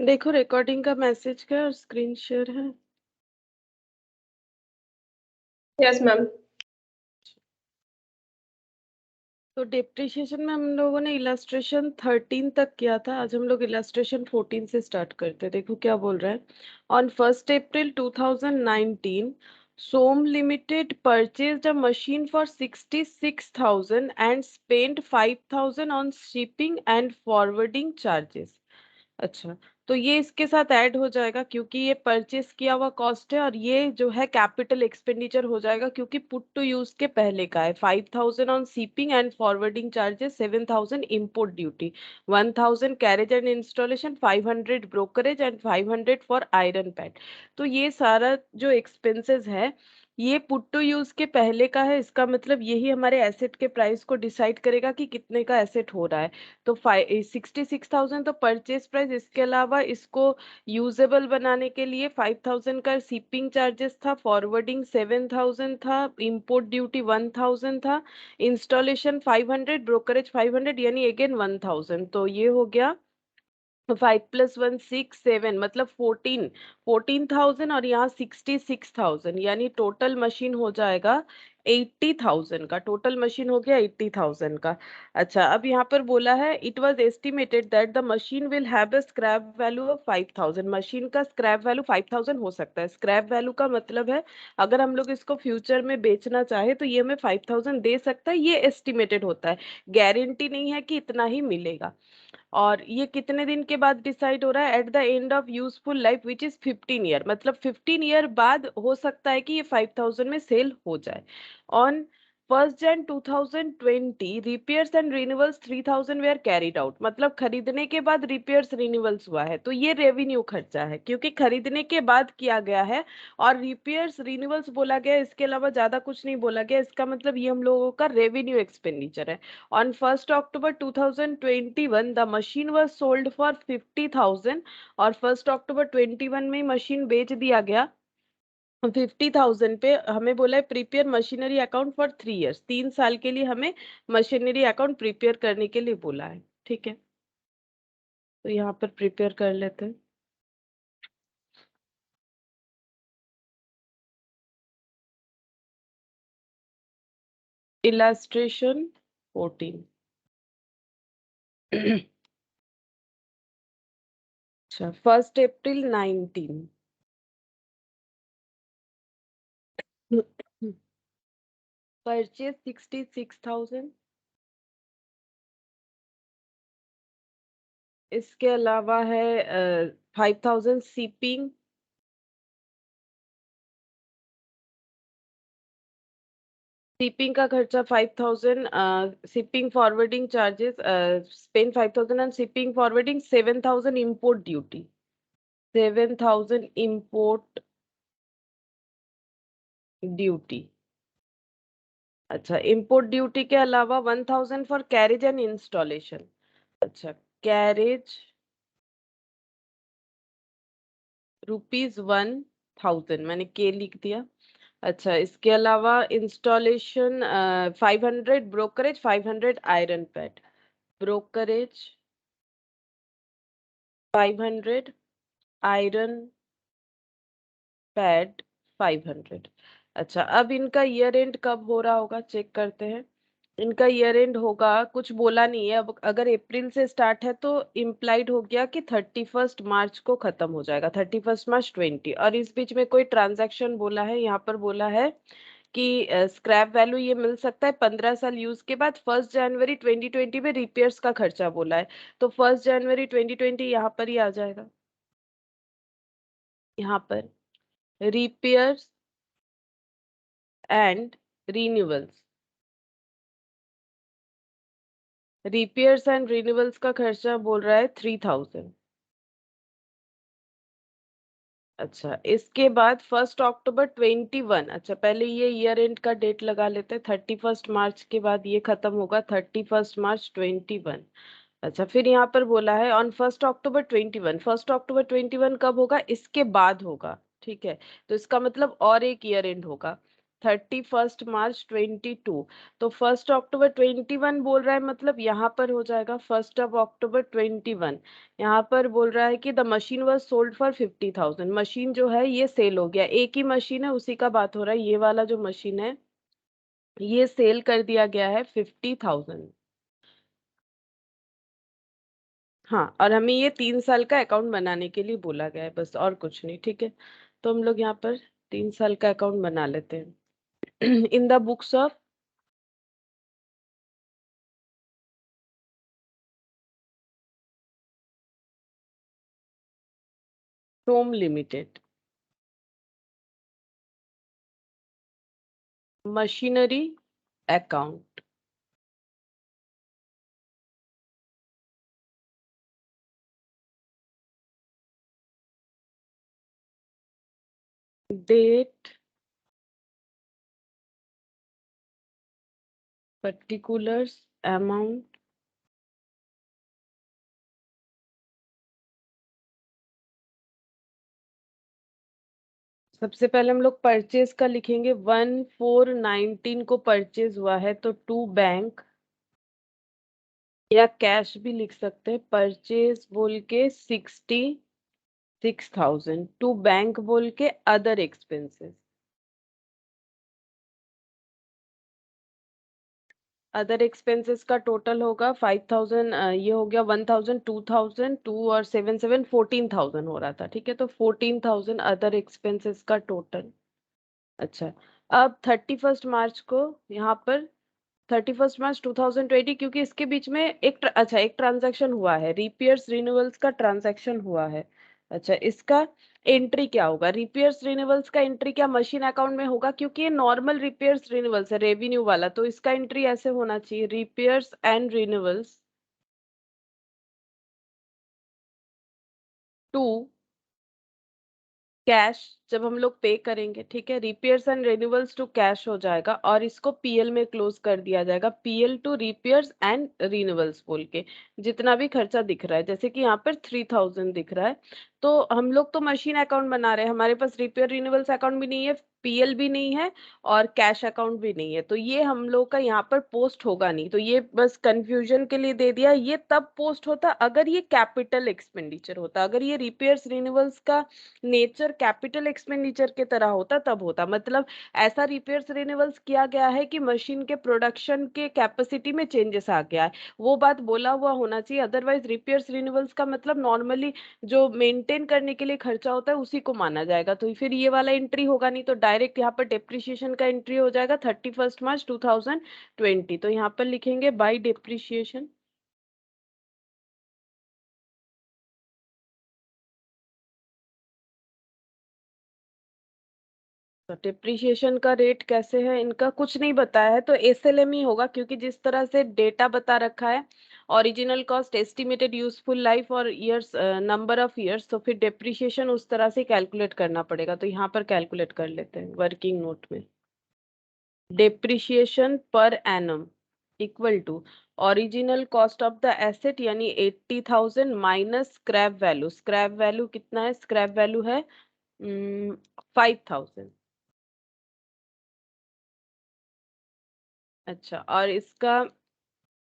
देखो रिकॉर्डिंग का मैसेज क्या और स्क्रीन शेयर है। Yes ma'am. तो डिप्रिशिएशन में हम लोगों ने इलस्ट्रेशन 13 तक किया था। आज हम लोग इलस्ट्रेशन 14 से स्टार्ट करते हैं। देखो क्या बोल रहा है। ऑन 1 अप्रैल 2019 सोम limited purchased a machine for 66,000 and spent 5,000 on shipping and forwarding charges. अच्छा, तो ये इसके साथ ऐड हो जाएगा क्योंकि ये परचेस किया हुआ कॉस्ट है और ये जो है कैपिटल एक्सपेंडिचर हो जाएगा क्योंकि पुट टू यूज के पहले का है। 5,000 on shipping and forwarding charges, 7,000 import duty, 1,000 carriage and installation, 500 brokerage and 500 for iron pad. तो ये सारा जो एक्सपेंसेस है ये पुट टू यूज के पहले का है। इसका मतलब यही हमारे एसेट के प्राइस को डिसाइड करेगा कि कितने का एसेट हो रहा है। तो 66,000 तो परचेज प्राइस, इसके अलावा इसको यूजेबल बनाने के लिए 5,000 का शिपिंग चार्जेस था, फॉरवर्डिंग 7,000 था, इंपोर्ट ड्यूटी 1,000 था, इंस्टॉलेशन 500, ब्रोकरेज 500, यानी अगेन 1,000। तो ये हो गया 5 + 1 6 7, मतलब 14,000 और यहाँ 66,000, यानी टोटल मशीन हो जाएगा 80,000 का। टोटल मशीन हो गया 80,000 का। अच्छा, अब यहाँ पर बोला है it was estimated that the machine will have a scrap value of 5,000। Machine का स्क्रैप वैल्यू 5,000 हो सकता है। स्क्रैप वैल्यू का मतलब है अगर हम लोग इसको फ्यूचर में बेचना चाहे तो ये हमें 5,000 दे सकता है। ये एस्टिमेटेड होता है, गारंटी नहीं है कि इतना ही मिलेगा। और ये कितने दिन के बाद डिसाइड हो रहा है? At the end of useful life which is 15 year, मतलब 15 ईयर बाद हो सकता है कि ये 5,000 में सेल हो जाए। On 1 Jan 2020 repairs and renewals 3,000 were carried out, मतलब खरीदने के बाद रिपेयर्स रिन्यूअल्स हुआ है तो ये रेवेन्यू खर्चा है क्योंकि खरीदने के बाद किया गया है। और रिपेयर्स रिन्यूअल्स बोला गया, इसके अलावा ज्यादा कुछ नहीं बोला गया। इसका मतलब ये हम लोगों का रेवेन्यू एक्सपेंडिचर है। On 1st October 2021, the machine was sold for 50,000 और 1st October 21 में मशीन बेच दिया गया 50,000 पे। हमें बोला है prepare machinery account for 3 years, 3 साल के लिए हमें मशीनरी अकाउंट प्रिपेयर करने के लिए बोला है। ठीक है, तो यहाँ पर प्रिपेयर कर लेते हैं। इलास्ट्रेशन 14। अच्छा, 1 अप्रैल 19 परचेज 66,000। इसके अलावा है 5,000 शिपिंग, शिपिंग का खर्चा 5,000, shipping forwarding charges, spend 5,000 and shipping forwarding, 7,000 import duty, 7,000 import duty. अच्छा, इम्पोर्ट ड्यूटी के अलावा 1,000 फॉर कैरेज एंड इंस्टॉलेशन। अच्छा, कैरेज ₹1,000, मैंने के लिख दिया। अच्छा, इसके अलावा installation 500, brokerage 500, iron pad, brokerage 500, iron pad 500। अच्छा, अब इनका ईयर एंड कब हो रहा होगा चेक करते हैं। इनका ईयर एंड होगा, कुछ बोला नहीं है। अब अगर अप्रैल से स्टार्ट है तो इम्प्लाइड हो गया कि 31 मार्च को खत्म हो जाएगा, 31 मार्च 20। और इस बीच में कोई ट्रांजैक्शन बोला है, यहाँ पर बोला है कि स्क्रैप वैल्यू ये मिल सकता है 15 साल यूज के बाद। 1 जनवरी 2020 में रिपेयर्स का खर्चा बोला है तो 1 जनवरी 2020 यहाँ पर ही आ जाएगा। यहाँ पर repairs and renewals, repairs and renewals का खर्चा बोल रहा है 3,000। अच्छा, इसके बाद 1 अक्टूबर 21। अच्छा, पहले ये ईयर एंड का डेट लगा लेते हैं, 31 मार्च के बाद ये खत्म होगा 31 मार्च 2021। अच्छा, फिर यहाँ पर बोला है ऑन 1 अक्टूबर 21। 1 अक्टूबर 21 कब होगा? इसके बाद होगा। ठीक है, तो इसका मतलब और एक ईयर एंड होगा। 31 मार्च 22, तो 1 अक्टूबर 21 बोल रहा है, मतलब यहाँ पर हो जाएगा 1 अक्टूबर 21। यहाँ पर बोल रहा है कि the machine was sold for 50,000। Machine जो है ये सेल हो गया, एक ही मशीन है उसी का बात हो रहा है, ये वाला जो मशीन है ये सेल कर दिया गया है 50,000। हाँ, और हमें ये 3 साल का अकाउंट बनाने के लिए बोला गया है, बस और कुछ नहीं, ठीक है। तो हम लोग यहाँ पर 3 साल का अकाउंट बना लेते हैं। In the books of Tom limited, machinery account, date, particulars, amount, सबसे पहले हम लोग परचेज का लिखेंगे। 1/4/19 को परचेज हुआ है, तो टू बैंक, या कैश भी लिख सकते हैं, परचेज बोल के 66,000, टू बैंक बोल के अदर एक्सपेंसेस, अदर एक्सपेंसेस का टोटल होगा 5,000, ये हो गया 1,000, 2,000, 2 और 7 7 14,000 हो रहा था, ठीक है। तो 14,000 अदर एक्सपेंसेस का टोटल। अच्छा, अब 31 मार्च को यहाँ पर 31 मार्च 2020, क्योंकि इसके बीच में अच्छा एक ट्रांजैक्शन हुआ है, रिपेयर्स रिन्यूअल्स का ट्रांजैक्शन हुआ है। अच्छा, इसका एंट्री क्या होगा? रिपेयर्स रिन्यूअल्स का एंट्री क्या मशीन अकाउंट में होगा? क्योंकि ये नॉर्मल रिपेयर्स रिन्यूअल्स है, रेवेन्यू वाला, तो इसका एंट्री ऐसे होना चाहिए, repairs and renewals to cash, जब हम लोग पे करेंगे, ठीक है, repairs and renewals to cash हो जाएगा, और इसको पीएल में क्लोज कर दिया जाएगा, PL to repairs and renewals बोल के जितना भी खर्चा दिख रहा है, जैसे कि यहाँ पर 3,000 दिख रहा है। तो हम लोग तो मशीन अकाउंट बना रहे हैं, हमारे पास रिपेयर रिन्यूअल्स अकाउंट भी नहीं है, पीएल भी नहीं है, और कैश अकाउंट भी नहीं है, तो ये हम लोग का यहाँ पर पोस्ट होगा नहीं। तो ये बस कंफ्यूजन के लिए दे दिया, ये तब पोस्ट होता अगर ये कैपिटल एक्सपेंडिचर होता, अगर ये रिपेयर्स रिन्यूअल्स का नेचर कैपिटल एक्सपेंडिचर के तरह होता तब होता, मतलब ऐसा रिपेयर्स रिन्यूअल्स किया गया है कि मशीन के प्रोडक्शन के कैपेसिटी में चेंजेस आ गया है, वो बात बोला हुआ होना चाहिए। अदरवाइज रिपेयर्स रिन्यूअल्स का मतलब नॉर्मली जो मेंटेन करने के लिए खर्चा होता है उसी को माना जाएगा, तो फिर ये वाला एंट्री होगा नहीं, तो डायरेक्ट यहाँ पर डेप्रिसिएशन का एंट्री हो जाएगा 31 मार्च 2020। तो यहाँ पर लिखेंगे बाय डेप्रिसिएशन। तो डिप्रिशिएशन का रेट कैसे है इनका कुछ नहीं बताया है, तो एसएलएम ही होगा, क्योंकि जिस तरह से डेटा बता रखा है, original cost, estimated useful life और ईयर्स, नंबर ऑफ ईयर्स, तो फिर डिप्रिशिएशन उस तरह से कैलकुलेट करना पड़ेगा, तो यहाँ पर कैलकुलेट कर लेते हैं वर्किंग नोट में। Depreciation per annum equal to original cost of the asset यानी 80,000 minus scrap value, scrap value कितना है? स्क्रैप वैल्यू है 5,000। अच्छा, और इसका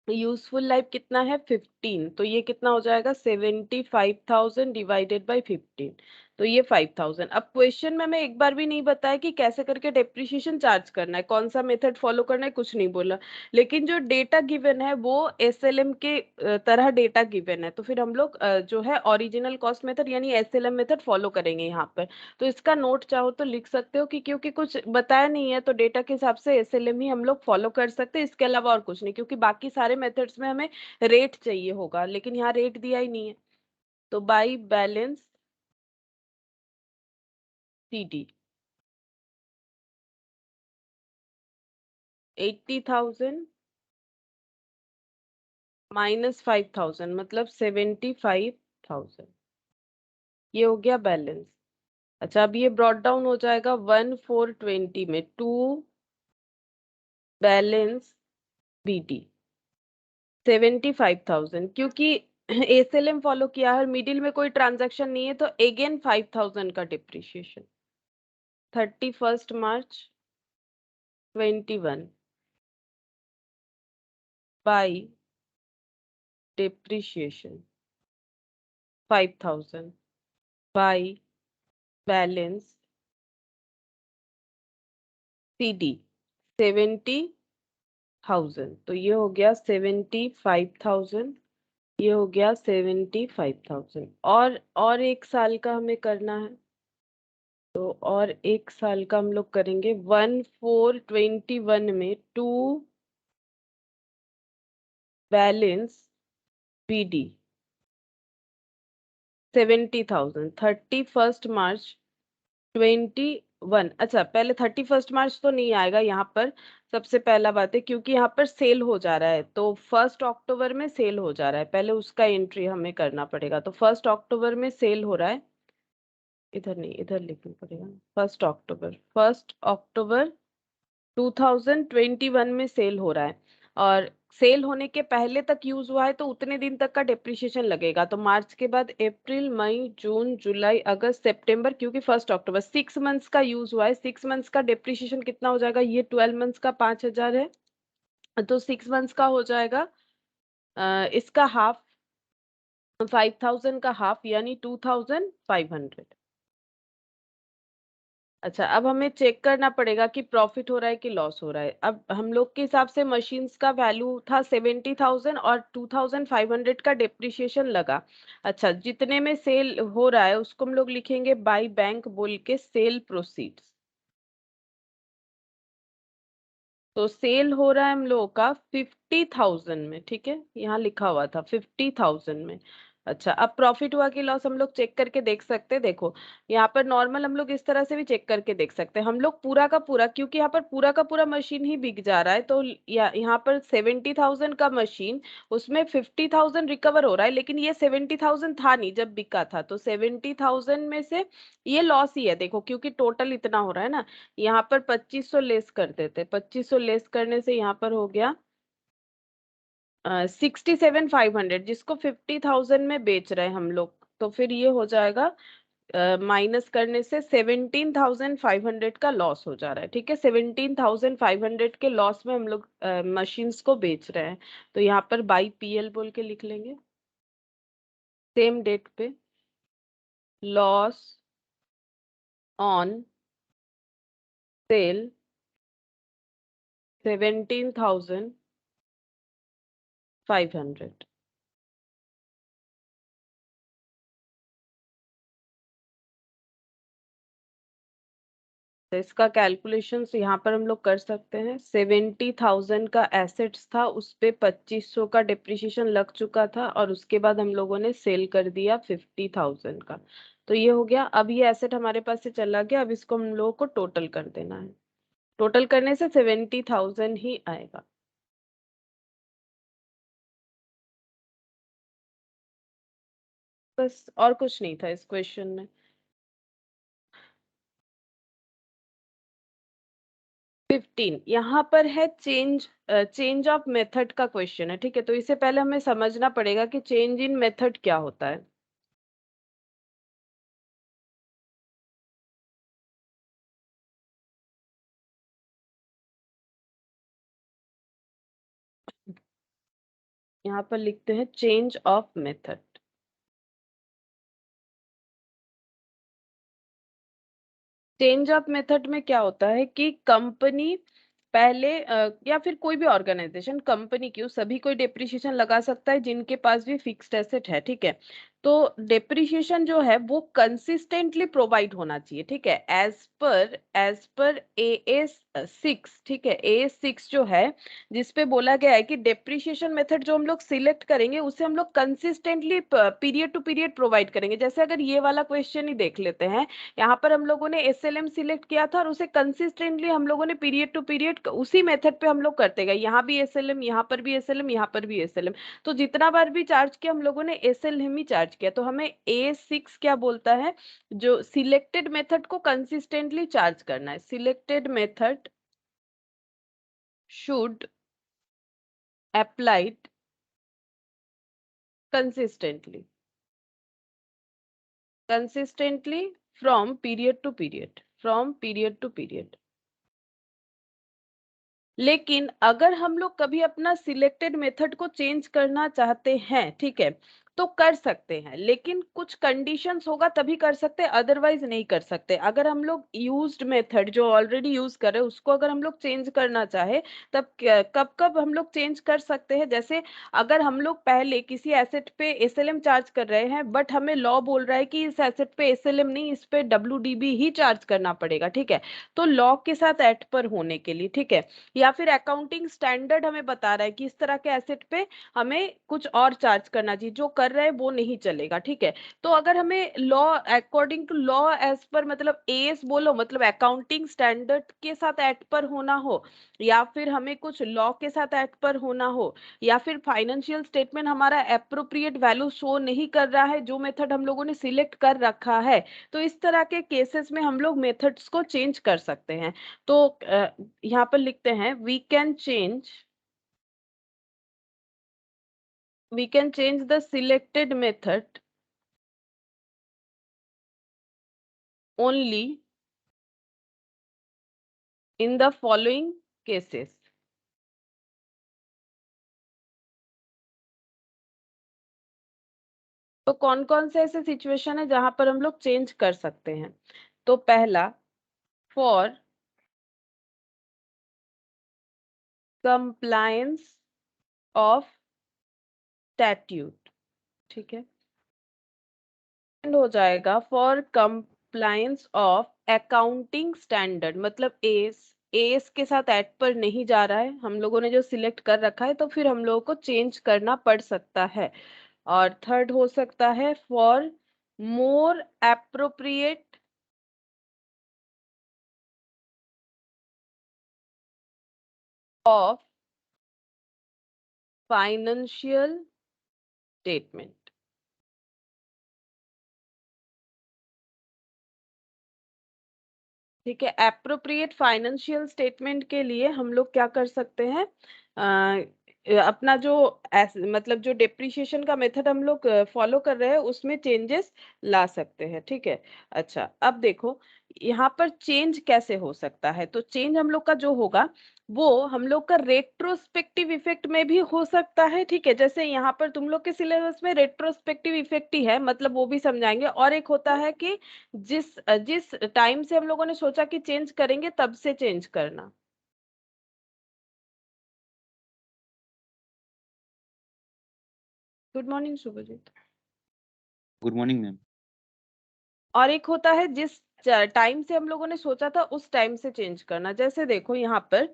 यूजफुल लाइफ कितना है? 15, तो ये कितना हो जाएगा? 75,000 डिवाइडेड बाई 15, तो ये 5,000। अब क्वेश्चन में हमें एक बार भी नहीं बताया कि कैसे करके डेप्रिसिएशन चार्ज करना है, कौन सा मेथड फॉलो करना है, कुछ नहीं बोला। लेकिन जो डेटा गिवन है वो एसएलएम के तरह डेटा गिवन है, तो फिर हम लोग जो है ओरिजिनल कॉस्ट मेथड यानी एसएलएम मेथड फॉलो करेंगे यहाँ पर। तो इसका नोट चाहो तो लिख सकते हो कि क्योंकि कुछ बताया नहीं है तो डेटा के हिसाब से एसएलएम ही हम लोग फॉलो कर सकते हैं, इसके अलावा और कुछ नहीं, क्योंकि बाकी सारे मेथड्स में हमें रेट चाहिए होगा, लेकिन यहाँ रेट दिया ही नहीं है। तो बाई बैलेंस सीडी 80,000 माइनस 5,000 मतलब 75,000, ये हो गया बैलेंस। अच्छा, अब ये ब्रॉट डाउन हो जाएगा 1/4/20 में, टू बैलेंस बीडी 75,000, क्योंकि एसएलएम फॉलो किया है, मिडिल में कोई ट्रांजैक्शन नहीं है, तो अगेन 5,000 का depreciation. 31 March 21 by depreciation 5000 by balance CD 70,000। तो ये हो गया 75,000, ये हो गया 75,000। और एक साल का हमें करना है, तो और एक साल का हम लोग करेंगे 1421 में टू बैलेंस बीडी 70,000 31 मार्च 21। अच्छा, पहले 31 मार्च तो नहीं आएगा यहाँ पर। सबसे पहला बात है क्योंकि यहाँ पर सेल हो जा रहा है, तो 1 अक्टूबर में सेल हो जा रहा है, पहले उसका एंट्री हमें करना पड़ेगा। तो 1 अक्टूबर में सेल हो रहा है, इधर नहीं इधर लिखना पड़ेगा। 1 अक्टूबर 2021 में सेल हो रहा है, और सेल होने के पहले तक यूज हुआ है तो उतने दिन तक का डेप्रिसिएशन लगेगा। तो मार्च के बाद अप्रैल मई जून जुलाई अगस्त सितंबर, क्योंकि 1 अक्टूबर 6 मंथ्स का यूज हुआ है, 6 मंथ्स का डेप्रिसिएशन कितना हो जाएगा, ये 12 मंथ्स का 5,000 है, तो 6 मंथ्स का हो जाएगा इसका हाफ, 5,000 का हाफ यानी 2,500। अच्छा, अब हमें चेक करना पड़ेगा कि प्रॉफिट हो रहा है कि लॉस हो रहा है। अब हम लोग के हिसाब से मशीन्स का वैल्यू था 70,000 और 2,500 का डेप्रिसिएशन लगा। अच्छा, जितने में सेल हो रहा है उसको हम लोग लिखेंगे बाय बैंक बोल के सेल प्रोसीड्स। तो सेल हो रहा है हम लोगों का 50,000 में, ठीक है, यहाँ लिखा हुआ था 50,000 में। अच्छा, अब प्रॉफिट हुआ कि लॉस हम लोग चेक करके देख सकते हैं। देखो, यहाँ पर नॉर्मल हम लोग इस तरह से भी चेक करके देख सकते हैं। हम लोग पूरा का पूरा, क्योंकि यहाँ पर पूरा का पूरा मशीन ही बिक जा रहा है, तो यहाँ पर 70,000 का मशीन, उसमें 50,000 रिकवर हो रहा है, लेकिन ये 70,000 था नहीं जब बिका था, तो 70,000 में से ये लॉस ही है। देखो, क्योंकि टोटल इतना हो रहा है ना, यहाँ पर 2500 लेस कर देते, 2500 लेस करने से यहाँ पर हो गया 67,500, जिसको 50,000 में बेच रहे हैं हम लोग, तो फिर ये हो जाएगा माइनस करने से 17,500 का लॉस हो जा रहा है। ठीक है, 17,500 के लॉस में हम लोग मशीन्स को बेच रहे हैं। तो यहाँ पर बाई पीएल बोल के लिख लेंगे, सेम डेट पे लॉस ऑन सेल 17,500। तो इसका कैलकुलेशंस यहाँ पर हम लोग कर सकते हैं। 70,000 का एसेट्स था, उस पे 2500 का डिप्रिसिएशन लग चुका था, और उसके बाद हम लोगों ने सेल कर दिया 50,000 का। तो ये हो गया। अब ये एसेट हमारे पास से चला गया, अब इसको हम लोगों को टोटल कर देना है। टोटल करने से 70,000 ही आएगा। बस, और कुछ नहीं था इस क्वेश्चन में। 15 यहाँ पर है चेंज ऑफ मेथड का क्वेश्चन है, ठीक है, तो इससे पहले हमें समझना पड़ेगा कि चेंज इन मेथड क्या होता है। यहाँ पर लिखते हैं change of method. Change of method में क्या होता है कि कंपनी पहले या फिर कोई भी ऑर्गेनाइजेशन, कंपनी क्यों, सभी कोई डेप्रिसिएशन लगा सकता है जिनके पास भी फिक्स्ड एसेट है, ठीक है। तो डेप्रिसिएशन जो है वो कंसिस्टेंटली प्रोवाइड होना चाहिए, ठीक है, एज पर AS6, ठीक है, AS6 जो है, जिसपे बोला गया है कि डेप्रिसिएशन मेथड जो हम लोग सिलेक्ट करेंगे उसे हम लोग consistently period to period provide करेंगे। जैसे अगर ये वाला क्वेश्चन ही देख लेते हैं, यहाँ पर हम लोगों ने SLM सिलेक्ट किया था और उसे कंसिस्टेंटली हम लोगों ने पीरियड टू पीरियड उसी मेथड पे हम लोग करते गए। यहाँ भी SLM, यहाँ पर भी SLM, यहाँ पर भी SLM। तो जितना बार भी चार्ज किया हम लोगों ने SLM ही चार्ज किया। तो हमें A6 क्या बोलता है, जो सिलेक्टेड मेथड को कंसिस्टेंटली चार्ज करना है। Selected method should applied consistently, consistently from period to period, from period to period. लेकिन अगर हम लोग कभी अपना सिलेक्टेड मेथड को चेंज करना चाहते हैं, ठीक है, तो कर सकते हैं, लेकिन कुछ कंडीशंस होगा तभी कर सकते हैं, अदरवाइज नहीं कर सकते। अगर हम लोग यूज्ड मेथड जो ऑलरेडी यूज कर रहे हैं उसको अगर हम लोग चेंज करना चाहे, तब कब कब हम लोग चेंज कर सकते हैं? जैसे अगर हम लोग पहले किसी एसेट पे एसएलएम चार्ज कर रहे हैं, बट हमें लॉ बोल रहा है कि इस एसेट पे एसएलएम नहीं, इस पे डब्ल्यूडीबी ही चार्ज करना पड़ेगा, ठीक है, तो लॉ के साथ एट पर होने के लिए, ठीक है, या फिर अकाउंटिंग स्टैंडर्ड हमें बता रहा है कि इस तरह के एसेट पे हमें कुछ और चार्ज करना चाहिए, जो कर रहे हैं वो नहीं चलेगा, ठीक है। तो अगर हमें law according to law as per मतलब एएस बोलो, मतलब अकाउंटिंग स्टैंडर्ड के साथ एट पर होना हो, या फिर हमें कुछ लॉ के साथ एट पर होना हो, या फिर फाइनेंशियल स्टेटमेंट हमारा एप्रोप्रिएट वैल्यू शो नहीं कर रहा है जो मेथड हम लोगों ने सिलेक्ट कर रखा है, तो इस तरह के केसेस में हम लोग मेथड्स को चेंज कर सकते हैं। तो यहाँ पर लिखते हैं we can change the selected method only in the following cases। तो कौन कौन से ऐसे सिचुएशन है जहां पर हम लोग चेंज कर सकते हैं? तो पहला, फॉर कंप्लायंस ऑफ स्टैट्यूट, ठीक है, एंड हो जाएगा for compliance of accounting standard, मतलब एस, एस के साथ एट पर नहीं जा रहा है, हम लोगों ने जो सिलेक्ट कर रखा है, तो फिर हम लोगों को चेंज करना पड़ सकता है। और थर्ड हो सकता है for more appropriate of financial statement. ठीक है, एप्रोप्रिएट फाइनेंशियल स्टेटमेंट के लिए हम लोग क्या कर सकते हैं? अपना जो मतलब जो डेप्रिसिएशन का मेथड हम लोग फॉलो कर रहे हैं उसमें चेंजेस ला सकते हैं, ठीक है। अच्छा, अब देखो यहाँ पर चेंज कैसे हो सकता है? तो चेंज हम लोग का जो होगा वो हम लोग का रेट्रोस्पेक्टिव इफेक्ट में भी हो सकता है, ठीक है, जैसे यहाँ पर तुम लोग के सिलेबस में रेट्रोस्पेक्टिव इफेक्ट ही है, मतलब वो भी समझाएंगे। और एक होता है कि जिस जिस टाइम से हम लोगों ने सोचा कि चेंज करेंगे तब से चेंज करना। Good morning Shubhajit. Good morning ma'am. और एक होता है जिस टाइम से हम लोगों ने सोचा था उस टाइम से चेंज करना। जैसे देखो यहाँ पर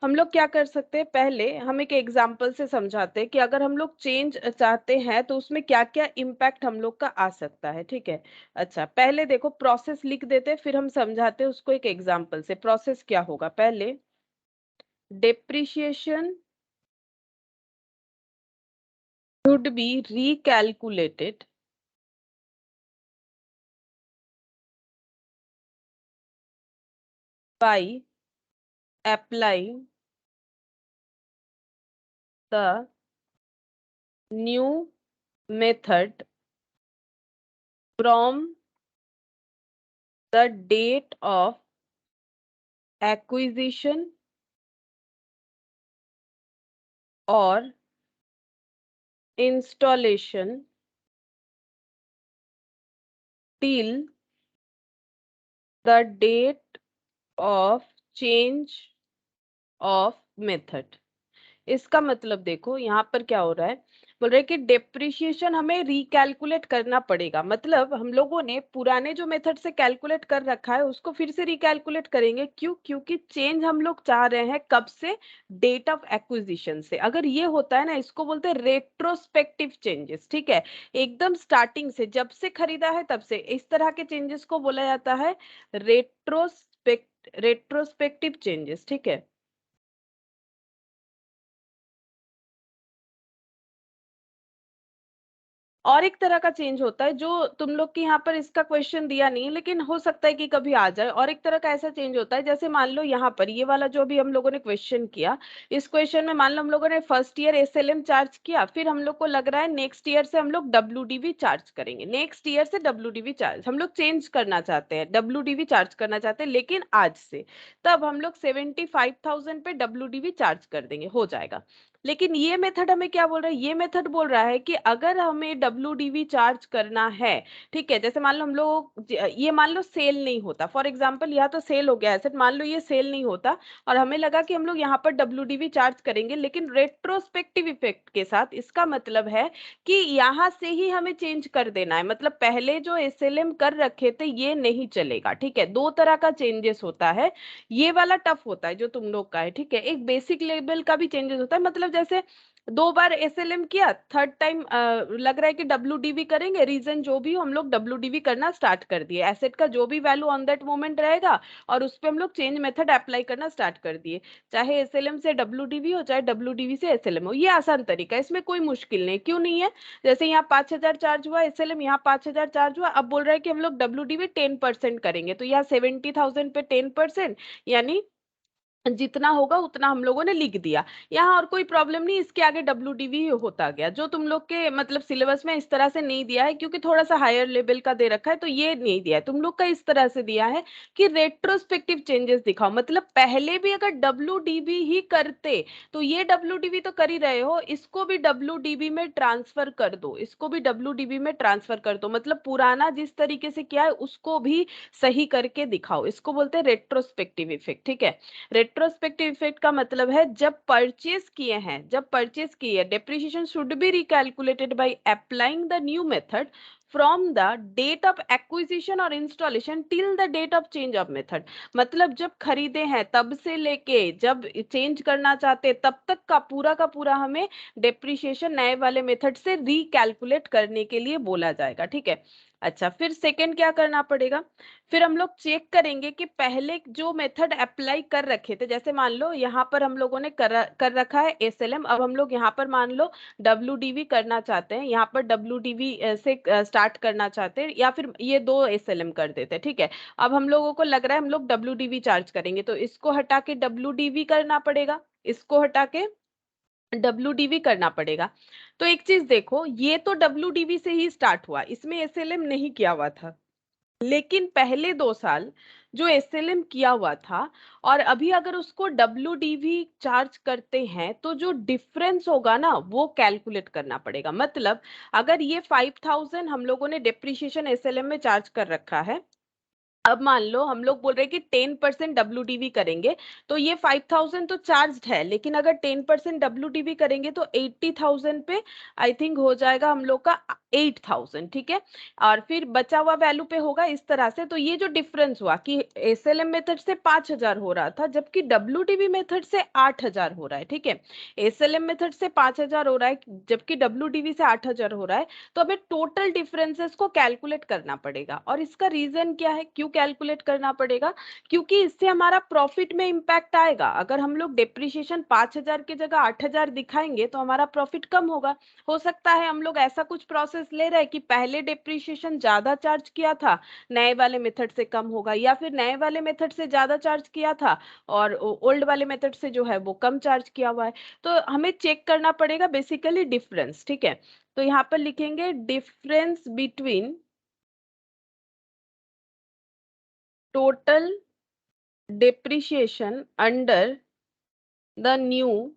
हम लोग क्या कर सकते हैं, पहले हम एक एग्जांपल से समझाते हैं कि अगर हम लोग चेंज चाहते हैं तो उसमें क्या क्या इम्पैक्ट हम लोग का आ सकता है, ठीक है। अच्छा, पहले देखो प्रोसेस लिख देते हैं, फिर हम समझाते हैं उसको एक एग्जांपल से। प्रोसेस क्या होगा? पहले depreciation should be recalculated by applying the new method from the date of acquisition or installation till the date of change of method। इसका मतलब देखो यहाँ पर क्या हो रहा है, बोल रहे कि डेप्रिसिएशन हमें रिकैलकुलेट करना पड़ेगा, मतलब हम लोगों ने पुराने जो मेथड से कैलकुलेट कर रखा है उसको फिर से रिकैलकुलेट करेंगे। क्यों? क्योंकि चेंज हम लोग चाह रहे हैं कब से? डेट ऑफ एक्विजिशन से। अगर ये होता है ना, इसको बोलते हैं रेट्रोस्पेक्टिव चेंजेस, ठीक है, एकदम स्टार्टिंग से, जब से खरीदा है तब से, इस तरह के चेंजेस को बोला जाता है रेट्रोस्पेक्टिव चेंजेस, ठीक है। और एक तरह का चेंज होता है जो तुम लोग के यहाँ पर इसका क्वेश्चन दिया नहीं है, लेकिन हो सकता है कि कभी आ जाए। और एक तरह का ऐसा चेंज होता है, जैसे मान लो यहाँ पर ये वाला जो अभी हम लोगों ने क्वेश्चन किया, इस क्वेश्चन में मान लो हम लोगों ने फर्स्ट ईयर एसएलएम चार्ज किया, फिर हम लोग को लग रहा है नेक्स्ट ईयर से हम लोग डब्ल्यूडीवी चार्ज करेंगे, नेक्स्ट ईयर से डब्ल्यूडीवी चार्ज हम लोग चेंज करना चाहते हैं, डब्ल्यूडीवी चार्ज करना चाहते हैं लेकिन आज से, तब हम लोग 75,000 पे डब्ल्यूडीवी चार्ज कर देंगे, हो जाएगा। लेकिन ये मेथड हमें क्या बोल रहा है, ये मेथड बोल रहा है कि अगर हमें डब्ल्यूडीवी चार्ज करना है, ठीक है, जैसे मान लो हम लोग ये मान लो सेल नहीं होता, फॉर एग्जांपल यहाँ तो सेल हो गया एसेट, मान लो ये सेल नहीं होता और हमें लगा कि हम लोग यहाँ पर डब्ल्यूडीवी चार्ज करेंगे, लेकिन रेट्रोस्पेक्टिव इफेक्ट के साथ, इसका मतलब है कि यहाँ से ही हमें चेंज कर देना है, मतलब पहले जो एसएलएम कर रखे थे ये नहीं चलेगा, ठीक है। दो तरह का चेंजेस होता है, ये वाला टफ होता है जो तुम लोग का है, ठीक है। एक बेसिक लेवल का भी चेंजेस होता है, मतलब जैसे दो बार एसएलएम किया, थर्ड टाइम लग रहा है कि डब्ल्यूडीवी करेंगे, रीजन जो भी हो हम लोग डब्ल्यूडीवी करना स्टार्ट कर दिए, एसेट का जो भी वैल्यू ऑन दैट मोमेंट रहेगा और उस पे हम लोग चेंज मेथड अप्लाई करना स्टार्ट कर दिए, चाहे एसएलएम से डब्ल्यूडीवी हो चाहे डब्ल्यूडीवी से एसएलएम हो। ये आसान तरीका है, इसमें कोई मुश्किल नहीं, क्यों नहीं है। जैसे यहाँ 5,000 चार्ज हुआ एसएलएम, यहाँ 5,000 चार्ज हुआ, अब बोल रहा है कि हम लोग डब्ल्यूडीवी 10% करेंगे, तो यहाँ 70,000 पे 10%, यानी जितना होगा उतना हम लोगों ने लिख दिया। यहाँ और कोई प्रॉब्लम नहीं, इसके आगे डब्ल्यूडीवी होता गया, जो तुम लोग के मतलब सिलेबस में इस तरह से नहीं दिया है क्योंकि थोड़ा सा हायर लेवल का दे रखा है, तो ये नहीं दिया है तुम लोग का, इस तरह से दिया है कि रेट्रोस्पेक्टिव चेंजेस दिखाओ, मतलब पहले भी अगर डब्ल्यूडीवी ही करते, तो ये डब्ल्यूडीवी तो कर ही रहे हो, इसको भी डब्ल्यूडीवी में ट्रांसफर कर दो, इसको भी डब्ल्यूडीवी में ट्रांसफर कर दो, मतलब पुराना जिस तरीके से किया है उसको भी सही करके दिखाओ, इसको बोलते हैं रेट्रोस्पेक्टिव इफेक्ट, ठीक है। रेट्रोस्पेक्टिव इफेक्ट का मतलब है जब परचेज किए हैं, जब परचेज किए, depreciation should be recalculated by applying the new method from the date of acquisition और installation till the date of change of method, मतलब जब खरीदे हैं तब से लेके जब चेंज करना चाहते तब तक का पूरा हमें डेप्रिसिएशन नए वाले मेथड से रिकैलकुलेट करने के लिए बोला जाएगा, ठीक है। अच्छा, फिर सेकंड क्या करना पड़ेगा, फिर हम लोग चेक करेंगे कि पहले जो मेथड अप्लाई कर रखे थे, जैसे मान लो यहाँ पर हम लोगों ने कर रखा है एसएलएम, अब हम लोग यहाँ पर मान लो डब्ल्यूडीवी करना चाहते हैं, यहाँ पर डब्ल्यूडीवी से स्टार्ट करना चाहते हैं, या फिर ये दो एसएलएम कर देते हैं, ठीक है। अब हम लोगों को लग रहा है हम लोग डब्ल्यूडीवी चार्ज करेंगे, तो इसको हटा के डब्ल्यूडीवी करना पड़ेगा, इसको हटा के डब्ल्यूडीवी करना पड़ेगा। तो एक चीज देखो, ये तो डब्ल्यूडीवी से ही स्टार्ट हुआ, इसमें एसएलएम नहीं किया हुआ था, लेकिन पहले 2 साल जो एसएलएम किया हुआ था और अभी अगर उसको डब्ल्यूडीवी चार्ज करते हैं, तो जो डिफरेंस होगा ना वो कैलकुलेट करना पड़ेगा। मतलब अगर ये 5,000 हम लोगों ने डेप्रिसिएशन एसएलएम में चार्ज कर रखा है, अब मान लो हम लोग बोल रहे हैं कि 10% डब्ल्यूडीवी करेंगे, तो ये 5,000 तो चार्ज है, लेकिन अगर 10% डब्ल्यूडीवी करेंगे तो 80,000 पे आई थिंक हो जाएगा हम लोग का 8,000, ठीक है। और फिर बचा हुआ वैल्यू पे होगा इस तरह से, तो ये जो डिफरेंस हुआ कि एसएलएम मेथड से 5,000 हो रहा था जबकि डब्ल्यूडीवी मेथड से 8,000 हो रहा है, ठीक है। एसएलएम मेथड से 5,000 हो रहा है जबकि डब्ल्यूडीवी से 8,000 हो रहा है, तो हमें टोटल डिफरेंसेस को कैलकुलेट करना पड़ेगा। और इसका रीजन क्या है, क्यों कैलकुलेट करना पड़ेगा, क्योंकि इससे हमारा प्रॉफिट में इंपैक्ट आएगा। अगर हम लोग डेप्रिसिएशन 5,000 की जगह 8,000 दिखाएंगे तो हमारा प्रॉफिट कम होगा। हो सकता है हम लोग ऐसा कुछ प्रोसेस ले रहे हैं कि पहले डेप्रिसिएशन ज्यादा चार्ज किया था, नए वाले मेथड से कम होगा, या फिर नए वाले मेथड से ज्यादा चार्ज किया था और ओल्ड वाले मेथड से जो है वो कम चार्ज किया हुआ है। तो हमें चेक करना पड़ेगा बेसिकली डिफरेंस, ठीक है। तो यहाँ पर लिखेंगे difference between total depreciation under the new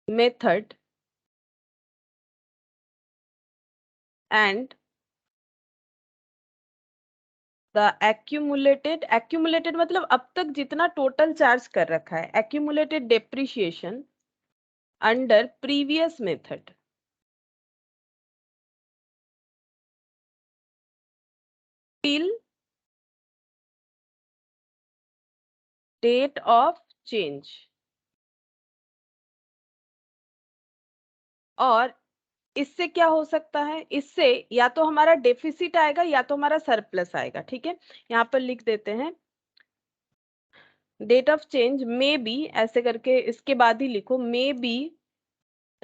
method and the accumulated मतलब अब तक जितना टोटल चार्ज कर रखा है, accumulated depreciation under previous method till date of change। और इससे क्या हो सकता है, इससे या तो हमारा डेफिसिट आएगा या तो हमारा सरप्लस आएगा, ठीक है। यहाँ पर लिख देते हैं डेट ऑफ चेंज में बी, ऐसे करके इसके बाद ही लिखो, में बी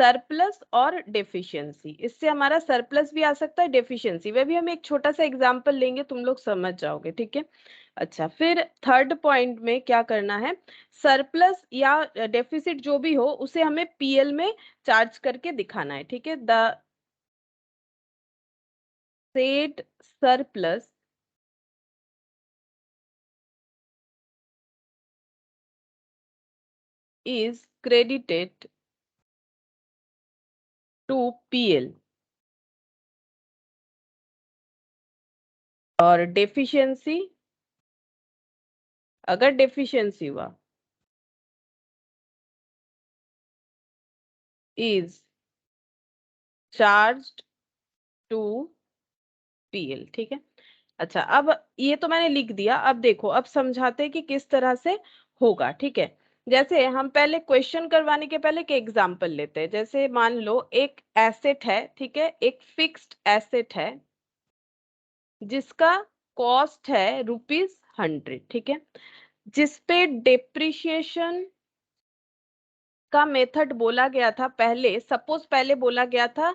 सरप्लस और डेफिशिएंसी, इससे हमारा सरप्लस भी आ सकता है, डेफिशिएंसी, वे भी हम एक छोटा सा एग्जांपल लेंगे, तुम लोग समझ जाओगे, ठीक है। अच्छा, फिर थर्ड पॉइंट में क्या करना है, सरप्लस या डेफिसिट जो भी हो उसे हमें पीएल में चार्ज करके दिखाना है, ठीक है। The said surplus is credited to PL और डेफिशिएंसी, अगर डेफिशिएंसी हुआ is charged to PL, ठीक है। अच्छा, अब ये तो मैंने लिख दिया, अब देखो, अब समझाते हैं कि किस तरह से होगा, ठीक है। जैसे हम पहले क्वेश्चन करवाने के पहले के एग्जांपल लेते हैं, जैसे मान लो एक एसेट है, ठीक है, एक फिक्स्ड एसेट है जिसका कॉस्ट है ₹100, ठीक है, जिसपे डेप्रिशिएशन का मेथड बोला गया था पहले, सपोज पहले बोला गया था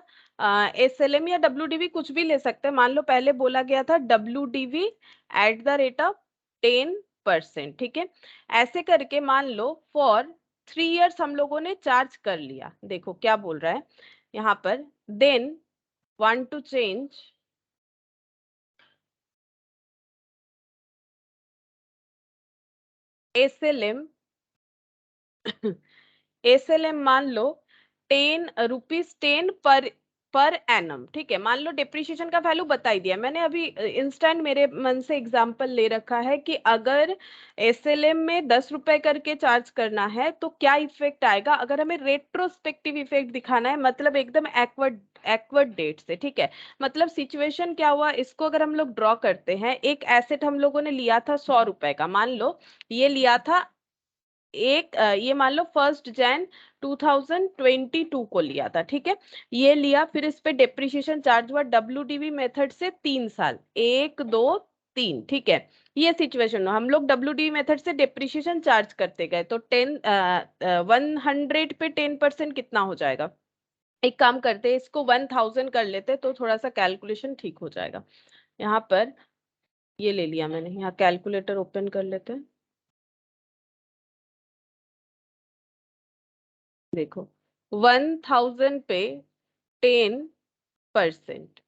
एसएलएम या डब्ल्यूडीवी, कुछ भी ले सकते हैं, मान लो पहले बोला गया था WDV at the rate of 10%, ठीक है। ऐसे करके मान लो फॉर 3 इयर्स हम लोगों ने चार्ज कर लिया, देखो क्या बोल रहा है यहाँ पर, then want to change SLM SLM मान लो 10 रुपीज 10 पर एनम, ठीक है। मान लो डेप्रिसिएशन का वैल्यू बता ही दिया मैंने, अभी इंस्टेंट मेरे मन से एग्जांपल ले रखा है कि अगर एसएलएम में 10 रुपए करके चार्ज करना है तो क्या इफेक्ट आएगा, अगर हमें रेट्रोस्पेक्टिव इफेक्ट दिखाना है, मतलब एकदम एक्वर्ड डेट से, ठीक है। मतलब सिचुएशन क्या हुआ, इसको अगर हम लोग ड्रॉ करते हैं, एक एसेट हम लोगों ने लिया था 100 रुपए का, मान लो ये लिया था ये मान लो 1 जनवरी 2022 को लिया था, ठीक है। ये लिया, फिर इस पे डेप्रिसिएशन चार्ज हुआ डब्ल्यूडीवी मेथड से 3 साल, 1 2 3, ठीक है। ये सिचुएशन, हम लोग डब्ल्यूडीवी मेथड से डेप्रिसिएशन चार्ज करते गए, तो 100 पे 10% कितना हो जाएगा, एक काम करते हैं, इसको 1000 कर लेते हैं तो थोड़ा सा कैलकुलेशन ठीक हो जाएगा। यहाँ पर ये ले लिया मैंने, यहाँ कैलकुलेटर ओपन कर लेते हैं, देखो 1000 पे 10%,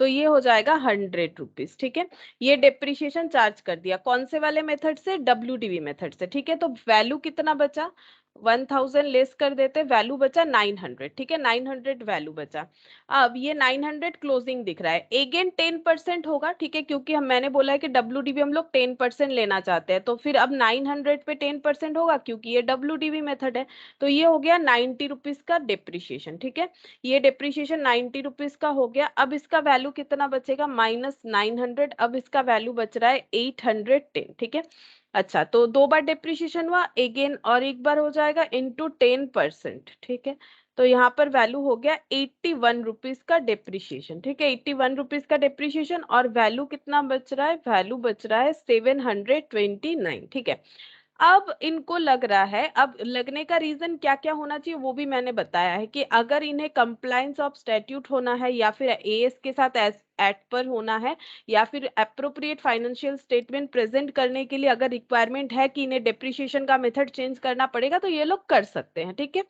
तो ये हो जाएगा 100 रुपीज, ठीक है। ये डेप्रिसिएशन चार्ज कर दिया, कौन से वाले मेथड से, डब्ल्यूडीवी मेथड से, ठीक है। तो वैल्यू कितना बचा, 1000 लेस कर देते, वैल्यू बचा 900, ठीक है, 900 वैल्यू बचा। अब ये 900 क्लोजिंग दिख रहा है, अगेन 10% होगा, ठीक है, क्योंकि मैंने बोला है कि डब्ल्यूडीवी हम लोग 10% लेना चाहते हैं, तो फिर अब 900 पे 10% होगा, क्योंकि ये डब्ल्यूडीवी मेथड है। तो ये हो गया 90 रुपीज का डेप्रिसिएशन, ठीक है। ये डेप्रिसिएशन 90 रुपीज का हो गया, अब इसका वैल्यू कितना बचेगा, -900, अब इसका वैल्यू बच रहा है 810, ठीक है। अच्छा, तो 2 बार डेप्रिसिएशन हुआ अगेन, और एक बार हो जाएगा इंटू 10%, ठीक है। तो यहाँ पर वैल्यू हो गया 81 रुपीज का डेप्रिसिएशन, ठीक है, 81 रुपीज का डेप्रिसिएशन, और वैल्यू कितना बच रहा है, वैल्यू बच रहा है 729, ठीक है। अब इनको लग रहा है, अब लगने का रीजन क्या क्या होना चाहिए वो भी मैंने बताया है, कि अगर इन्हें कंप्लायंस ऑफ स्टैट्यूट होना है, या फिर एएस के साथ एट पर होना है, या फिर अप्रोप्रिएट फाइनेंशियल स्टेटमेंट प्रेजेंट करने के लिए अगर रिक्वायरमेंट है कि इन्हें डेप्रिसिएशन का मेथड चेंज करना पड़ेगा, तो ये लोग कर सकते हैं, ठीक है।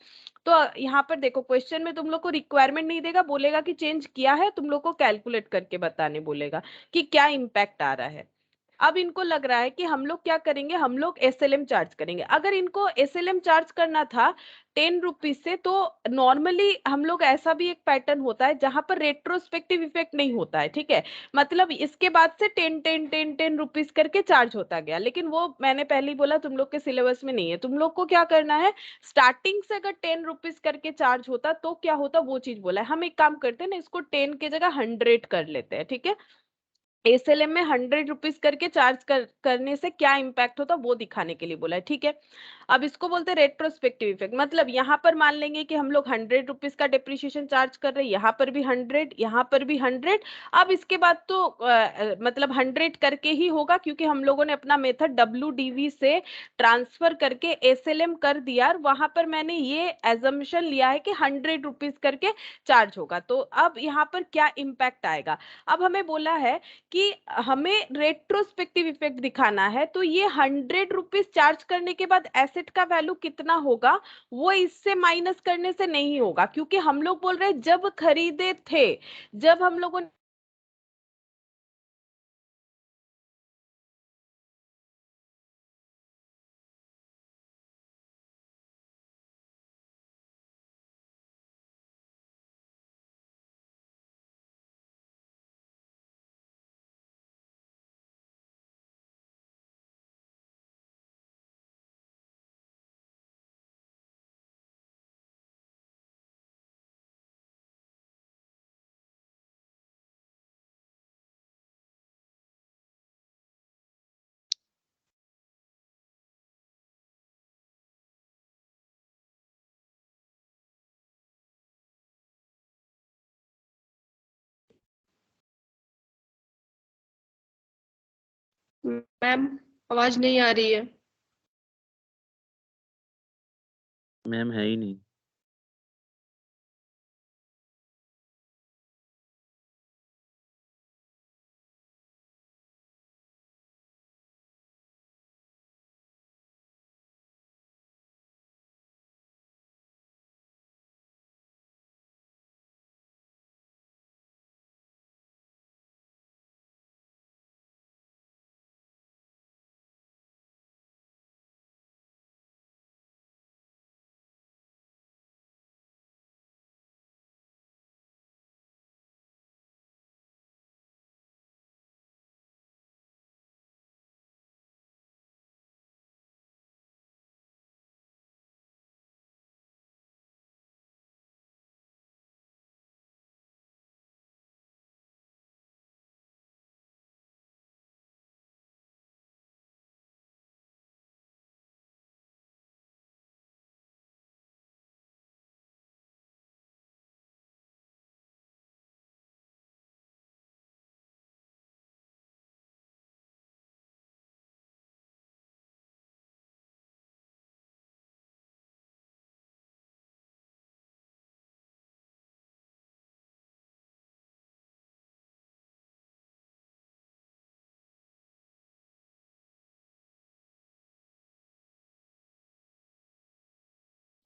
तो यहाँ पर देखो, क्वेश्चन में तुम लोग को रिक्वायरमेंट नहीं देगा, बोलेगा कि चेंज किया है, तुम लोग को कैलकुलेट करके बताने बोलेगा कि क्या इम्पैक्ट आ रहा है। अब इनको लग रहा है कि हम लोग क्या करेंगे, हम लोग एसएलएम चार्ज करेंगे। अगर इनको एसएलएम चार्ज करना था 10 रुपीज से, तो नॉर्मली हम लोग, ऐसा भी एक पैटर्न होता है जहां पर रेट्रोस्पेक्टिव इफेक्ट नहीं होता है, ठीक है। मतलब इसके बाद से 10 10 10 10 रुपीज करके चार्ज होता गया, लेकिन वो मैंने पहले ही बोला तुम लोग के सिलेबस में नहीं है। तुम लोग को क्या करना है, स्टार्टिंग से अगर 10 रुपीज करके चार्ज होता तो क्या होता, वो चीज बोला है। हम एक काम करते हैं ना, इसको 10 के जगह 100 कर लेते हैं, ठीक है। एसएलएम में 100 रुपीज करके चार्ज करने से क्या इम्पैक्ट होता वो दिखाने के लिए बोला है, ठीक है। अब इसको बोलते हैं रेट्रोस्पेक्टिव इफेक्ट। मतलब यहाँ पर मान लेंगे कि हम लोग 100 रुपीज का डिप्रिशिएशन चार्ज कर रहे हैं, यहाँ पर भी 100, यहाँ पर भी 100। अब इसके बाद तो मतलब 100 करके ही होगा, क्योंकि हम लोगों ने अपना मेथड WDV से ट्रांसफर करके एसएलएम कर दिया, और वहां पर मैंने ये एजम्पशन लिया है कि 100 रुपीज करके चार्ज होगा। तो अब यहाँ पर क्या इम्पैक्ट आएगा, अब हमें बोला है कि हमें रेट्रोस्पेक्टिव इफेक्ट दिखाना है, तो ये 100 रुपीज चार्ज करने के बाद एसेट का वैल्यू कितना होगा वो इससे माइनस करने से नहीं होगा, क्योंकि हम लोग बोल रहे हैं जब खरीदे थे, जब हम लोगों मैम आवाज नहीं आ रही है। मैम है ही नहीं।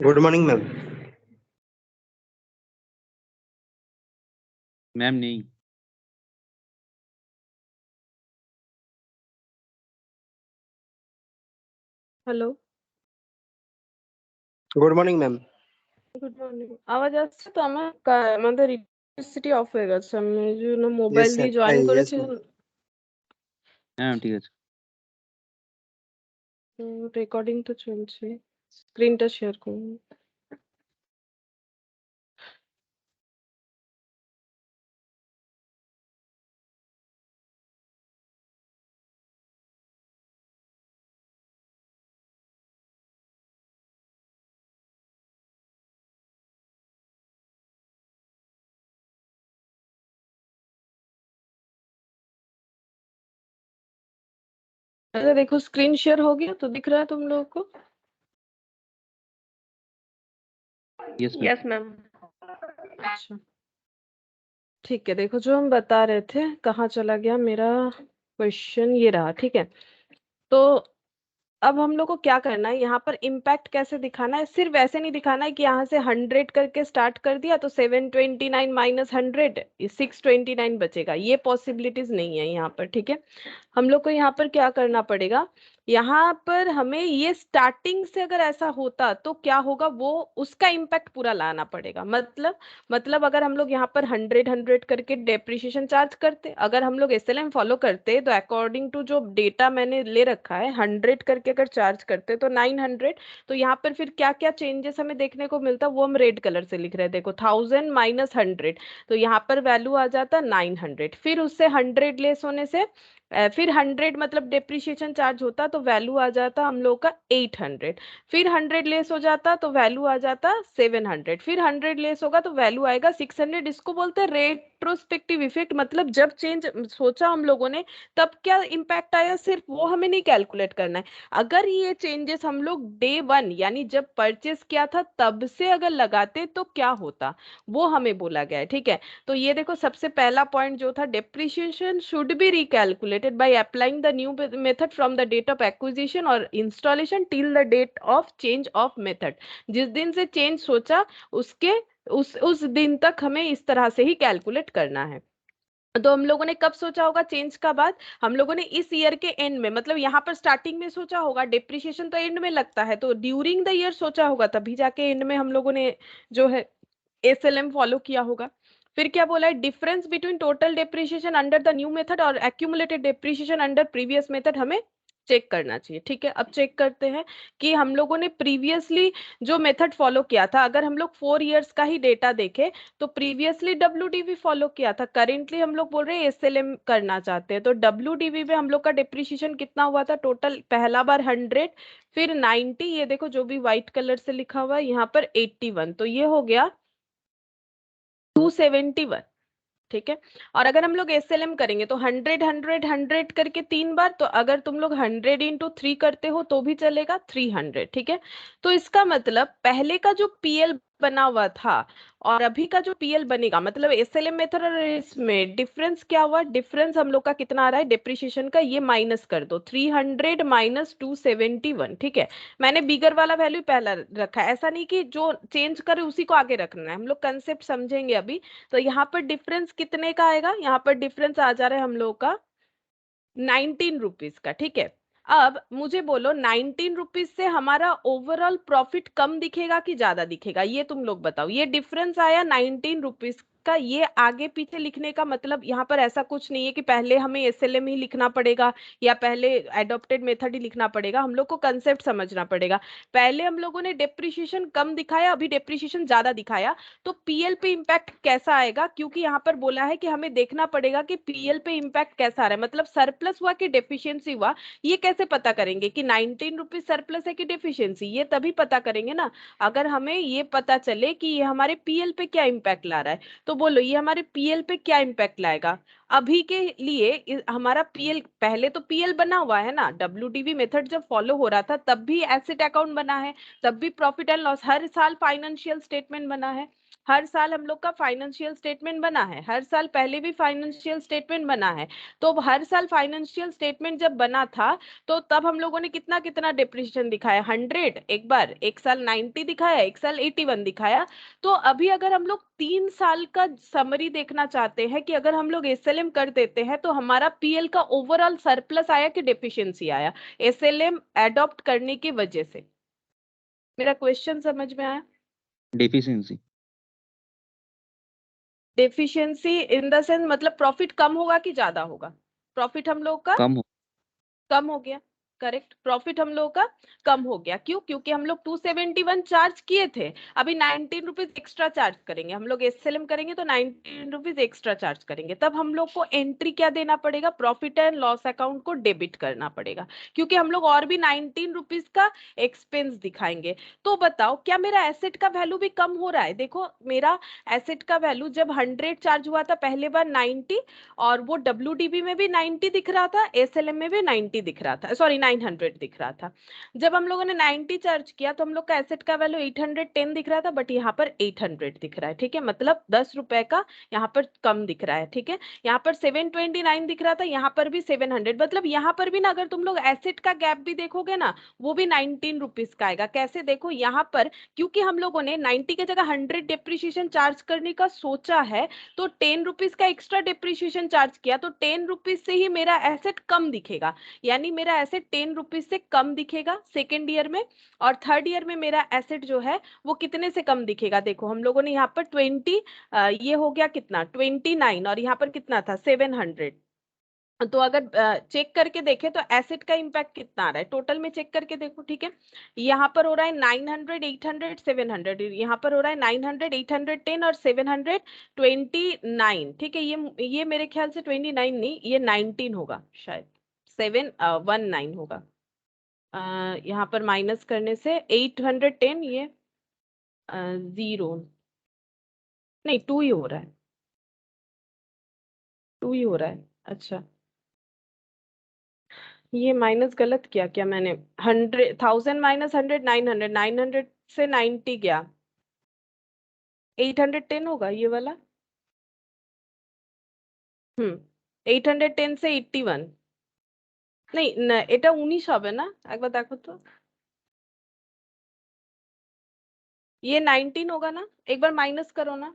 Good morning ma'am. मैम नहीं। Hello, good morning ma'am. Good morning. আওয়াজ আসছে তো? আমার আমাদের ইলেকট্রিসিটি অফ হয়ে গেছে, আমি এই জন্য মোবাইল দিয়ে জয়েন করেছি। হ্যাঁ ঠিক আছে। রেকর্ডিং তো চলছে, স্ক্রিনটা শেয়ার করুন। अरे देखो, स्क्रीन शेयर हो गया तो दिख रहा है तुम लोगों को? Yes ma'am. Yes ma'am. अच्छा, ठीक है। देखो, जो हम बता रहे थे, कहाँ चला गया मेरा क्वेश्चन, ये रहा, ठीक है। तो अब हम लोग को क्या करना है, यहाँ पर इम्पैक्ट कैसे दिखाना है। सिर्फ ऐसे नहीं दिखाना है कि यहाँ से 100 करके स्टार्ट कर दिया तो 729 माइनस 100 629 बचेगा, ये पॉसिबिलिटीज नहीं है यहाँ पर, ठीक है। हम लोग को यहाँ पर क्या करना पड़ेगा, यहाँ पर हमें ये स्टार्टिंग से अगर ऐसा होता तो क्या होगा, वो उसका इम्पैक्ट पूरा लाना पड़ेगा। मतलब अगर हम लोग यहाँ पर 100 करके डेप्रिसिएशन चार्ज करते, अगर हम लोग एसएलएम फॉलो करते तो अकॉर्डिंग टू जो डेटा मैंने ले रखा है 100 करके अगर चार्ज करते तो 900। तो यहाँ पर फिर क्या क्या चेंजेस हमें देखने को मिलता, वो हम रेड कलर से लिख रहे हैं। देखो 1000 माइनस 100, तो यहाँ पर वैल्यू आ जाता 900। फिर उससे 100 लेस होने से फिर 100 मतलब डेप्रिसिएशन चार्ज होता तो वैल्यू आ जाता हम लोग का 800। फिर 100 लेस हो जाता तो वैल्यू आ जाता 700। फिर 100 लेस होगा तो वैल्यू आएगा 600। इसको बोलते हैं रेट्रोस्पेक्टिव इफेक्ट। मतलब जब चेंज सोचा हम लोगों ने तब क्या इम्पैक्ट आया, सिर्फ वो हमें नहीं कैलकुलेट करना है। अगर ये चेंजेस हम लोग डे 1 यानी जब परचेस किया था तब से अगर लगाते तो क्या होता, वो हमें बोला गया है। ठीक है, तो ये देखो सबसे पहला पॉइंट जो था, depreciation should B recalculated by applying the new method from the date of acquisition or installation till the date of change of method। जिस दिन से चेंज सोचा उसके उस दिन तक हमें इस तरह से ही कैलकुलेट करना है। तो हम लोगों ने कब सोचा होगा चेंज का बाद, हम लोगों ने इस ईयर के एंड में, मतलब यहाँ पर स्टार्टिंग में सोचा होगा, डेप्रिसिएशन तो एंड में लगता है, तो ड्यूरिंग द ईयर सोचा होगा, तभी जाके एंड में हम लोगों ने जो है एसएलएम फॉलो किया होगा। फिर क्या बोला है, difference between total depreciation under the new method और accumulated depreciation under previous method हमें चेक करना चाहिए। ठीक है, अब चेक करते हैं कि हम लोगों ने प्रीवियसली जो मेथड फॉलो किया था, अगर हम लोग 4 इयर्स का ही डेटा देखें तो प्रीवियसली डब्ल्यूडीवी फॉलो किया था, करेंटली हम लोग बोल रहे हैं एसएलएम करना चाहते हैं। तो डब्ल्यूडीवी में हम लोग का डेप्रिसिएशन कितना हुआ था टोटल, पहला बार 100, फिर 90, ये देखो जो भी व्हाइट कलर से लिखा हुआ है यहाँ पर 81, तो ये हो गया 271। ठीक है, और अगर हम लोग एसएलएम करेंगे तो 100 100 100 करके 3 बार, तो अगर तुम लोग 100 इंटू 3 करते हो तो भी चलेगा 300। ठीक है, तो इसका मतलब पहले का जो पीएल बना हुआ था और अभी का जो पीएल बनेगा, मतलब एसएलएम मेथड और इसमें डिफरेंस क्या हुआ, डिफरेंस हम लोग का कितना आ रहा है डेप्रिसिएशन का, ये माइनस कर दो, 300 माइनस 271। ठीक है, मैंने बिगर वाला वैल्यू पहला रखा है, ऐसा नहीं कि जो चेंज करे उसी को आगे रखना है, हम लोग कंसेप्ट समझेंगे अभी। तो यहाँ पर डिफरेंस कितने का आएगा, यहाँ पर डिफरेंस आ जा रहा है हम लोग का 19 रुपीज का। ठीक है, अब मुझे बोलो 19 रुपीज से हमारा ओवरऑल प्रॉफिट कम दिखेगा कि ज्यादा दिखेगा, ये तुम लोग बताओ। ये डिफरेंस आया 19 रुपीज का, ये आगे पीछे लिखने का मतलब यहाँ पर ऐसा कुछ नहीं है कि पहले हमें एसएलएम ही लिखना पड़ेगा या पहले एडॉप्टेड मेथड ही लिखना पड़ेगा, हम लोग को कंसेप्ट समझना पड़ेगा। पहले हम लोगों ने डेप्रिसिएशन कम दिखाया, अभी डेप्रिसिएशन ज्यादा दिखाया, तो पीएल पे इम्पैक्ट कैसा आएगा, क्योंकि यहाँ पर बोला है कि हमें देखना पड़ेगा कि पीएल पे इम्पैक्ट कैसा आ रहा है, मतलब सरप्लस हुआ कि डेफिशिएंसी हुआ। ये कैसे पता करेंगे कि 19 रुपीज सरप्लस है कि डेफिशिएंसी, ये तभी पता करेंगे ना अगर हमें ये पता चले कि ये हमारे पीएल पे क्या इम्पैक्ट ला रहा है। तो बोलो ये हमारे पीएल पे क्या इम्पैक्ट लाएगा। अभी के लिए हमारा पीएल, पहले तो पीएल बना हुआ है ना, डब्ल्यूडीवी मेथड जब फॉलो हो रहा था तब भी एसेट अकाउंट बना है, तब भी प्रॉफिट एंड लॉस, हर साल फाइनेंशियल स्टेटमेंट बना है, हर साल हम लोग का फाइनेंशियल स्टेटमेंट बना है, हर साल पहले भी फाइनेंशियल स्टेटमेंट बना है। तो हर साल फाइनेंशियल स्टेटमेंट जब बना था तो तब हम लोगों ने कितना कितना डिप्रिसिएशन दिखाया, 100 एक बार, एक साल 90 दिखाया, एक साल 81 दिखाया। तो अभी अगर हम लोग 3 साल का समरी देखना चाहते हैं कि अगर हम लोग एसएलएम कर देते हैं तो हमारा पीएल का ओवरऑल सरप्लस आया कि डेफिशिएंसी आया एसएलएम एडॉप्ट करने की वजह से। मेरा क्वेश्चन समझ में आया? Deficiency deficiency in the sense मतलब प्रॉफिट कम होगा कि ज्यादा होगा, प्रॉफिट हम लोग का कम हो कम हो गया। करेक्ट, प्रॉफिट हम लोगों का कम हो गया, क्यों? क्योंकि हम लोग 271 चार्ज किए थे, अभी 19 रुपीज एक्स्ट्रा चार्ज करेंगे, हम लोग एसएलएम करेंगे तो 19 रुपीज एक्स्ट्रा चार्ज करेंगे, तब हम लोग को एंट्री क्या देना पड़ेगा, प्रॉफिट एंड लॉस अकाउंट को डेबिट करना पड़ेगा, क्योंकि हम लोग और भी 19 रुपीज का एक्सपेंस दिखाएंगे। तो बताओ क्या मेरा एसेट का वैल्यू भी कम हो रहा है? देखो मेरा एसेट का वैल्यू जब 100 चार्ज हुआ था पहले बार 90, और वो डब्ल्यूडीबी में भी 90 दिख रहा था, एसएलएम में भी 90 दिख रहा था, सॉरी 900 दिख रहा था। जब हम लोगों ने 90 चार्ज किया तो हम लोग का एसेट का वैल्यू 810 दिख रहा था, बट यहाँ पर 800 दिख रहा है। ठीक है, मतलब 10 रुपए का यहाँ पर कम दिख रहा है। ठीक है, यहाँ पर 729 दिख रहा था, यहाँ पर भी 700, मतलब यहाँ पर भी ना अगर तुम लोग एसेट का गैप भी देखोगे ना वो भी 19 रुपीज का आएगा। कैसे देखो, यहाँ पर क्योंकि हम लोगों ने 90 की जगह 100 डेप्रिसिएशन चार्ज करने का सोचा है तो 10 रुपीज का एक्स्ट्रा डेप्रिसिएशन चार्ज किया, तो 10 रुपीज से ही मेरा एसेट कम दिखेगा, यानी मेरा एसेट 10 रुपीज से कम दिखेगा सेकेंड ईयर में, और थर्ड ईयर में मेरा एसेट जो है वो कितने से कम दिखेगा। देखो हम लोगों ने यहाँ पर 20 ये हो गया कितना 29, और यहाँ पर कितना था 700। तो अगर चेक करके देखें तो एसेट का इम्पैक्ट कितना आ रहा है टोटल में, चेक करके देखो। ठीक है, यहाँ पर हो रहा है 900, 800, 700, यहाँ पर हो रहा है 900, 810 और 729। ठीक है, ये मेरे ख्याल से 29 नहीं, ये 19 होगा शायद, 719 होगा। यहाँ पर माइनस करने से 810, ये 0 नहीं 2 ही हो रहा है, 2 ही हो रहा है। अच्छा, ये माइनस गलत किया क्या मैंने, 1000 माइनस 100, 900, 900 से 90 गया, 810 होगा ये वाला। 810 से 81, नहीं না, এটা 19 হবে না, একবার দেখো তো। ये 19 होगा ना, एक बार माइनस करो ना,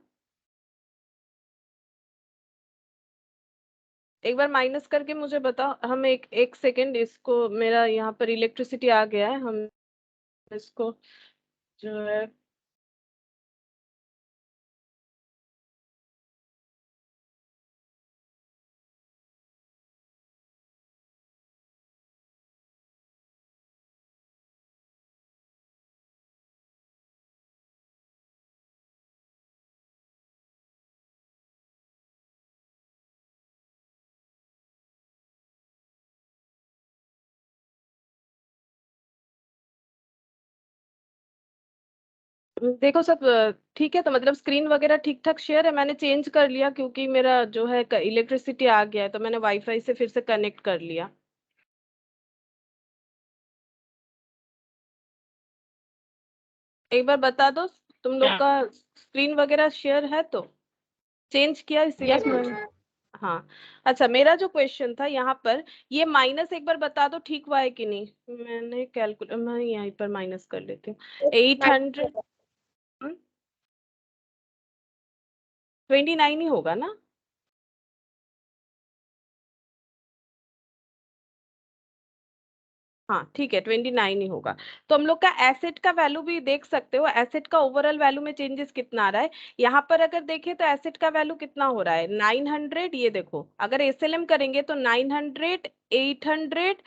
एक बार माइनस करके मुझे बताओ। हम एक सेकेंड, इसको मेरा यहाँ पर इलेक्ट्रिसिटी आ गया है, हम इसको जो है देखो सब ठीक है, तो मतलब स्क्रीन वगैरह ठीक ठाक शेयर है। मैंने चेंज कर लिया क्योंकि मेरा जो है इलेक्ट्रिसिटी आ गया है, तो मैंने वाईफाई से फिर से कनेक्ट कर लिया। एक बार बता दो तुम लोग का स्क्रीन वगैरह शेयर है, तो चेंज किया इसीलिए। Yes ma'am. हाँ, अच्छा, मेरा जो क्वेश्चन था यहाँ पर, ये माइनस एक बार बता दो ठीक हुआ है कि नहीं। मैंने कैलकुलेट, मैं यहीं पर माइनस कर लेती हूँ। 800 29 ही होगा ना। हाँ ठीक है, 29 ही होगा। तो हम लोग का एसेट का वैल्यू भी देख सकते हो, एसेट का ओवरऑल वैल्यू में चेंजेस कितना आ रहा है। यहाँ पर अगर देखें तो एसेट का वैल्यू कितना हो रहा है 900, ये देखो अगर एसएलएम करेंगे तो 900, 800,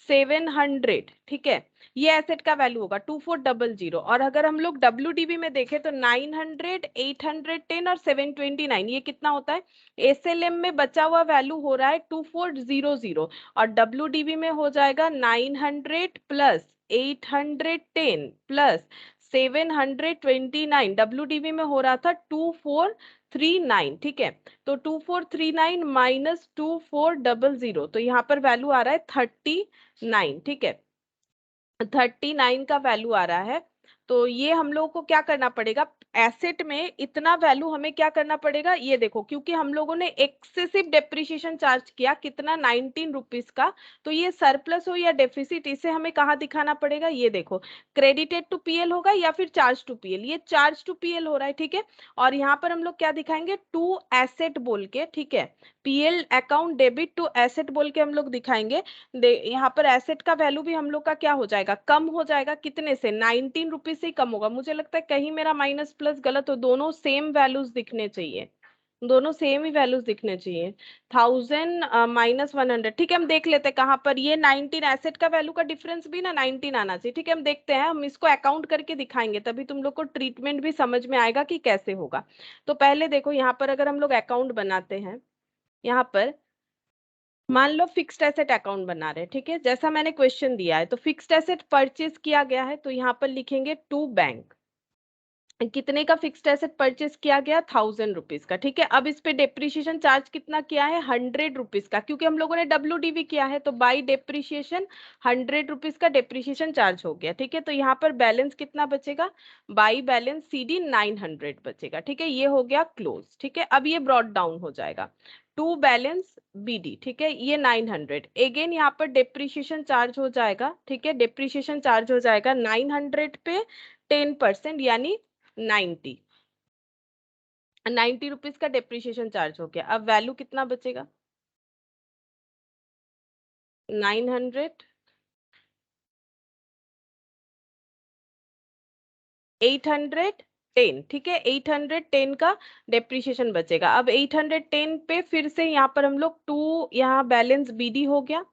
700। ठीक है, ये एसेट का वैल्यू होगा 2400। और अगर हम लोग डब्ल्यूडीबी में देखें तो 900, 810 और 729, ये कितना होता है। एसएलएम में बचा हुआ वैल्यू हो रहा है 2400, और डब्ल्यूडीबी में हो जाएगा 900 प्लस 810 प्लस 729। डब्ल्यूडीबी में हो रहा था 2439। ठीक है, तो 2439 माइनस 2400, तो यहाँ पर वैल्यू आ रहा है 39। ठीक है, 39 का वैल्यू आ रहा है। तो ये हम लोगों को क्या करना पड़ेगा, एसेट में इतना वैल्यू हमें क्या करना पड़ेगा, ये देखो क्योंकि हम लोगों ने एक्सेसिव डेप्रिसिएशन चार्ज किया कितना 19 रुपीज का। तो ये सरप्लस हो या डेफिसिट, इसे हमें कहाँ दिखाना पड़ेगा, ये देखो क्रेडिटेड टू पीएल होगा या फिर चार्ज टू पीएल, ये चार्ज टू पीएल हो रहा है। ठीक है, और यहाँ पर हम लोग क्या दिखाएंगे टू एसेट बोल के। ठीक है, PL account debit to asset बोल के हम लोग दिखाएंगे। यहाँ पर एसेट का वैल्यू भी हम लोग का क्या हो जाएगा, कम हो जाएगा, कितने से 19 रुपीज से ही कम होगा। मुझे लगता है कहीं मेरा माइनस प्लस गलत हो, दोनों सेम वैल्यूज दिखने चाहिए, दोनों सेम ही वैल्यूज दिखने चाहिए। 1000 माइनस 100, ठीक है, हम देख लेते हैं कहाँ पर ये 19 एसेट का वैल्यू का डिफरेंस भी ना 19 आना चाहिए। ठीक है, हम देखते हैं, हम इसको अकाउंट करके दिखाएंगे तभी तुम लोग को ट्रीटमेंट भी समझ में आएगा कि कैसे होगा। तो पहले देखो यहाँ पर अगर हम लोग अकाउंट बनाते हैं, यहाँ पर मान लो फिक्स्ड एसेट अकाउंट बना रहे हैं। ठीक है, जैसा मैंने क्वेश्चन दिया है, तो फिक्स्ड एसेट परचेज किया गया है, तो यहाँ पर लिखेंगे टू बैंक, कितने का फिक्स्ड एसेट परचेज किया गया 1000 रुपीज का। ठीक है, अब इस पे डेप्रिसिएशन चार्ज कितना किया है 100 रुपीज का, क्योंकि हम लोगों ने डब्ल्यूडीवी किया है, तो बाई डेप्रिसिएशन 100 रुपीज का डेप्रिसिएशन चार्ज हो गया। ठीक है, तो यहाँ पर बैलेंस कितना बचेगा, बाई बैलेंस सीडी 900 बचेगा। ठीक है, ये हो गया क्लोज। ठीक है, अब ये ब्रॉड डाउन हो जाएगा टू बैलेंस बीडी। ठीक है, ये 900 अगेन यहाँ पर डेप्रिसिएशन चार्ज हो जाएगा। ठीक है, डेप्रिसिएशन चार्ज हो जाएगा 900 पे 10% यानी 90 रुपीज का डेप्रिसिएशन चार्ज हो गया। अब वैल्यू कितना बचेगा 900 810, ठीक है, 810 का डेप्रिसिएशन बचेगा। अब 810 पे फिर से यहाँ पर हम लोग 2 यहाँ बैलेंस बीडी हो गया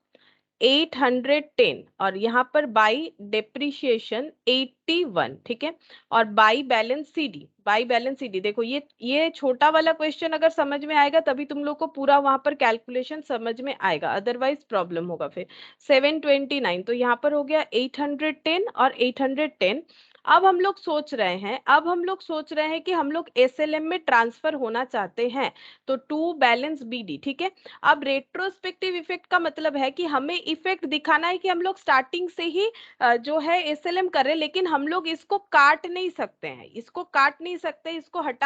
810 और यहाँ पर बाई डेप्रिसिएशन 81, ठीक है, और बाई बैलेंस सीडी देखो ये छोटा वाला क्वेश्चन अगर समझ में आएगा तभी तुम लोग को पूरा वहां पर कैलकुलेशन समझ में आएगा, अदरवाइज प्रॉब्लम होगा फिर। 729 तो यहाँ पर हो गया 810 और 810। अब हम लोग सोच रहे हैं कि हम लोग एसएलएम में ट्रांसफर होना चाहते हैं, तो 2 बैलेंस बीडी, ठीक है। अब रेट्रोस्पेक्टिव इफेक्ट का मतलब है कि हमें इफेक्ट दिखाना है कि हम लोग स्टार्टिंग से ही जो है एसएलएम कर रहे हैं, लेकिन हम लोग इसको काट नहीं सकते हैं, इसको हटा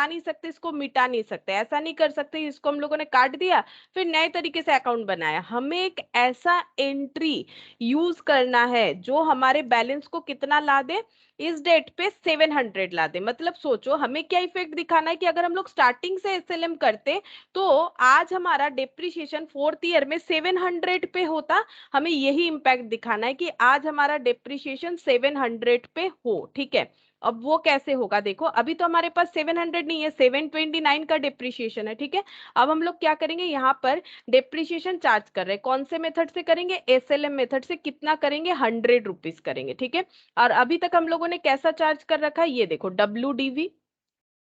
नहीं सकते, इसको मिटा नहीं सकते, ऐसा नहीं कर सकते इसको हम लोगों ने काट दिया फिर नए तरीके से अकाउंट बनाया। हमें एक ऐसा एंट्री यूज करना है जो हमारे बैलेंस को कितना ला दे, इस डेट पे 700 ला दे। मतलब सोचो हमें क्या इफेक्ट दिखाना है कि अगर हम लोग स्टार्टिंग से एसएलएम करते तो आज हमारा डेप्रिसिएशन 4th ईयर में 700 पे होता। हमें यही इंपैक्ट दिखाना है कि आज हमारा डेप्रिसिएशन 700 पे हो, ठीक है। अब वो कैसे होगा, देखो अभी तो हमारे पास 700 नहीं है, 729 का डेप्रिसिएशन है, ठीक है। अब हम लोग क्या करेंगे, यहाँ पर डेप्रिसिएशन चार्ज कर रहे हैं, कौन से मेथड से करेंगे, एसएलएम मेथड से। कितना करेंगे, 100 रुपीज करेंगे, ठीक है। और अभी तक हम लोगों ने कैसा चार्ज कर रखा है, ये देखो WDV,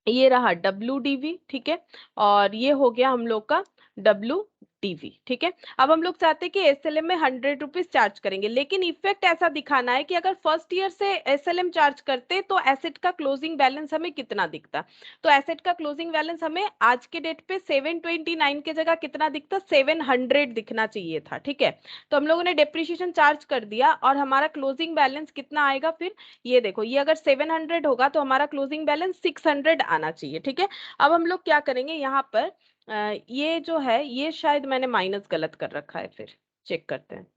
ये रहा WDV, ठीक है, और ये हो गया हम लोग का WDV, ठीक है। अब हम लोग चाहते हैं कि एसएलएम में 100 रुपीज चार्ज करेंगे, लेकिन इफेक्ट ऐसा दिखाना है कि अगर फर्स्ट ईयर से एसएलएम चार्ज करते तो एसेट का क्लोजिंग बैलेंस हमें कितना दिखता। तो एसेट का क्लोजिंग बैलेंस हमें आज के डेट पे 729 के जगह कितना दिखता, 700 दिखना चाहिए था, ठीक है। तो हम लोगों ने डेप्रिसिएशन चार्ज कर दिया और हमारा क्लोजिंग बैलेंस कितना आएगा फिर, ये देखो, ये अगर 700 होगा तो हमारा क्लोजिंग बैलेंस 600 आना चाहिए, ठीक है। अब हम लोग क्या करेंगे, यहाँ पर ये जो है ये शायद मैंने माइनस गलत कर रखा है, फिर चेक करते हैं।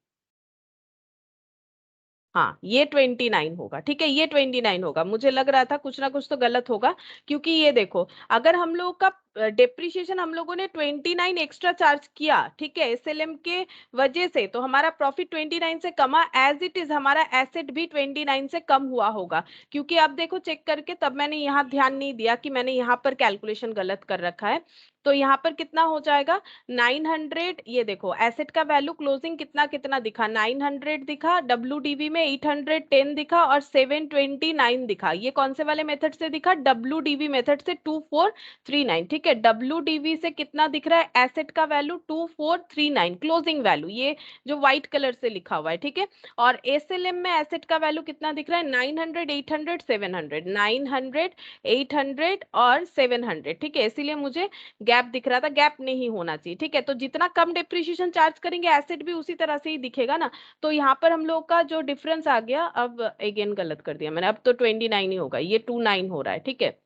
हाँ ये 29 होगा, ठीक है, ये 29 होगा, मुझे लग रहा था कुछ ना कुछ तो गलत होगा, क्योंकि ये देखो अगर हम लोग का डेप्रिसिएशन हम लोगों ने 29 एक्स्ट्रा चार्ज किया, ठीक है, एसएलएम के वजह से, तो हमारा प्रॉफिट 29 से कमा, एज इट इज हमारा एसेट भी 29 से कम हुआ होगा। क्योंकि अब देखो चेक करके, तब मैंने यहाँ ध्यान नहीं दिया कि मैंने यहाँ पर कैलकुलेशन गलत कर रखा है। तो यहाँ पर कितना हो जाएगा 900, ये देखो एसेट का वैल्यू क्लोजिंग कितना कितना दिखा, 900 दिखा, WDV में 810 दिखा और 729 दिखा। ये कौन से वाले मेथड से दिखा, WDV मेथड से 2439, ठीक है। WDV से कितना दिख रहा है, एसेट का वैल्यू 2439 क्लोजिंग वैल्यू, ये जो व्हाइट कलर से लिखा हुआ है, ठीक है। और एसएलएम में एसेट का वैल्यू कितना दिख रहा है, 900 800 700, 900 800 और 700, ठीक है। इसीलिए मुझे गैप दिख रहा था, गैप नहीं होना चाहिए, ठीक है। तो जितना कम डेप्रिसिएशन चार्ज करेंगे एसेट भी उसी तरह से ही दिखेगा ना। तो यहाँ पर हम लोग का जो डिफरेंस आ गया, अब अगेन गलत कर दिया मैंने, अब तो 29 ही होगा, ये 29 हो रहा है, ठीक है,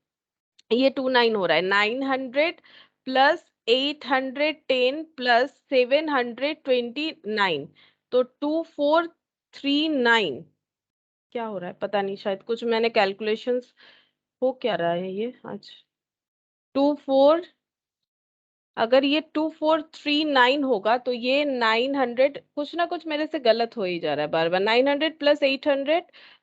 ये 29 हो रहा है। 900 प्लस 810 प्लस 729, तो 2439, क्या हो रहा है पता नहीं, शायद कुछ मैंने कैलकुलेशंस, हो क्या रहा है ये आज, 24, अगर ये 2439 होगा तो ये 900, कुछ ना कुछ मेरे से गलत हो ही जा रहा है बार बार। 900 प्लस 800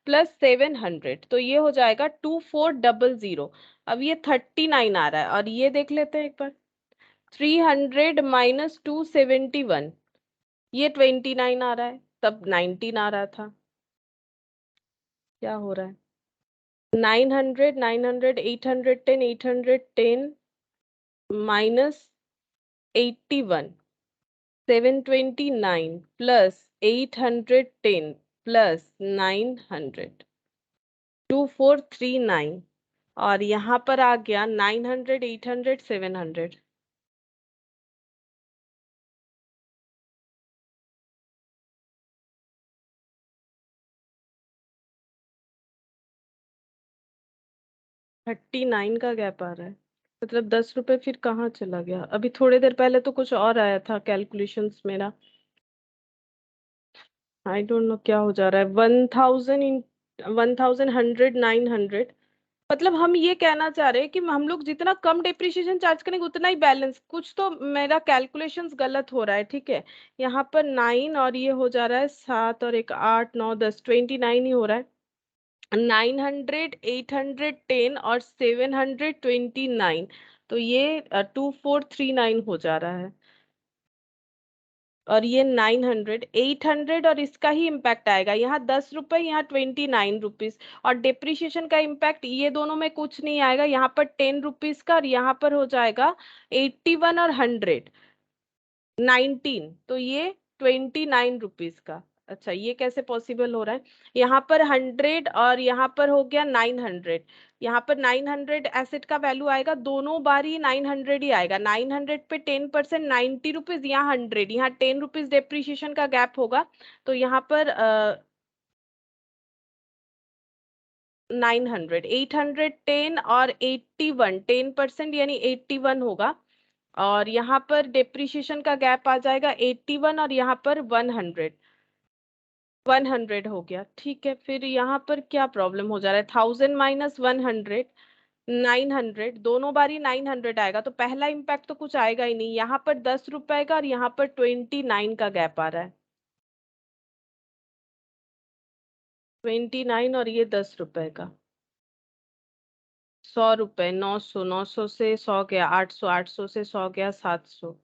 प्लस 700, तो ये हो जाएगा 2400। अब ये 39 आ रहा है, और ये देख लेते हैं एक बार, 300 माइनस 271, ये 29 आ रहा है, तब 19 आ रहा था, क्या हो रहा है, 900 900 810 810 माइनस 81, 729 plus 810 plus 900, 2439, और यहाँ पर आ गया 900 800 700। थर्टी नाइन का गैप आ रहा है, मतलब 10 रुपए फिर कहाँ चला गया, अभी थोड़ी देर पहले तो कुछ और आया था कैलकुलेशंस मेरा, आई डोंट नो क्या हो जा रहा है। 1000 इन 1100 900, मतलब हम ये कहना चाह रहे हैं कि हम लोग जितना कम डेप्रिसिएशन चार्ज करेंगे उतना ही बैलेंस, कुछ तो मेरा कैलकुलेशंस गलत हो रहा है, ठीक है। यहाँ पर 9 और ये हो जा रहा है 7 और एक 8 9 10, 29 ही हो रहा है। 900, 810 और 729, तो ये 2439 हो जा रहा है। और ये 900, 800 और इसका ही इम्पैक्ट आएगा, यहाँ 10 रुपए, यहाँ 29 रुपीज। और डिप्रिशिएशन का इम्पैक्ट ये दोनों में कुछ नहीं आएगा, यहाँ पर 10 रुपीज का और यहाँ पर हो जाएगा 81 और 100, 19, तो ये 29 रुपीज का। अच्छा, ये कैसे पॉसिबल हो रहा है? यहाँ पर 100 और यहाँ पर हो गया 900, यहाँ पर 900 एसेट का वैल्यू आएगा, दोनों बार ही 900 ही आएगा। 900 पे 10% 90 रुपीज, यहाँ 100, यहाँ 10 रुपीज डेप्रिशिएशन का गैप होगा, तो यहाँ पर 900, 810 और 81, 10% यानी 81 होगा। और यहाँ पर डेप्रिशिएशन का गैप आ जाएगा 81 और यहाँ पर 100, 100 हो गया। ठीक है, फिर यहाँ पर क्या प्रॉब्लम हो जा रहा है? 1000 माइनस 100, 900, दोनों बार ही 900 आएगा, तो पहला इम्पैक्ट तो कुछ आएगा ही नहीं। यहाँ पर 10 रुपए का और यहाँ पर 29 का गैप आ रहा है, 29 और ये 10 रुपए का। 100 रुपए, 900, 900 से 100 गया 800, 800 से 100 गया 700।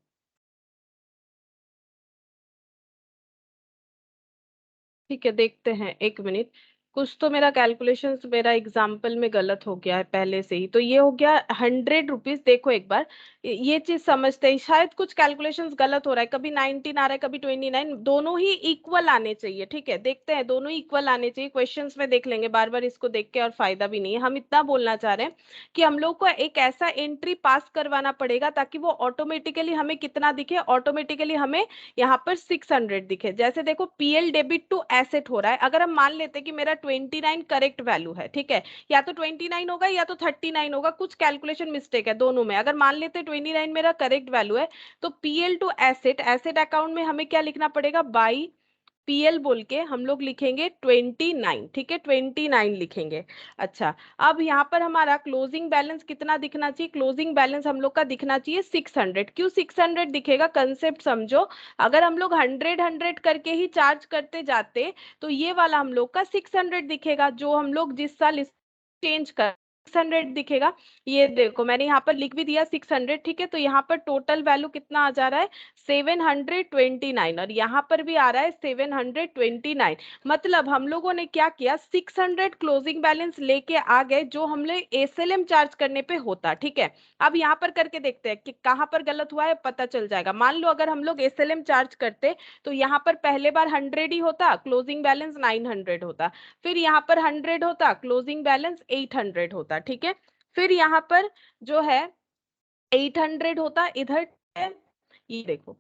ठीक है, देखते हैं, एक मिनट। कुछ तो मेरा कैलकुलेशंस, मेरा एग्जाम्पल में गलत हो गया है पहले से ही, तो ये हो गया 100 रुपीज। देखो एक बार, ये चीज समझते हैं, शायद कुछ कैलकुलेशंस गलत हो रहा है, कभी 19 आ रहा है, कभी 29, दोनों ही इक्वल आने चाहिए। ठीक है, देखते हैं, दोनों ही इक्वल आने चाहिए। क्वेश्चंस में देख लेंगे, बार बार इसको देख के और फायदा भी नहीं है। हम इतना बोलना चाह रहे हैं कि हम लोग को एक ऐसा एंट्री पास करवाना पड़ेगा ताकि वो ऑटोमेटिकली हमें कितना दिखे, ऑटोमेटिकली हमें यहाँ पर 600 दिखे। जैसे देखो, पीएल डेबिट टू एसेट हो रहा है, अगर हम मान लेते हैं कि मेरा 29 करेक्ट वैल्यू है, ठीक है, या तो 29 होगा या तो 39 होगा, कुछ कैलकुलेशन मिस्टेक है दोनों में। अगर मान लेते हैं 29 मेरा करेक्ट वैल्यू है, तो PL to asset, asset account में हमें क्या लिखना पड़ेगा? बाई पीएल बोल के हम लोग लिखेंगे 29, ठीक है, 29 लिखेंगे। अच्छा, अब यहाँ पर हमारा क्लोजिंग बैलेंस कितना दिखना चाहिए? क्लोजिंग बैलेंस हम लोग का दिखना चाहिए 600। क्यों 600 दिखेगा? कंसेप्ट समझो। अगर हम लोग 100 100 करके ही चार्ज करते जाते, तो ये वाला हम लोग का 600 दिखेगा, जो हम लोग जिस साल चेंज कर 600 दिखेगा। ये देखो, मैंने यहाँ पर लिख भी दिया 600, ठीक है। तो यहाँ पर टोटल वैल्यू कितना आ जा रहा है? 729, और यहाँ पर भी आ रहा है 729। मतलब हम लोगों ने क्या किया, 600 क्लोजिंग बैलेंस लेके आ गए, जो हम लोग एसएलएम चार्ज करने पे होता। ठीक है, अब यहाँ पर करके देखते हैं कि कहाँ पर गलत हुआ है, पता चल जाएगा। मान लो अगर हम लोग एसएलएम चार्ज करते, तो यहाँ पर पहले बार 100 ही होता, क्लोजिंग बैलेंस 900 होता। फिर यहाँ पर 100 होता, क्लोजिंग बैलेंस 800 होता। ठीक है, फिर यहाँ पर जो है 800 होता इधर। ये देखो,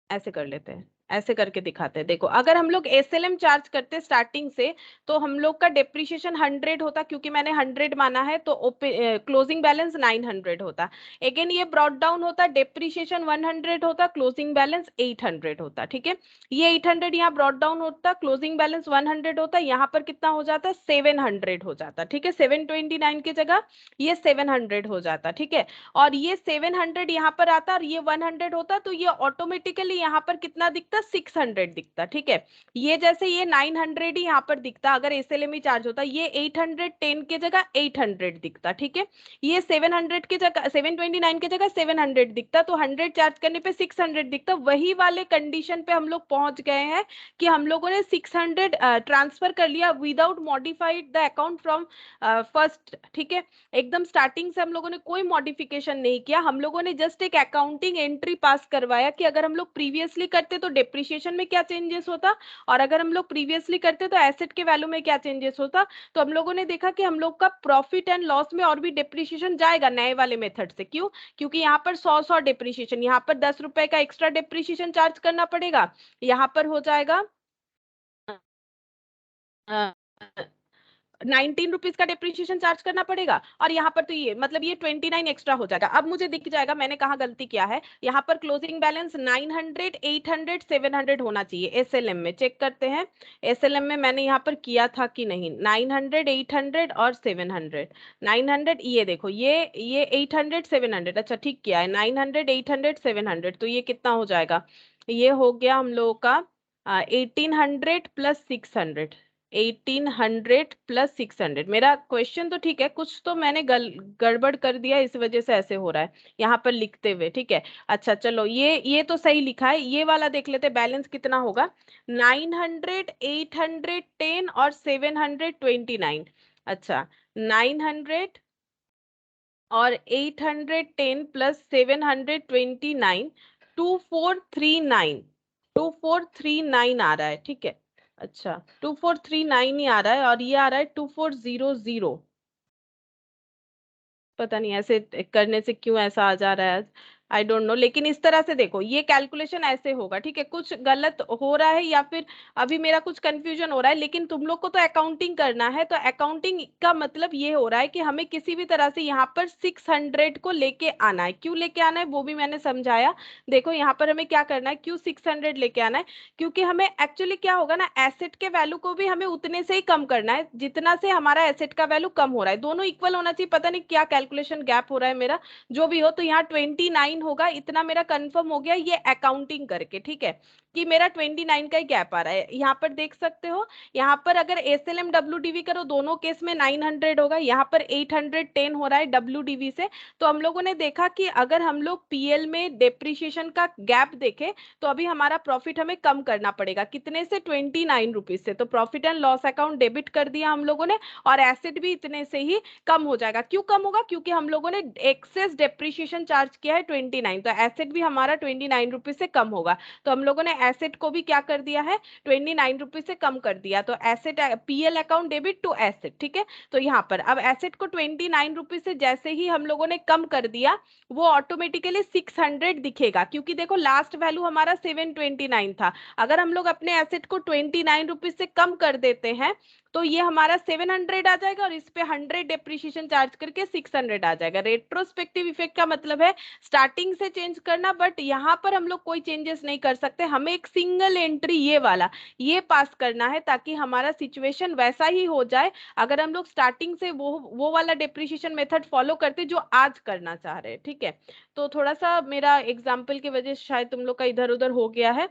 ऐसे कर लेते हैं, ऐसे करके दिखाते हैं। देखो, अगर हम लोग एसएलएम चार्ज करते स्टार्टिंग से, तो हम लोग का डेप्रिशिएशन 100 होता, क्योंकि मैंने 100 माना है, तो क्लोजिंग बैलेंस 900 होता। अगेन ये ब्रॉट डाउन होता, डेप्रिशिएशन 100 होता, क्लोजिंग बैलेंस 800 होता। ठीक है, ये 800 यहाँ ब्रॉट डाउन होता, क्लोजिंग बैलेंस 100 होता, यहाँ पर कितना हो जाता? 700 हो जाता। ठीक है, 729 की जगह ये 700 हो जाता। ठीक है, और ये 700 यहाँ पर आता और ये 100 होता, तो ये ऑटोमेटिकली यहाँ पर कितना दिखता? 600 दिखता। ठीक है, ये जैसे ये 900 ही यहाँ पर दिखता अगर एसएलएम ही चार्ज होता, ये 810 की जगह 800 दिखता। ठीक है, ये 700 की जगह 729 की जगह 700 दिखता, तो 100 चार्ज करने पे 600 दिखता। वही वाले कंडीशन पे हम लोग पहुंच गए हैं कि हम लोगों ने 600 ट्रांसफर कर लिया without modified the account from first. ठीक है, एकदम स्टार्टिंग से हम लोगों ने कोई मॉडिफिकेशन नहीं किया, हम लोगों ने जस्ट एक अकाउंटिंग एंट्री पास करवाया कि अगर हम लोग प्रीवियसली करते तो डेप्रिशिएशन में क्या चेंजेस होता, और अगर हम लोग प्रीवियसली करते तो एसेट के वैल्यू में क्या चेंजेस होता। तो हम लोगों ने देखा कि हम लोग का प्रॉफिट एंड लॉस में और भी डेप्रिशिएशन जाएगा नए वाले मेथड से। क्यों? क्योंकि यहाँ पर 100 डेप्रिशिएशन, यहाँ पर 10 रुपए का एक्स्ट्रा डेप्रिशिएशन चार्ज करना पड़ेगा, यहाँ पर हो जाएगा 19 रुपीज का डेप्रिशिएशन चार्ज करना पड़ेगा, और यहाँ पर तो ये मतलब ये 29 एक्स्ट्रा हो जाएगा। अब मुझे दिख जाएगा मैंने कहाँ गलती किया है। यहाँ पर क्लोजिंग बैलेंस 900 800 700 होना चाहिए। एसएलएम में चेक करते हैं, एसएलएम में मैंने यहाँ पर किया था कि नहीं। 900 800 और 700, 900, ये देखो, ये 800 700, अच्छा ठीक किया है, 900 800 700, तो ये कितना हो जाएगा? ये हो गया हम लोगों का 1800 प्लस 600, 1800 प्लस 600। मेरा क्वेश्चन तो ठीक है, कुछ तो मैंने गड़बड़ कर दिया, इस वजह से ऐसे हो रहा है यहाँ पर लिखते हुए। ठीक है, अच्छा चलो, ये तो सही लिखा है। ये वाला देख लेते, बैलेंस कितना होगा। 900, 810 और 729। अच्छा, 900 और 810 प्लस 729, 2439। 2439 आ रहा है। ठीक है, अच्छा 2439 ही आ रहा है, और ये आ रहा है 2400। पता नहीं ऐसे करने से क्यों ऐसा आ जा रहा है, आई डोंट नो। लेकिन इस तरह से देखो, ये कैलकुलेशन ऐसे होगा। ठीक है, कुछ गलत हो रहा है या फिर अभी मेरा कुछ कंफ्यूजन हो रहा है, लेकिन तुम लोग को तो अकाउंटिंग करना है, तो अकाउंटिंग का मतलब ये हो रहा है कि हमें किसी भी तरह से यहाँ पर 600 को लेके आना है। क्यों लेके आना है वो भी मैंने समझाया। देखो यहाँ पर हमें क्या करना है, क्यों 600 लेके आना है, क्योंकि हमें एक्चुअली क्या होगा ना, एसेट के वैल्यू को भी हमें उतने से ही कम करना है जितना से हमारा एसेट का वैल्यू कम हो रहा है। दोनों इक्वल होना चाहिए। पता नहीं क्या कैलकुलेशन गैप हो रहा है मेरा, जो भी हो। तो यहाँ 29 होगा, इतना मेरा कंफर्म हो गया ये अकाउंटिंग करके। ठीक है, कि मेरा 29 का ही गैप आ रहा है। यहाँ पर देख सकते हो, यहाँ पर अगर एसएलएम डब्ल्यूडीवी करो, दोनों केस में 900 होगा, यहाँ पर 810 हो रहा है डब्ल्यूडीवी से। तो हम लोगों ने देखा कि अगर हम लोग पीएल में डेप्रिसिएशन का गैप देखें, तो अभी हमारा प्रॉफिट हमें कम करना पड़ेगा। कितने से, 29 रुपीज से। तो profit and loss account debit कर दिया हम लोगों ने, और एसेट भी इतने से ही कम हो जाएगा। क्यों कम होगा, क्योंकि हम लोगों ने एक्सेस डेप्रिसिएशन चार्ज किया है 29, तो एसेट भी हमारा 29 रुपीज से कम होगा। तो हम लोगों ने एसेट को भी क्या कर दिया है, 29 रुपीज से कम कर दिया। तो asset, PL account debit to asset. ठीक है, तो यहाँ पर अब एसेट को 29 रुपीज से जैसे ही हम लोगों ने कम कर दिया, वो ऑटोमेटिकली 600 दिखेगा, क्योंकि देखो लास्ट वैल्यू हमारा 729 था। अगर हम लोग अपने एसेट को 29 रुपीज से कम कर देते हैं, तो ये हमारा 700 आ जाएगा, और इस पे 100 डेप्रिसिएशन चार्ज करके 600 आ जाएगा। रेट्रोस्पेक्टिव इफेक्ट का मतलब है स्टार्टिंग से चेंज करना, बट यहाँ पर हम लोग कोई चेंजेस नहीं कर सकते। हमें एक सिंगल एंट्री ये वाला ये पास करना है, ताकि हमारा सिचुएशन वैसा ही हो जाए। अगर हम लोग स्टार्टिंग से वो वाला डेप्रिसिएशन मेथड फॉलो करते जो आज करना चाह रहे हैं। ठीक है, तो थोड़ा सा मेरा एग्जाम्पल की वजह से शायद तुम लोग का इधर उधर हो गया है,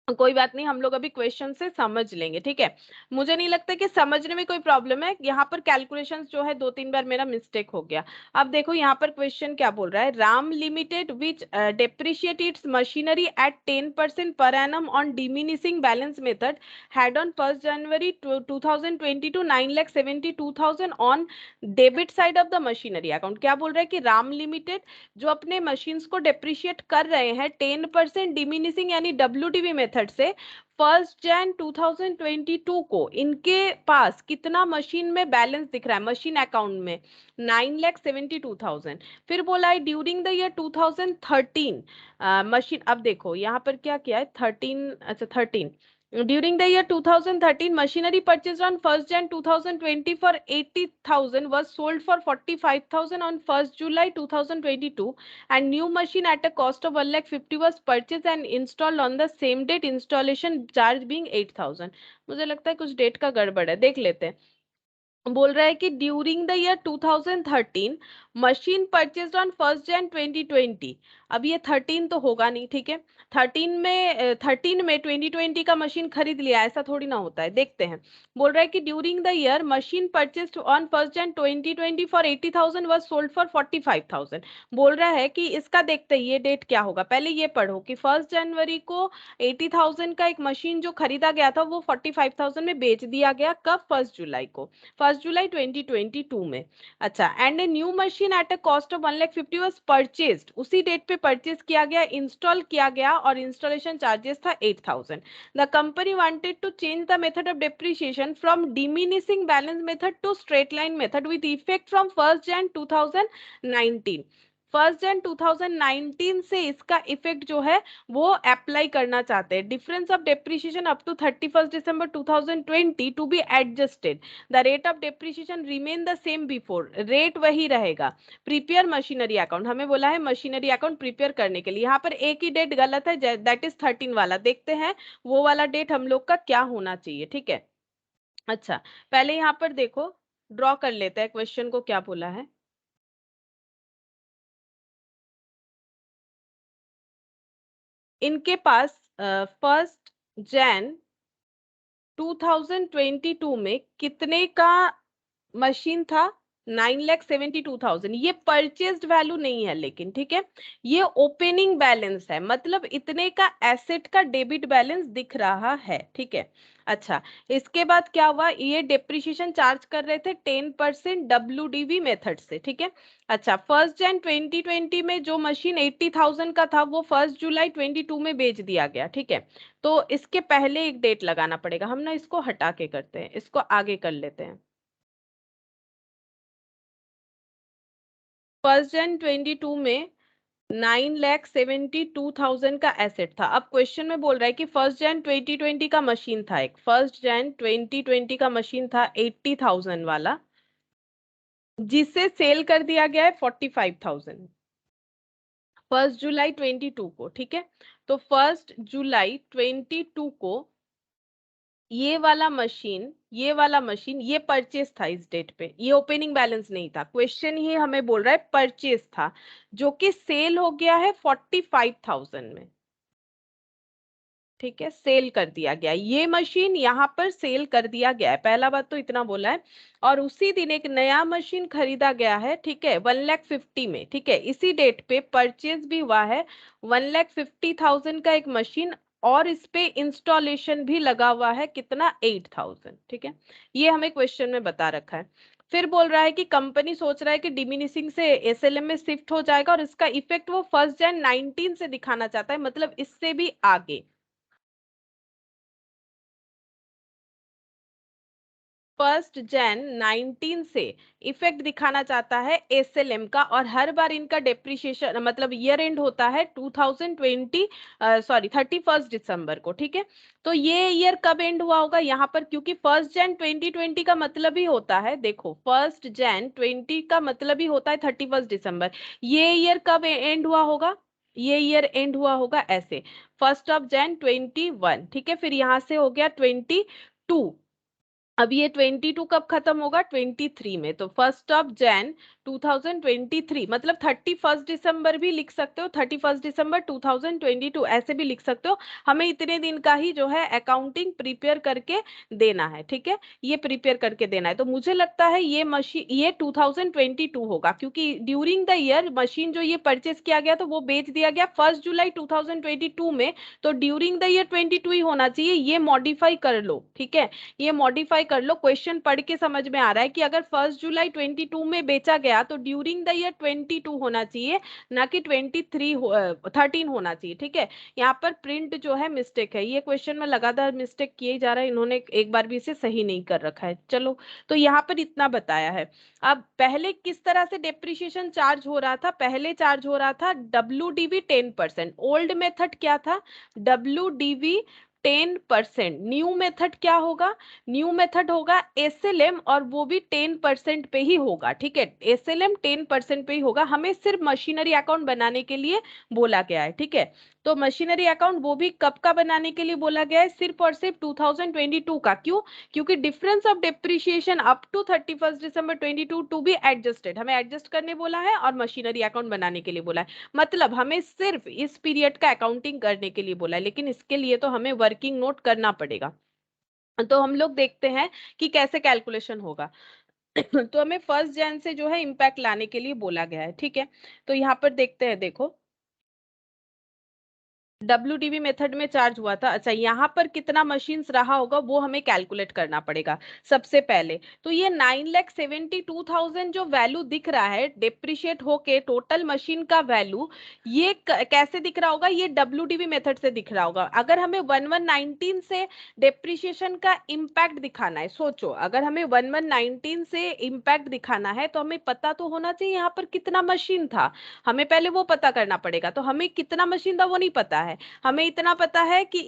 कोई बात नहीं, हम लोग अभी क्वेश्चन से समझ लेंगे। ठीक है, मुझे नहीं लगता कि समझने में कोई प्रॉब्लम है। यहाँ पर कैलकुलेशंस जो है 2-3 बार मेरा मिस्टेक हो गया। अब देखो यहाँ पर क्वेश्चन क्या बोल रहा है, Ram limited which depreciate it's machinery at 10% per annum on diminishing balance method had on 1 January 2022 9,72,000 on debit side of the machinery account. क्या बोल रहा है कि राम लिमिटेड जो अपने मशीन्स को डेप्रिशिएट कर रहे हैं 10% डिमिनिशिंग यानी डब्ल्यूडीवी मेथड से, 1 जनवरी 2022 को इनके पास कितना मशीन में बैलेंस दिख रहा है, मशीन अकाउंट में 9,72,000। फिर बोला है ड्यूरिंग द ईयर 2013 मशीन, अब देखो यहाँ पर क्या किया है 13, अच्छा 13, during the year 2013 machinery purchased on 1st Jan 2020 for 80,000 was sold for 45,000 on 1st July 2022, and new machine at a cost of 1,50,000 was purchased and installed on the same date, installation charge being 8,000। मुझे लगता है कुछ date का गड़बड़ है, देख लेते हैं। बोल रहा है कि during the year 2013 machine purchased on 1 जनवरी 2020। अब ये 13 तो होगा नहीं। ठीक है, 13 में 2020 का मशीन खरीद लिया, ऐसा थोड़ी ना होता है। देखते हैं, बोल रहा है कि during the year machine purchased on 1 January 2020 for 80,000 was sold for 45,000। बोल रहा है कि इसका देखते हैं ये डेट क्या होगा। पहले ये पढ़ो कि 1 जनवरी को 80,000 का एक मशीन जो खरीदा गया था वो 45,000 में बेच दिया गया। कब, 1 जुलाई को, 1 जुलाई 2022 में। अच्छा, and a new machine at a cost of 1,50,000 was purchased, उसी डेट पे परचेज किया गया, इंस्टॉल किया गया, और इंस्टॉलेशन चार्जेस था 8,000। The company wanted to change the method of depreciation from diminishing balance method to straight line method with effect from 1 जनवरी 2019। 1 जनवरी 2019 से इसका इफेक्ट जो है वो अप्लाई करना चाहते हैं। Difference of depreciation up to 31 December 2020 to be adjusted, the rate of depreciation remain the same before, rate वही रहेगा। प्रिपेयर मशीनरी अकाउंट, हमें बोला है मशीनरी अकाउंट प्रिपेयर करने के लिए। यहाँ पर एक ही डेट गलत है, दैट इज 13 वाला। देखते हैं वो वाला डेट हम लोग का क्या होना चाहिए। ठीक है, अच्छा पहले यहाँ पर देखो, ड्रॉ कर लेते हैं क्वेश्चन को, क्या बोला है। इनके पास 1 जनवरी 2022 में कितने का मशीन था? 9,72,000। ये परचेस्ड वैल्यू नहीं है लेकिन, ठीक है, ये ओपनिंग बैलेंस है, मतलब इतने का एसेट का डेबिट बैलेंस दिख रहा है, ठीक है। अच्छा, इसके बाद क्या हुआ, ये डेप्रिसिएशन चार्ज कर रहे थे 10% WDV मेथड से, ठीक है। अच्छा, 1 Jan 2020 में जो मशीन 80,000 का था वो 1 जुलाई 2022 में बेच दिया गया, ठीक है। तो इसके पहले एक डेट लगाना पड़ेगा, हम ना इसको हटा के करते हैं, इसको आगे कर लेते हैं। 1 Jan 2022 में 9,72,000 का एसेट था। अब क्वेश्चन में बोल रहा है कि 1 Jan 2020 का मशीन था, एक 1 Jan 2020 का मशीन था 80,000 वाला, जिसे सेल कर दिया गया है 45,000 1 जुलाई 22 को, ठीक है। तो 1 जुलाई 22 को ये वाला मशीन ये परचेस था इस डेट पे, ये ओपनिंग बैलेंस नहीं था, क्वेश्चन ही हमें बोल रहा है परचेस था, जो कि सेल हो गया है 45,000 में, ठीक है, सेल कर दिया गया, ये मशीन यहाँ पर सेल कर दिया गया है, पहला बात तो इतना बोला है। और उसी दिन एक नया मशीन खरीदा गया है, ठीक है, 1,50,000 में, ठीक है, इसी डेट पे परचेज भी हुआ है 1,50,000 का एक मशीन, और इस पे इंस्टॉलेशन भी लगा हुआ है कितना, 8,000, ठीक है। ये हमें क्वेश्चन में बता रखा है। फिर बोल रहा है कि कंपनी सोच रहा है कि डिमिनिशिंग से एसएलएम में शिफ्ट हो जाएगा, और इसका इफेक्ट वो 1 Jan 19 से दिखाना चाहता है, मतलब इससे भी आगे 1 Jan 19 से इफेक्ट दिखाना चाहता है एसएलएम का, और हर बार इनका डेप्रिसिएशन मतलब ईयर एंड होता है 31 दिसंबर को, ठीक है। तो ये ईयर कब एंड हुआ होगा यहाँ पर, क्योंकि 1 Jan 2020 का मतलब ही होता है, देखो 1 Jan 20 का मतलब ही होता है 31 दिसंबर, ये ईयर कब एंड हुआ होगा, ये ईयर एंड हुआ होगा ऐसे 1 Jan 21, ठीक है। फिर यहाँ से हो गया 22, अब ये 22 कब खत्म होगा, 23 में, तो 1 Jan 2023, मतलब 31 दिसंबर भी लिख सकते हो, 31 दिसंबर 2022 ऐसे भी लिख सकते हो। हमें इतने दिन का ही जो है अकाउंटिंग प्रिपेयर करके देना है, ठीक है, ये प्रिपेयर करके देना है। तो मुझे लगता है ये मशीन ये 2022 होगा, क्योंकि ड्यूरिंग द ईयर मशीन जो ये परचेस किया गया तो वो बेच दिया गया 1 जुलाई 2022 में, तो ड्यूरिंग द ईयर 22 ही होना चाहिए, ये मॉडिफाई कर लो, ठीक है, ये मॉडिफाई कर लो। क्वेश्चन पढ़ के समझ में आ रहा है कि अगर 1 जुलाई 22 में बेचा गया तो ड्यूरिंग द ईयर 22 होना चाहिए, ना कि 13 होना चाहिए, ठीक है। यहाँ पर प्रिंट जो है मिस्टेक है, ये क्वेश्चन में लगातार मिस्टेक किए जा रहा है, इन्होंने एक बार भी इसे सही नहीं कर रखा है। चलो, तो यहाँ पर इतना बताया है। अब पहले किस तरह से डेप्रिसिएशन चार्ज हो रहा था, पहले चार्ज हो रहा था WDV 10%, ओल्ड मेथड क्या था, WDV 10%, न्यू मेथड क्या होगा, न्यू मेथड होगा एसएलएम, और वो भी 10% पे ही होगा, ठीक है, एसएलएम 10% पे ही होगा, हमें सिर्फ मशीनरी अकाउंट बनाने के लिए बोला गया है, ठीक है। तो मशीनरी अकाउंट वो भी कब का बनाने के लिए बोला गया है, सिर्फ और सिर्फ 2022 का, क्यों, क्योंकि difference of depreciation up to 31 December 22 to be adjusted, हमें एडजस्ट करने बोला है और मशीनरी अकाउंट बनाने के लिए बोला है, मतलब हमें सिर्फ इस पीरियड का अकाउंटिंग करने के लिए बोला है, लेकिन इसके लिए तो हमें वर्किंग नोट करना पड़ेगा। तो हम लोग देखते हैं कि कैसे कैलकुलेशन होगा। तो हमें 1 Jan से जो है इम्पैक्ट लाने के लिए बोला गया है, ठीक है। तो यहाँ पर देखते हैं, देखो WDV मेथड में चार्ज हुआ था। अच्छा, यहाँ पर कितना मशीन्स रहा होगा वो हमें कैलकुलेट करना पड़ेगा सबसे पहले। तो ये 9,72,000 जो वैल्यू दिख रहा है डेप्रिशिएट होके टोटल मशीन का वैल्यू, ये कैसे दिख रहा होगा, ये WDV मेथड से दिख रहा होगा। अगर हमें 1119 से डेप्रिशिएशन का इम्पैक्ट दिखाना है, सोचो अगर हमें 1119 से इम्पैक्ट दिखाना है तो हमें पता तो होना चाहिए यहाँ पर कितना मशीन था, हमें पहले वो पता करना पड़ेगा। तो हमें कितना मशीन था वो नहीं पता है, हमें इतना पता है कि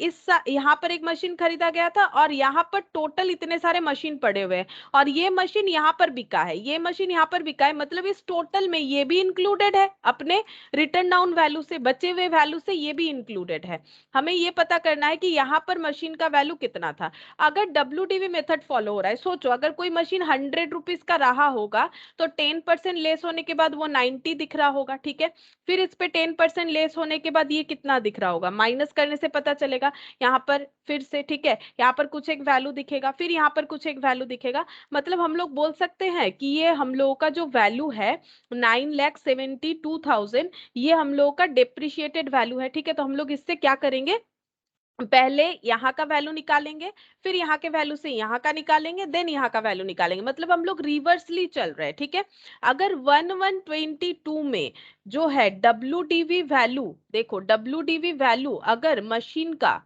यहाँ पर एक मशीन खरीदा गया था और यहाँ पर टोटल इतने सारे मशीन पड़े हुए हैं, और ये मशीन यहाँ पर बिका है, ये मशीन यहाँ पर बिका है, मतलब इस टोटल में ये भी इंक्लूडेड है, अपने रिटर्न डाउन वैल्यू से बचे हुए वैल्यू से ये भी इंक्लूडेड है। हमें ये पता करना है कि यहाँ पर मशीन का वैल्यू कितना था। अगर WDV मेथड फॉलो हो रहा है, सोचो अगर कोई मशीन 100 रुपीज का रहा होगा तो 10% लेस होने के बाद वो 90 दिख रहा होगा, ठीक है। फिर इस पे 10% लेस होने के बाद ये कितना दिख रहा होगा, माइनस करने से पता चलेगा। यहाँ पर फिर से, ठीक है, यहाँ पर कुछ एक वैल्यू दिखेगा, फिर यहाँ पर कुछ एक वैल्यू दिखेगा। मतलब हम लोग बोल सकते हैं कि ये हम लोगों का जो वैल्यू है 9,72,000, ये हम लोगों का डेप्रिशिएटेड वैल्यू है। ठीक है, तो हम लोग इससे क्या करेंगे, पहले यहाँ का वैल्यू निकालेंगे, फिर यहाँ के वैल्यू से यहाँ का निकालेंगे, देन यहाँ का वैल्यू निकालेंगे। मतलब हम लोग रिवर्सली चल रहे हैं। ठीक है, अगर 1122 में जो है WDV वैल्यू, देखो WDV वैल्यू अगर मशीन का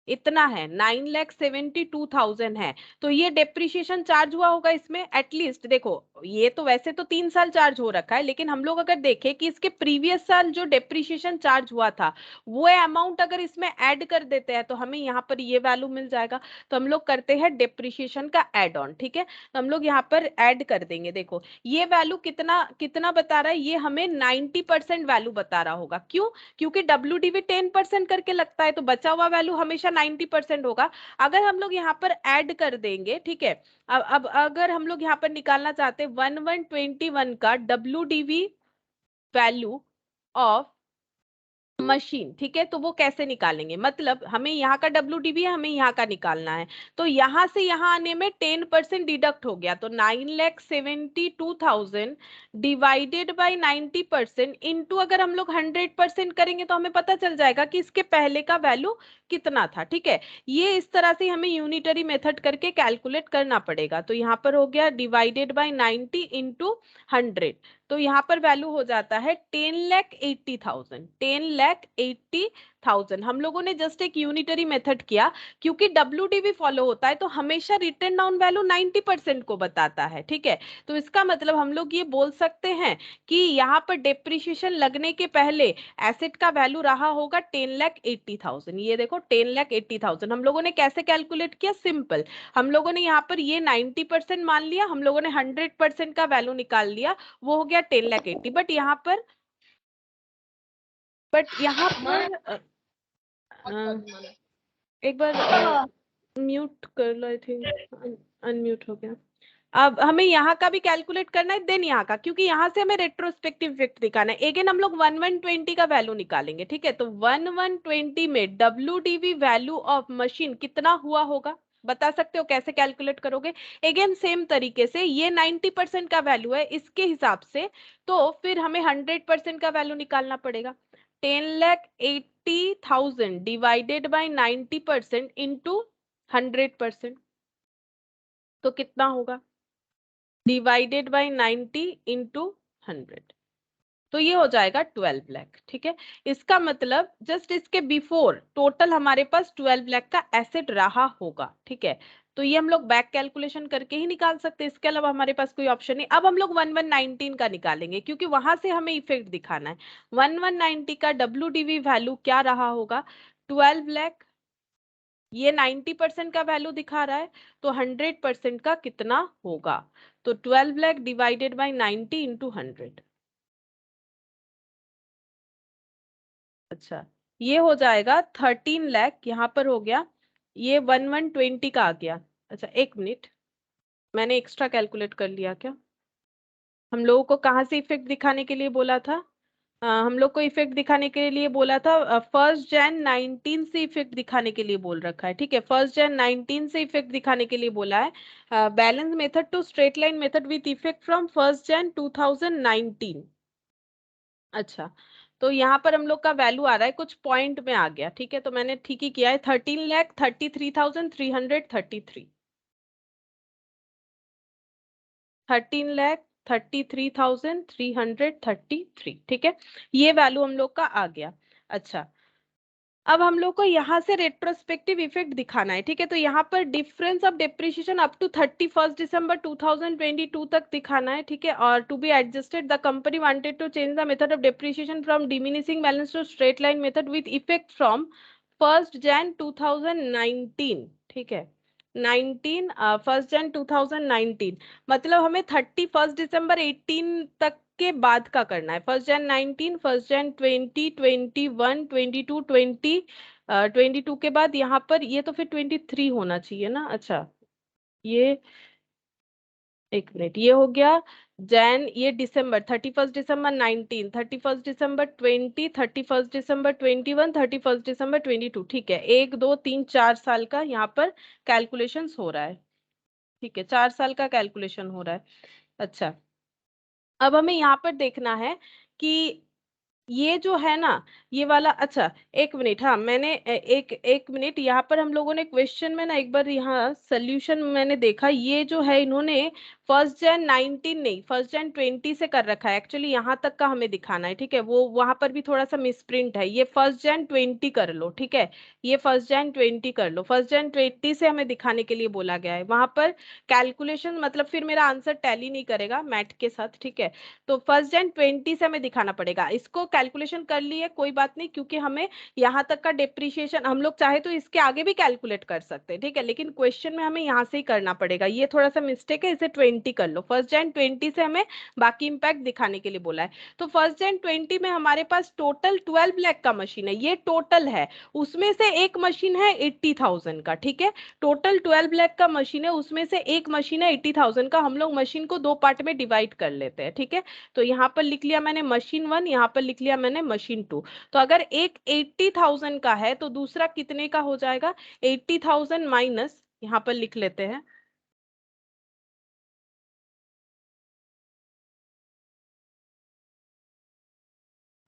इतना है 9,72,000 है, तो ये डेप्रिशिएशन चार्ज हुआ होगा इसमें एटलीस्ट। देखो ये तो वैसे तो 3 साल चार्ज हो रखा है, लेकिन हम लोग अगर देखें कि इसके प्रीवियस साल जो डेप्रिशिएशन चार्ज हुआ था वो अमाउंट अगर इसमें ऐड कर देते हैं तो हमें यहाँ पर ये वैल्यू मिल जाएगा। तो हम लोग करते हैं डेप्रिशिएशन का एड ऑन। ठीक है, तो हम लोग यहाँ पर ऐड कर देंगे। देखो ये वैल्यू कितना कितना बता रहा है, ये हमें 90% वैल्यू बता रहा होगा। क्यों? क्योंकि WDV 10% करके लगता है, तो बचा हुआ वैल्यू हमेशा 90% होगा। अगर हम लोग यहाँ पर ऐड कर देंगे, ठीक है, अब अगर हम लोग यहाँ पर निकालना चाहते हैं 1121 का WDV वैल्यू ऑफ मशीन, ठीक है, तो वो कैसे निकालेंगे, मतलब हमें यहाँ का WDV है, हमें यहाँ का निकालना है। तो यहाँ से यहाँ आने में 10% डिडक्ट हो गया, तो 9,72,000 डिवाइडेड बाई 90% इंटू अगर हम लोग 100% करेंगे तो हमें पता चल जाएगा कि इसके पहले का वैल्यू कितना था। ठीक है, ये इस तरह से हमें यूनिटरी मेथड करके कैलकुलेट करना पड़ेगा। तो यहाँ पर हो गया डिवाइडेड बाई 90 इंटू 100, तो यहाँ पर वैल्यू हो जाता है 10,80,000। 10,80,000 हम लोगों ने जस्ट एक यूनिटरी मेथड किया, क्योंकि WDV फॉलो होता है तो हमेशा रिटन डाउन वैल्यू 90% को बताता है। ठीक है, तो इसका मतलब हम लोग ये बोल सकते हैं कि यहाँ पर डेप्रिशिएशन लगने के पहले एसेट का वैल्यू रहा होगा 10,80,000। ये देखो 10,80,000 हम लोगों ने कैसे कैलकुलेट किया, सिंपल, हम लोगों ने यहाँ पर ये 90% मान लिया, हम लोगों ने 100% का वैल्यू निकाल लिया, वो हो गया 10,80,000। बट यहाँ पर एक बार म्यूट कर लो, आई थिंक अनम्यूट हो गया। अब हमें यहाँ का भी कैलकुलेट करना है, देन यहाँ का, क्योंकि यहाँ से हमें रेट्रोस्पेक्टिव इफेक्ट दिखाना है। अगेन हम लोग 1120 का वैल्यू निकालेंगे। ठीक है, तो 1120 में WDV वैल्यू ऑफ मशीन कितना हुआ होगा, बता सकते हो, कैसे कैलकुलेट करोगे? अगेन सेम तरीके से, ये 90% का वैल्यू है इसके हिसाब से, तो फिर हमें 100% का वैल्यू निकालना पड़ेगा। 10,80,000 डिवाइडेड बाई 90% इंटू 100%, तो कितना होगा, डिवाइडेड बाई 90 इंटू 100, तो ये हो जाएगा 12 लाख। ठीक है, इसका मतलब जस्ट इसके बिफोर टोटल हमारे पास 12 लाख का एसेट रहा होगा। ठीक है, तो ये हम लोग बैक कैलकुलेशन करके ही निकाल सकते हैं, इसके अलावा हमारे पास कोई ऑप्शन नहीं। अब हम लोग 1119 का निकालेंगे, क्योंकि वहां से हमें इफेक्ट दिखाना है। 1190 का WDV वैल्यू क्या रहा होगा, 12 लाख, ये 90% का वैल्यू दिखा रहा है, तो 100% का कितना होगा, तो 12 लाख डिवाइडेड बाई 90 इंटू 100। अच्छा, ये हो जाएगा 13 लाख, यहाँ पर हो गया ये 1120 का आ गया। अच्छा एक मिनट, मैंने एक्स्ट्रा कैलकुलेट कर लिया क्या? हम लोगों को कहाँ से इफेक्ट दिखाने के लिए बोला था? हम लोग को इफेक्ट दिखाने के लिए बोला था 1 Jan 19 से इफेक्ट दिखाने के लिए बोल रखा है। ठीक है, 1 Jan 19 से इफेक्ट दिखाने के लिए बोला है। Balance method to straight line method with effect from 1 Jan 2019। अच्छा, तो यहाँ पर हम लोग का वैल्यू आ रहा है कुछ पॉइंट में आ गया। ठीक है, तो मैंने ठीक ही किया है, 13,33,333, 13,33,333। ठीक है, ये वैल्यू हम लोग का आ गया। अच्छा, अब हम लोग को यहाँ से रेट्रोस्पेक्टिव इफेक्ट दिखाना है। ठीक है, तो यहाँ पर difference of depreciation up to 31 December 2022 तक दिखाना है। ठीक है, और to be adjusted the company wanted to change the method of depreciation from diminishing balance to straight line method with effect from 1 Jan 2019। ठीक है, 1 Jan 2019, मतलब हमें 31 December 18 तक के बाद का करना है। 1 Jan 19, 1 Jan 20, 21, 22, 22 के बाद यहाँ पर ये तो फिर 23 होना चाहिए ना। अच्छा, ये एक मिनट, ये हो गया जैन, ये दिसंबर, 31 दिसंबर 19, 31 दिसंबर 20, 31 दिसंबर 21, 31 दिसंबर 22। ठीक है, 1 2 3 4 साल का यहाँ पर कैलकुलेशंस हो रहा है। ठीक है, 4 साल का कैलकुलेशन हो रहा है। अच्छा, अब हमें यहाँ पर देखना है कि ये जो है ना, ये वाला, अच्छा एक मिनट, हाँ मैंने एक एक मिनट, यहाँ पर हम लोगों ने क्वेश्चन में ना एक बार यहाँ सोल्यूशन मैंने देखा, ये जो है इन्होंने 1 जन 19 नहीं 1 जन 20 से कर रखा है। एक्चुअली यहाँ तक का हमें दिखाना है, ठीक है, वो वहां पर भी थोड़ा सा मिसप्रिंट है। ये 1 जन 20 कर लो, ठीक है, ये 1 जन 20 कर लो। 1 जन 20 से हमें दिखाने के लिए बोला गया है वहां पर कैलकुलेशन, मतलब फिर मेरा आंसर टैली नहीं करेगा मैथ के साथ, ठीक है। तो 1 जन 20 से हमें दिखाना पड़ेगा। इसको कैलकुलेशन कर लिए कोई बात नहीं, क्योंकि हमें यहाँ तक का डिप्रिशिएशन, हम लोग चाहे तो इसके आगे भी कैलकुलेट कर सकते हैं, ठीक है, लेकिन क्वेश्चन में हमें यहाँ से ही करना पड़ेगा। ये थोड़ा सा मिस्टेक है, इसे 20 कर लो। 1 जन 20 से हमें बाकी इंपैक्ट दिखाने के लिए बोला है। तो 1 जन 20 में हमारे पास टोटल 12 लाख का मशीन है, ये टोटल है। उसमें से एक मशीन है 80,000 का, ठीक है, टोटल 12 लाख का मशीन है, उसमें से एक मशीन है 80,000 का। हम लोग मशीन को दो पार्ट में डिवाइड कर लेते हैं, ठीक है। तो यहाँ पर लिख लिया मैंने मशीन 1, यहाँ पर लिख लिया मैंने मशीन 2। तो अगर एक 80,000 का है तो दूसरा कितने का हो जाएगा? 80,000 माइनस, यहाँ पर लिख लेते हैं,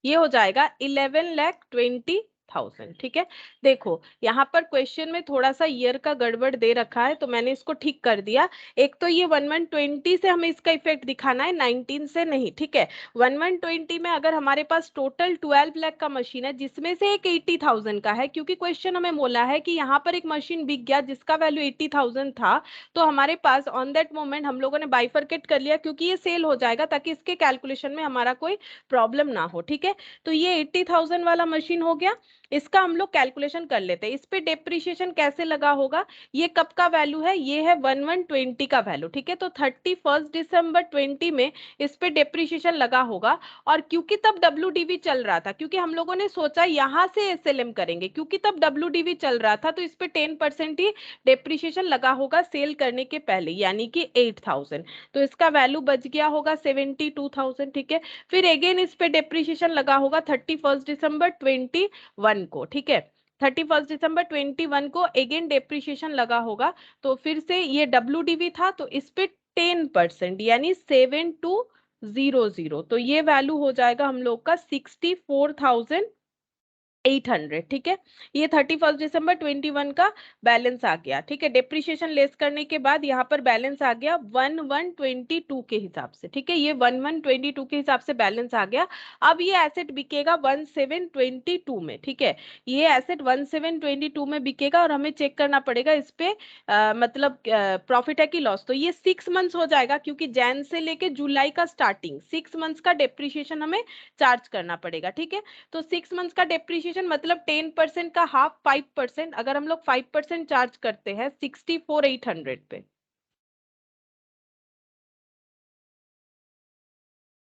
ये हो जाएगा 11,20,000, ठीक है। देखो यहाँ पर क्वेश्चन में थोड़ा सा ईयर का गड़बड़ दे रखा है, तो मैंने इसको ठीक कर दिया। एक तो ये 1120 से हमें इसका इफेक्ट दिखाना है, 19 से नहीं, ठीक है। 1120 में अगर हमारे पास टोटल 12 लाख का मशीन है, जिसमें से एक 80,000 का है, क्योंकि क्वेश्चन हमें बोला है कि यहाँ पर एक मशीन बिक गया जिसका वैल्यू 80,000 था, तो हमारे पास ऑन दैट मोमेंट हम लोगों ने बाइफरकेट कर लिया, क्योंकि ये सेल हो जाएगा, ताकि इसके कैलकुलेशन में हमारा कोई प्रॉब्लम ना हो, ठीक है। तो ये 80,000 वाला मशीन हो गया, इसका हम लोग कैलकुलेशन कर लेते हैं। इस पे डेप्रिशिएशन कैसे लगा होगा? ये कब का वैल्यू है? ये है 1120 का वैल्यू, ठीक है। तो 31 दिसंबर 20 में इस पे डेप्रिशिएशन लगा होगा। और क्योंकि तब WDV चल रहा था, क्योंकि हम लोगों ने सोचा यहां से SLM करेंगे, क्योंकि तब WDV चल रहा था, तो इस पे 10% ही डेप्रिशिएशन लगा होगा सेल करने के पहले, यानी कि 8,000। तो इसका वैल्यू बच गया होगा 72,000, ठीक है। फिर अगेन इस पे डेप्रिशिएशन लगा होगा 31 दिसंबर 21 को, ठीक है। 31 दिसंबर 21 को अगेन डेप्रिशिएशन लगा होगा। तो फिर से ये WDV था, तो इस पे 10% यानी 7200, तो ये वैल्यू हो जाएगा हम लोग का 64,800, ठीक है। ये 31 दिसंबर 21 का बैलेंस आ गया, ठीक है। डेप्रिशिएशन लेस करने के बाद यहाँ पर बैलेंस आ गया 1122 के हिसाब से, ठीक है। ये 1122 के हिसाब से बैलेंस आ गया। अब ये एसेट बिकेगा 1722 में, ठीक है। ये एसेट 1722 में बिकेगा, और हमें चेक करना पड़ेगा इस पे मतलब प्रॉफिट है कि लॉस। तो ये 6 मंथ्स हो जाएगा, क्योंकि जैन से लेके जुलाई का स्टार्टिंग 6 मंथ्स का डेप्रिशिएशन हमें चार्ज करना पड़ेगा, ठीक है। तो 6 मंथ्स का डेप्रिशिएशन मतलब 10% का हाफ 5%, अगर हम लोग 5% चार्ज करते हैं 64,800 पे,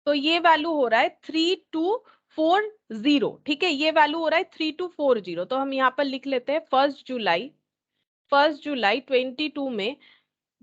तो ये वैल्यू हो रहा है 3240, ठीक है। ये वैल्यू हो रहा है 3240। तो हम यहाँ पर लिख लेते हैं 1 जुलाई 22 में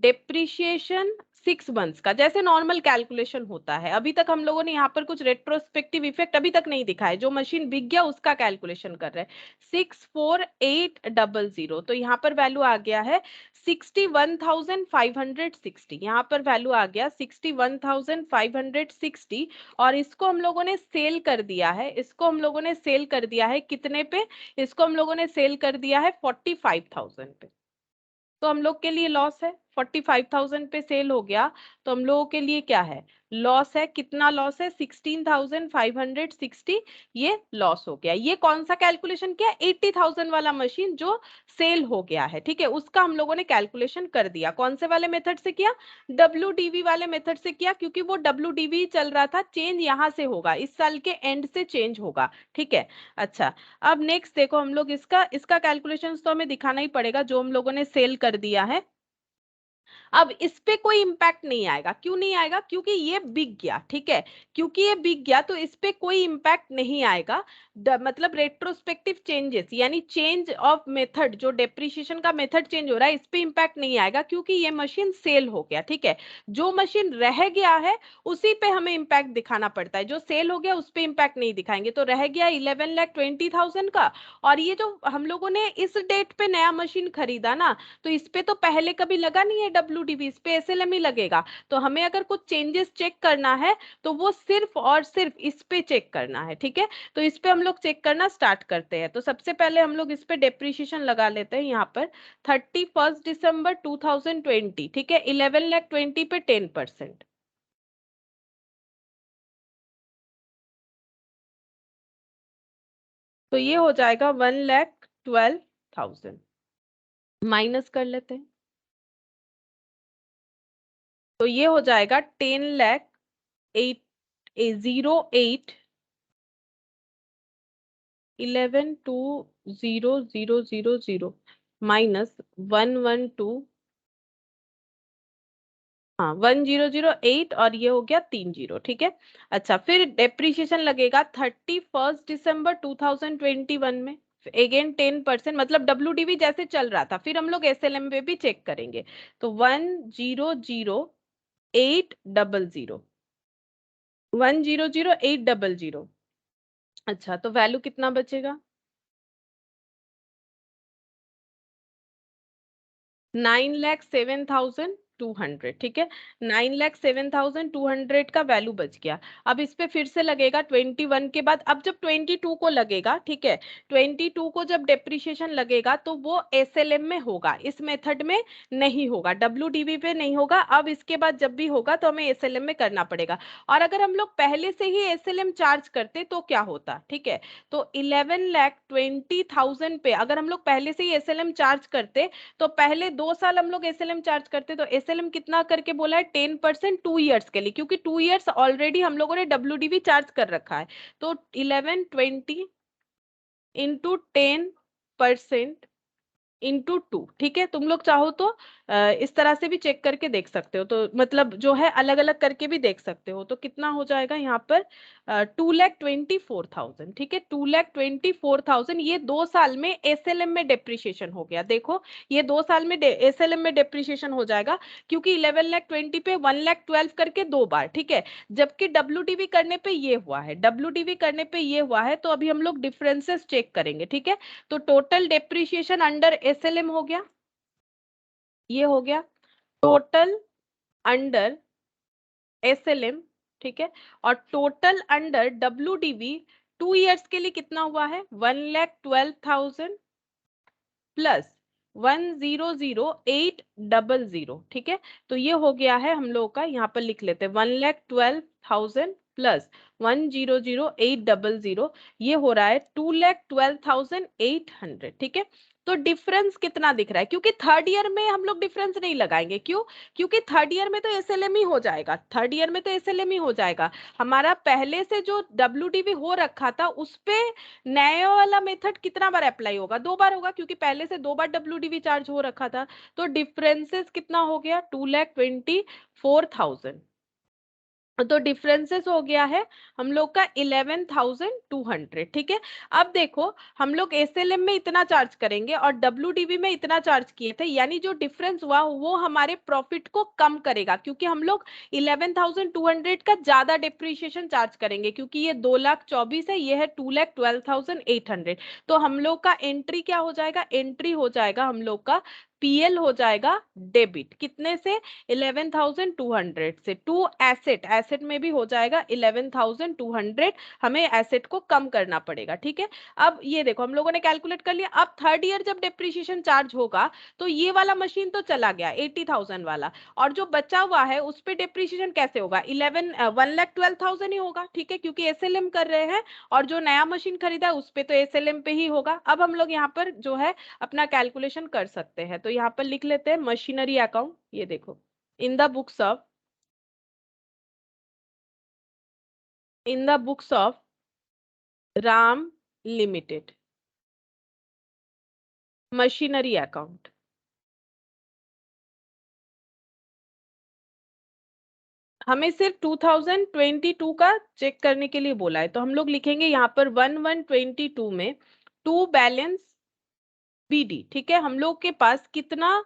डेप्रिशिएशन 6 मंथ्स का, जैसे नॉर्मल कैलकुलेशन होता है। अभी तक हम लोगों ने यहाँ पर कुछ रेट्रोस्पेक्टिव इफेक्ट अभी तक नहीं दिखा है, जो मशीन बिक गया उसका कैलकुलेशन कर रहे हैं। 64,800, तो यहाँ पर वैल्यू आ गया है 61,560, यहाँ पर वैल्यू आ गया 61,560। और इसको हम लोगों ने सेल कर दिया है, इसको हम लोगों ने सेल कर दिया है कितने पे? इसको हम लोगों ने सेल कर दिया है 45,000 पे। तो हम लोग के लिए लॉस है, 45,000 पे सेल हो गया, तो हम लोगों के लिए क्या है? लॉस है। कितना लॉस है? 16,560, ये लॉस हो गया। ये कौन सा कैलकुलेशन किया? 80,000 वाला मशीन जो सेल हो गया है, ठीक है, उसका हम लोगों ने कैलकुलेशन कर दिया। कौन से वाले मेथड से किया? WDV वाले मेथड से किया, क्योंकि वो WDV चल रहा था। चेंज यहां से होगा, इस साल के एंड से चेंज होगा, ठीक है। अच्छा, अब नेक्स्ट देखो, हम लोग इसका कैलकुलेशन तो हमें दिखाना ही पड़ेगा, जो हम लोगों ने सेल कर दिया है। अब इस पे कोई इम्पैक्ट नहीं आएगा। क्यों नहीं आएगा? क्योंकि ये बिक गया, ठीक है, क्योंकि ये बिक गया तो इस पे कोई इम्पैक्ट नहीं आएगा। मतलब रेट्रोस्पेक्टिव चेंजेस यानी चेंज ऑफ मेथड, जो डेप्रिसिएशन का मेथड चेंज हो रहा है, इस पे इम्पैक्ट नहीं आएगा क्योंकि ये मशीन सेल हो गया, ठीक है। जो मशीन रह गया है उसी पे हमें इम्पैक्ट दिखाना पड़ता है, जो सेल हो गया उस पे इम्पैक्ट नहीं दिखाएंगे। तो रह गया 11,20,000 का, और ये जो हम लोगों ने इस डेट पे नया मशीन खरीदा ना, तो इस पे तो पहले कभी लगा नहीं है WDV, इस पे SLM ही लगेगा। तो हमें अगर कुछ चेंजेस चेक करना है तो वो सिर्फ और सिर्फ इस पे चेक करना है, ठीक है। तो इस पे हम लोग चेक करना स्टार्ट करते हैं। तो सबसे पहले हम लोग इस पे डेप्रिसिएशन लगा लेते हैं यहाँ पर 31 दिसंबर 2020, ठीक है, 11,20,000 पे 10%। तो ये हो जाएगा 1,12,000, माइनस कर लेते हैं। तो ये हो जाएगा 10,08,08 11,20,000 माइनस 112, हाँ 1,008, और ये हो गया 30, ठीक है। अच्छा, फिर डेप्रिसिएशन लगेगा 31 दिसंबर 2021 में, अगेन 10%, मतलब WDV जैसे चल रहा था। फिर हम लोग SLM पे भी चेक करेंगे। तो 1,008,00, 1,008,00। अच्छा, तो वैल्यू कितना बचेगा? 9,07,200, ठीक है, 9,07,200 का वैल्यू बच गया। अब इस पे फिर से लगेगा 21 के बाद। अब जब 22 को लगेगा, ठीक है, 22 को जब डेप्रिसिएशन लगेगा तो वो SLM में होगा, इस मेथड में नहीं होगा, WDV पे नहीं होगा। अब इसके बाद जब भी होगा तो हमें SLM में करना पड़ेगा। और अगर हम लोग पहले से ही SLM चार्ज करते तो क्या होता, ठीक है। तो 11,20,000 पे अगर हम लोग पहले से ही SLM चार्ज करते, तो पहले 2 साल हम लोग SLM चार्ज करते। तो SLM कितना करके बोला है? 10% 2 ईयर्स के लिए, क्योंकि 2 ईयर्स ऑलरेडी हम लोगों ने WDV चार्ज कर रखा है। तो 1120 इंटू 10% इंटू 2, ठीक है। तुम लोग चाहो तो इस तरह से भी चेक करके देख सकते हो, तो मतलब जो है अलग अलग करके भी देख सकते हो। तो कितना हो जाएगा यहाँ पर? 2,24,000, ठीक है, 2,24,000। ये 2 साल में SLM में डेप्रिसिएशन हो गया। देखो, ये 2 साल में SLM में डेप्रिसिएशन हो जाएगा, क्योंकि 11,20,000 पे 1,12,000 करके 2 बार, ठीक है। जबकि WDV करने पे ये हुआ है, WDV करने पे ये हुआ है। तो अभी हम लोग डिफरेंसेस चेक करेंगे, ठीक है। तो टोटल डेप्रिसिएशन अंडर SLM हो गया, ये हो गया टोटल अंडर SLM, ठीक है। और टोटल अंडर WDV 2 ईयर्स के लिए कितना हुआ है? 1,12,000 प्लस 1,008,00, ठीक है। तो ये हो गया है हम लोग का, यहाँ पर लिख लेते हैं 1,12,000 प्लस 1,008,00, ये हो रहा है 2,12,800, ठीक है। तो डिफरेंस कितना दिख रहा है? क्योंकि थर्ड ईयर में हम लोग डिफरेंस नहीं लगाएंगे। क्यों? क्योंकि थर्ड ईयर में तो SLM ही हो जाएगा, थर्ड ईयर में तो SLM ही हो जाएगा। हमारा पहले से जो WDV हो रखा था उस पे नया वाला मेथड कितना बार अप्लाई होगा? 2 बार होगा, क्योंकि पहले से 2 बार WDV चार्ज हो रखा था। तो डिफरेंसेस कितना हो गया? 2,24,000। तो डिफरेंसेस हो गया है हम लोग का 11,200, ठीक है। अब देखो, हम लोग SLM में इतना चार्ज करेंगे और WDV में इतना चार्ज किए थे, यानी जो डिफरेंस हुआ वो हमारे प्रॉफिट को कम करेगा, क्योंकि हम लोग 11,200 का ज्यादा डिप्रिसिएशन चार्ज करेंगे, क्योंकि ये 2,24,000 है, ये है 2,12,800। तो हम लोग का एंट्री क्या हो जाएगा? एंट्री हो जाएगा हम लोग का PL हो जाएगा डेबिट, कितने से? 11,200 से, टू एसेट, एसेट में भी हो जाएगा 11,200। हमें एसेट को कम करना पड़ेगा, ठीक है। अब ये देखो, हम लोगों ने कैलकुलेट कर लिया। अब थर्ड ईयर जब डेप्रिसिएशन चार्ज होगा तो ये वाला मशीन तो चला गया 80,000 वाला, और जो बचा हुआ है उस पे डेप्रिसिएशन कैसे होगा? 1,12,000 ही होगा, ठीक है, क्योंकि SLM कर रहे हैं। और जो नया मशीन खरीदा है उस पे तो SLM पे ही होगा। अब हम लोग यहाँ पर जो है अपना कैलकुलेशन कर सकते हैं। तो यहाँ पर लिख लेते हैं मशीनरी अकाउंट। ये देखो, in the books of Ram Limited, machinery account, हमें सिर्फ 2022 का चेक करने के लिए बोला है, तो हम लोग लिखेंगे यहाँ पर 1122 में टू बैलेंस बीडी। ठीक है, हम लोग के पास कितना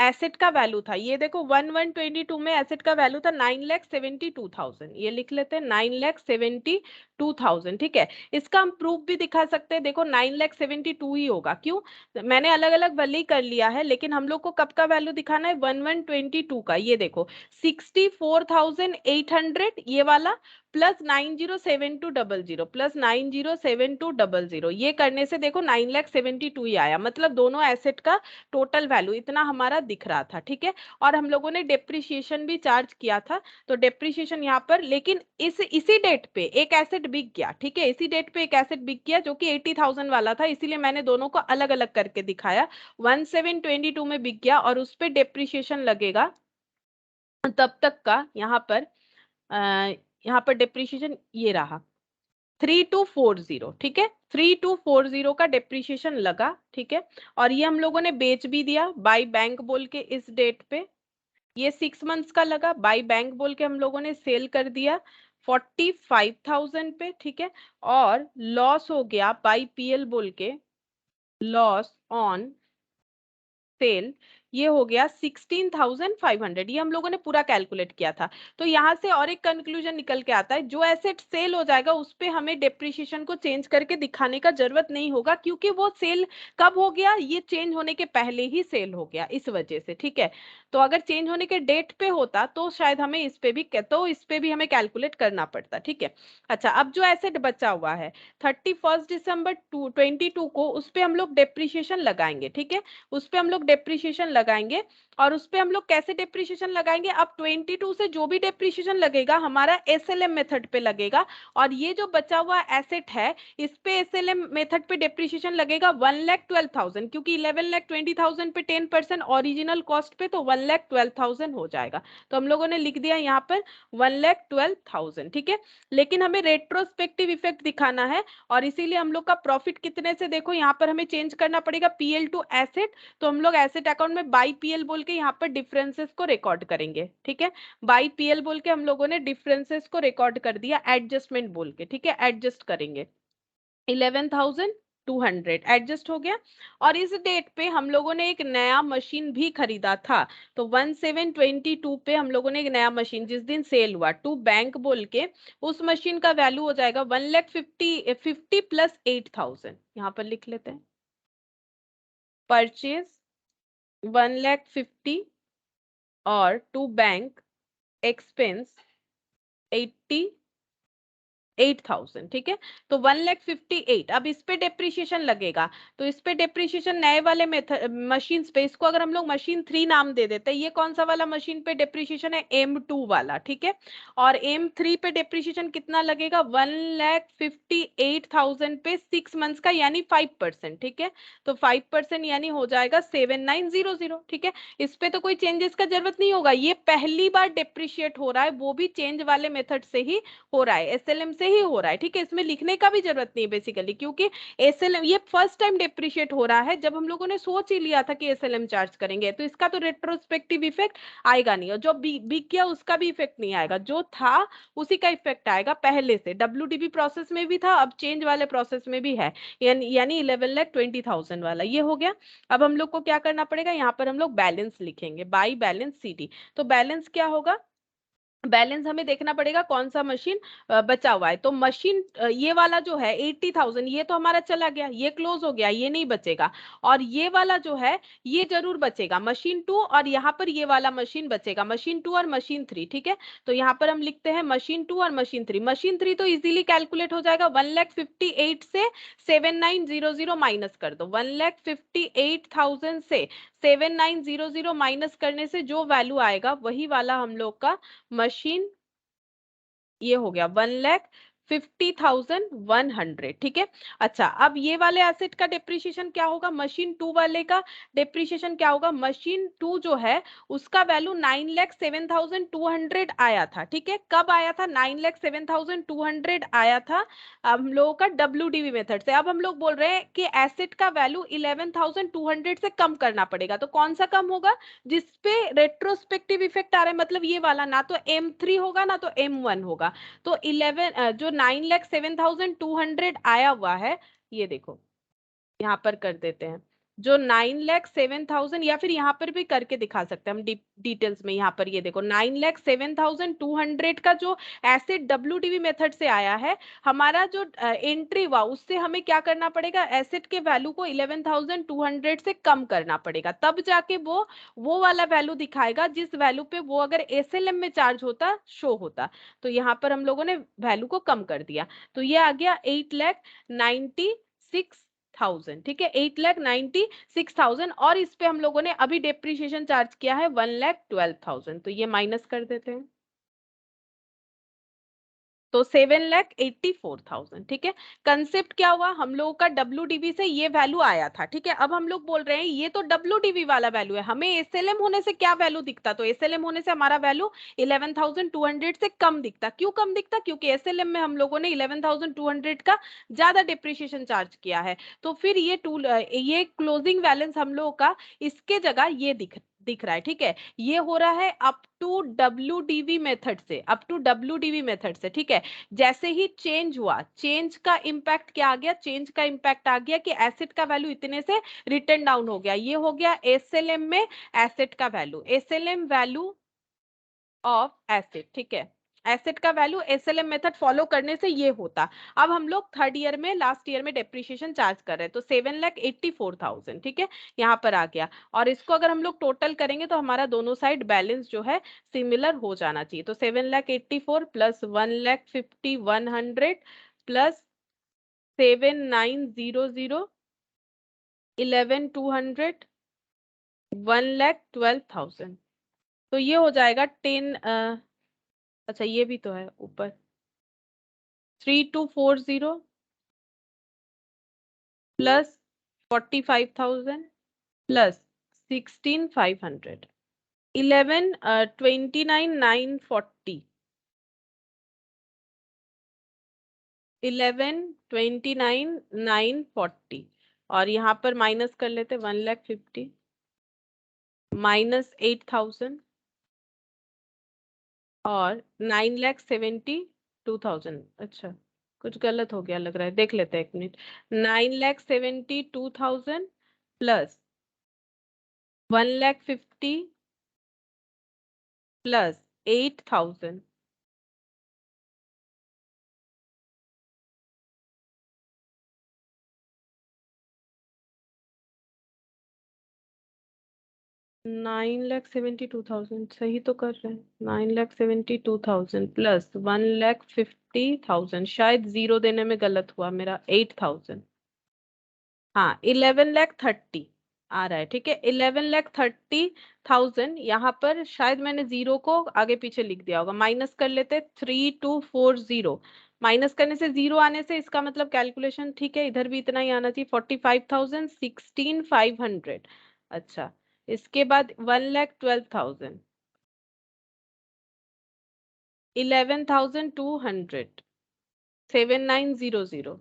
एसेट का वैल्यू था, ये देखो 1122 में एसेट का वैल्यू था 9,72,000, ये लिख लेते हैं 9,72,000। ठीक है, इसका हम प्रूफ भी दिखा सकते हैं, देखो 9,72 ही होगा, क्यों, मैंने अलग अलग वैल्यू कर लिया है, लेकिन हम लोग को कब का वैल्यू दिखाना है, 1122 का। ये देखो 64,800 ये वाला प्लस 907200 प्लस 907200, ये करने से देखो 9,72 ही आया, मतलब दोनों एसेट का टोटल वैल्यू इतना हमारा दिख रहा था। ठीक है, और हम लोगों ने डेप्रिसिएशन भी चार्ज किया था, तो डेप्रिसिएशन यहाँ पर, लेकिन इसी डेट पे एक एसेट बिक गया। ठीक है, इसी डेट पे एक एसेट बिक गया जो कि 80,000 वाला था, इसीलिए मैंने दोनों को अलग अलग करके दिखाया। 1722 में बिक गया और उस पर डेप्रिसिएशन लगेगा तब तक का, यहाँ पर डेप्रिसिएशन ये रहा 3240। ठीक है, 3240 का डेप्रिसिएशन लगा। ठीक है, और ये हम लोगों ने बेच भी दिया बाय बैंक बोल के इस डेट पे, ये 6 मंथ्स का लगा, बाय बैंक बोल के हम लोगों ने सेल कर दिया 45,000 पे। ठीक है, और लॉस हो गया बाय पीएल बोल के, लॉस ऑन सेल, ये हो गया 16,500। ये हम लोगों ने पूरा कैलकुलेट किया था। तो यहाँ से और एक कंक्लूजन निकल के आता है, जो एसेट सेल हो जाएगा उस पे हमें डेप्रिसिएशन को चेंज करके दिखाने का जरूरत नहीं होगा, क्योंकि वो सेल कब हो गया, ये चेंज होने के पहले ही सेल हो गया, इस वजह से। ठीक है, तो अगर चेंज होने के डेट पे होता तो शायद हमें इस पे भी हमें कैलकुलेट करना पड़ता। ठीक है, अच्छा, अब जो एसेट बचा हुआ है 31 दिसंबर 22 को, उस पे हम लोग डेप्रिसिएशन लगाएंगे। ठीक है, उस पे हम लोग डेप्रिसिएशन लगाएंगे, और उस पे हम लोग कैसे डेप्रिसिएशन लगाएंगे, अब 22 से जो भी डेप्रिसिएशन लगेगा हमारा एसएलएम मेथड पे लगेगा, और ये जो बचा हुआ एसेट है इस पे एसएलएम मेथड पे डेप्रिसिएशन लगेगा 1,12,000, क्योंकि 11,20,000 पे 10% ओरिजिनल कॉस्ट पे, तो 1,12,000 हो जाएगा। तो हम लोगों ने लिख दिया यहाँ पर 1,12,000। ठीक है, लेकिन हमें रेट्रोस्पेक्टिव इफेक्ट दिखाना है, और इसीलिए हम लोग का प्रॉफिट कितने से, देखो यहाँ पर हमें चेंज करना पड़ेगा पीएल टू एसेट, तो हम लोग एसेट अकाउंट में बाई पीएल बोल के यहाँ पर डिफरेंसेस को रिकॉर्ड करेंगे। ठीक है, बाई पीएल बोल के हम लोगों ने डिफरेंसेस को रिकॉर्ड कर दिया एडजस्टमेंट बोल के। ठीक है, एडजस्ट करेंगे 11,200 एडजस्ट हो गया, और इस डेट पे हम लोगों ने एक नया मशीन भी खरीदा था, तो 1722 पे हम लोगों ने एक नया मशीन जिस दिन सेल हुआ टू बैंक बोल के, उस मशीन का वैल्यू हो जाएगा 1,50 प्लस 8,000, यहाँ पर लिख लेते हैं परचेज 1,50 और टू बैंक एक्सपेंस 88,000। ठीक है, तो 1,58,000। अब इस पे डेप्रिसिएशन लगेगा, तो इस पे डेप्रिसिएशन नए वाले मशीन पे, इसको अगर हम लोग मशीन 3 नाम दे देते हैं, ये कौन सा वाला मशीन पे डेप्रिसिएशन है, M2 वाला। ठीक है, और M3 पे डेप्रिसिएशन कितना लगेगा, 1,58,000 पे 6 मंथ्स का, यानी 5%। ठीक है, तो 5% यानी हो जाएगा 7,900। ठीक है, इस पे तो कोई चेंजेस का जरूरत नहीं होगा, ये पहली बार डेप्रिशिएट हो रहा है, वो भी चेंज वाले मेथड से ही हो रहा है, एसएलएम से ही हो रहा है। ठीक है, इसमें लिखने का भी जरूरत नहीं बेसिकली, क्योंकि एसएलएम ये फर्स्ट टाइम डेप्रिशिएट हो रहा है, जब हम लोगों ने सोच ही लिया था कि एसएलएम चार्ज करेंगे, तो इसका तो रेट्रोस्पेक्टिव इफेक्ट आएगा नहीं, और जो बिक गया उसका भी इफेक्ट नहीं आएगा, जो था उसी का इफेक्ट आएगा पहले से, डब्ल्यूडीबी प्रोसेस में भी था, अब चेंज वाले प्रोसेस में भी है, यानी 11,20,000 वाला ये हो गया। अब हम लोग को क्या करना पड़ेगा, यहाँ पर हम लोग बैलेंस लिखेंगे बाई बैलेंस सीडी। तो बैलेंस क्या होगा, बैलेंस हमें देखना पड़ेगा कौन सा मशीन बचा हुआ है, तो मशीन ये वाला जो है 80,000, ये तो हमारा चला गया, ये क्लोज हो गया, ये नहीं बचेगा, और ये वाला जो है ये जरूर बचेगा, मशीन 2, और यहाँ पर ये वाला मशीन बचेगा, मशीन 2 और मशीन 3। ठीक है, तो यहाँ पर हम लिखते हैं मशीन 2 और मशीन 3। मशीन 3 तो इजीली कैलकुलेट हो जाएगा, 1,58,000 से 7,900 माइनस कर दो, 1,58,000 से 7,900 माइनस करने से जो वैल्यू आएगा वही वाला हम लोग का मशीन, ये हो गया 50,100, ठीक है। अच्छा, अब ये वाले एसेट का डेप्रिसिएशन क्या होगा, मशीन 2 वाले का डेप्रिसिएशन क्या होगा, मशीन 2 जो है उसका वैल्यू 9,07,200 आया था, ठीक है। कब आया था, 9,07,200 आया था हम लोगों का डब्ल्यूडीवी मेथड से। अब हम लोग बोल रहे हैं कि एसेट का वैल्यू 11,200 से कम करना पड़ेगा, तो कौन सा कम होगा, जिसपे रेट्रोस्पेक्टिव इफेक्ट आ रहा है, मतलब ये वाला, ना तो M3 होगा ना तो M1 होगा। तो 11 जो 9,07,200 आया हुआ है, ये देखो यहाँ पर कर देते हैं, जो 9,07,000, या फिर यहाँ पर भी करके दिखा सकते हैं हम डिटेल्स में। यहाँ पर ये देखो 9,07,200 का जो एसेट डब्ल्यूडीवी मेथड से आया है, हमारा जो एंट्री हुआ उससे हमें क्या करना पड़ेगा, एसेट के वैल्यू को 11,200 से कम करना पड़ेगा, तब जाके वो वाला वैल्यू दिखाएगा जिस वैल्यू पे वो अगर एसएलएम में चार्ज होता, शो होता। तो यहाँ पर हम लोगों ने वैल्यू को कम कर दिया, तो ये आ गया 8,96,000, ठीक है, 8,96,000। और इस पे हम लोगों ने अभी डेप्रिसिएशन चार्ज किया है 1,12,000, तो ये माइनस कर देते हैं, तो 7,84,000, ठीक है। कंसेप्ट क्या हुआ, हम लोगों का डब्ल्यूडीवी से ये वैल्यू आया था, ठीक है। अब हम लोग बोल रहे हैं ये तो डब्ल्यूडीवी वाला वैल्यू है, हमें एसएलएम होने से क्या वैल्यू दिखता, तो एसएलएम होने से हमारा वैल्यू 11,200 से कम दिखता। क्यों कम दिखता, क्योंकि एसएलएम में हम लोगों ने 11,200 का ज्यादा डिप्रिसिएशन चार्ज किया है। तो फिर ये क्लोजिंग बैलेंस हम लोगों का इसके जगह ये दिख रहा है, ठीक है। ये हो रहा है अप टू डब्ल्यूडीवी मेथड से, अप टू डब्ल्यूडीवी मेथड से, ठीक है। जैसे ही चेंज हुआ, चेंज का इंपैक्ट क्या आ गया, चेंज का इंपैक्ट आ गया कि एसेट का वैल्यू इतने से रिटर्न डाउन हो गया, ये हो गया एसएलएम में एसेट का value, SLM value of asset, ठीक है। एसेट का वैल्यू एसएलएम मेथड फॉलो करने से ये होता। अब हम लोग थर्ड ईयर में, लास्ट ईयर में डेप्रिसिएशन चार्ज कर रहे हैं, तो 7,84,000, ठीक है, यहाँ पर आ गया। और इसको अगर हम लोग टोटल करेंगे तो हमारा दोनों साइड बैलेंस जो है सिमिलर हो जाना चाहिए। तो 7,84,000 प्लस 1,50,100 प्लस 7,900 11,200 1,12,000, तो ये हो जाएगा 10 अच्छा ये भी तो है ऊपर, 3,240 प्लस 45,000 प्लस 16,500 29,940 29,940 और यहाँ पर माइनस कर लेते 1,50,000 माइनस 8,000 और 9,72,000। अच्छा कुछ गलत हो गया लग रहा है, देख लेते हैं एक मिनट। 9,72,000 प्लस 1,50,000 प्लस 8,000 9,72,000 सही तो कर रहे हैं, 9,72,000 प्लस 1,50,000, शायद जीरो देने में गलत हुआ मेरा, 8,000, हाँ 11,30,000 आ रहा है, ठीक है। 11,30,000 यहाँ पर शायद मैंने जीरो को आगे पीछे लिख दिया होगा, माइनस कर लेते 3,240, माइनस करने से जीरो आने से इसका मतलब कैलकुलेशन ठीक है, इधर भी इतना ही आना चाहिए, 45,000 16,500। अच्छा इसके बाद 1,12,000 11,200 7,900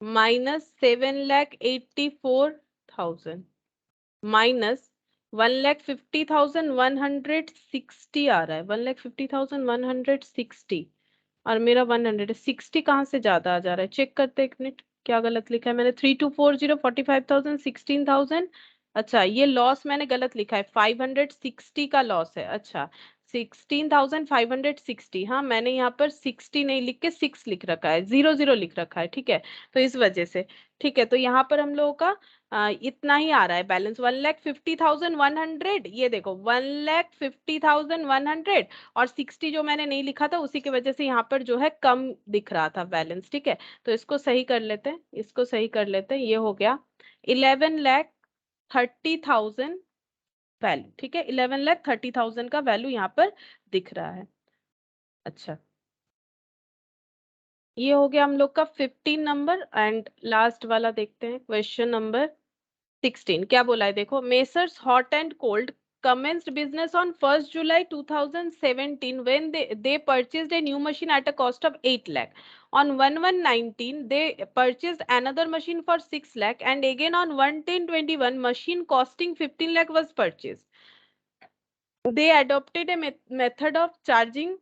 माइनस 7,84,000 माइनस 1,50,160 आ रहा है, 1,50,160 और मेरा 160 कहाँ से ज्यादा आ जा रहा है, चेक करते एक मिनट क्या गलत लिखा है मैंने। 3,240 45,000 16,000, अच्छा ये लॉस मैंने गलत लिखा है, 560 का लॉस है। अच्छा 16,560, हाँ मैंने यहाँ पर 60 नहीं लिख के 6 लिख रखा है, 00 लिख रखा है, ठीक है, तो इस वजह से। ठीक है तो यहाँ पर हम लोगों का इतना ही आ रहा है बैलेंस, 1,50,100, ये देखो 1,50,100 और 60 जो मैंने नहीं लिखा था उसी की वजह से यहाँ पर जो है कम दिख रहा था बैलेंस, ठीक है। तो इसको सही कर लेते हैं, इसको सही कर लेते हैं, ये हो गया 11,30,000 वैल्यू, ठीक है, 11,30,000 का वैल्यू यहाँ पर दिख रहा है। अच्छा ये हो गया हम लोग का 15 नंबर एंड लास्ट वाला देखते हैं क्वेश्चन नंबर 16 क्या बोला है देखो messrs hot and cold commenced business on 1st July 2017 when they purchased a new machine at a cost of 8 lakh. On 1119 they purchased another machine for 6 lakh and again on 11021 machine costing 15 lakh was purchased. They adopted a method of charging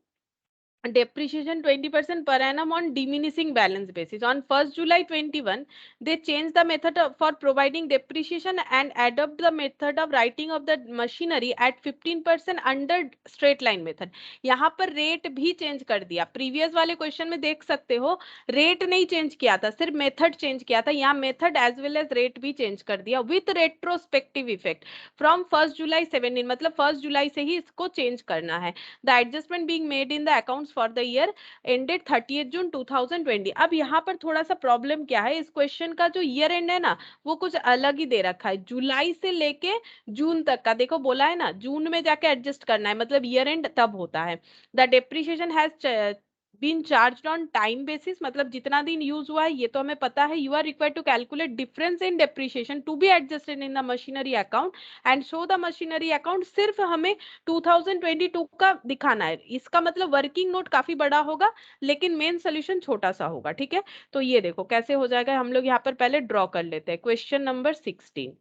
depreciation 20% per annum on diminishing balance basis. On 1st July 21, they changed the method for providing depreciation and adopt the method of writing of the machinery at 15% under straight line method. यहाँ पर rate भी change कर दिया. Previous वाले question में देख सकते हो रेट नहीं चेंज किया था, सिर्फ मेथड चेंज किया था. यहाँ method as well as rate भी चेंज कर दिया with retrospective effect from 1st July 17. मतलब 1st जुलाई से ही इसको चेंज करना है. The adjustment being made in the accounts for the year ended 30th June 2020. अब यहाँ पर थोड़ा सा प्रॉब्लम क्या है, इस क्वेश्चन का जो ईयर एंड है ना वो कुछ अलग ही दे रखा है. जुलाई से लेके जून तक का देखो बोला है ना, जून में जाके एडजस्ट करना है, मतलब ईयर एंड तब होता है. The depreciation has been charged on time basis, मतलब जितना दिन यूज हुआ है ये तो हमें पता है. You are required to calculate difference in depreciation to be adjusted in the machinery account and show the machinery account. सिर्फ हमें 2022 का दिखाना है. इसका मतलब वर्किंग नोट काफी बड़ा होगा लेकिन मेन सोल्यूशन छोटा सा होगा. ठीक है, तो ये देखो कैसे हो जाएगा. हम लोग यहाँ पर पहले ड्रॉ कर लेते हैं. क्वेश्चन नंबर 16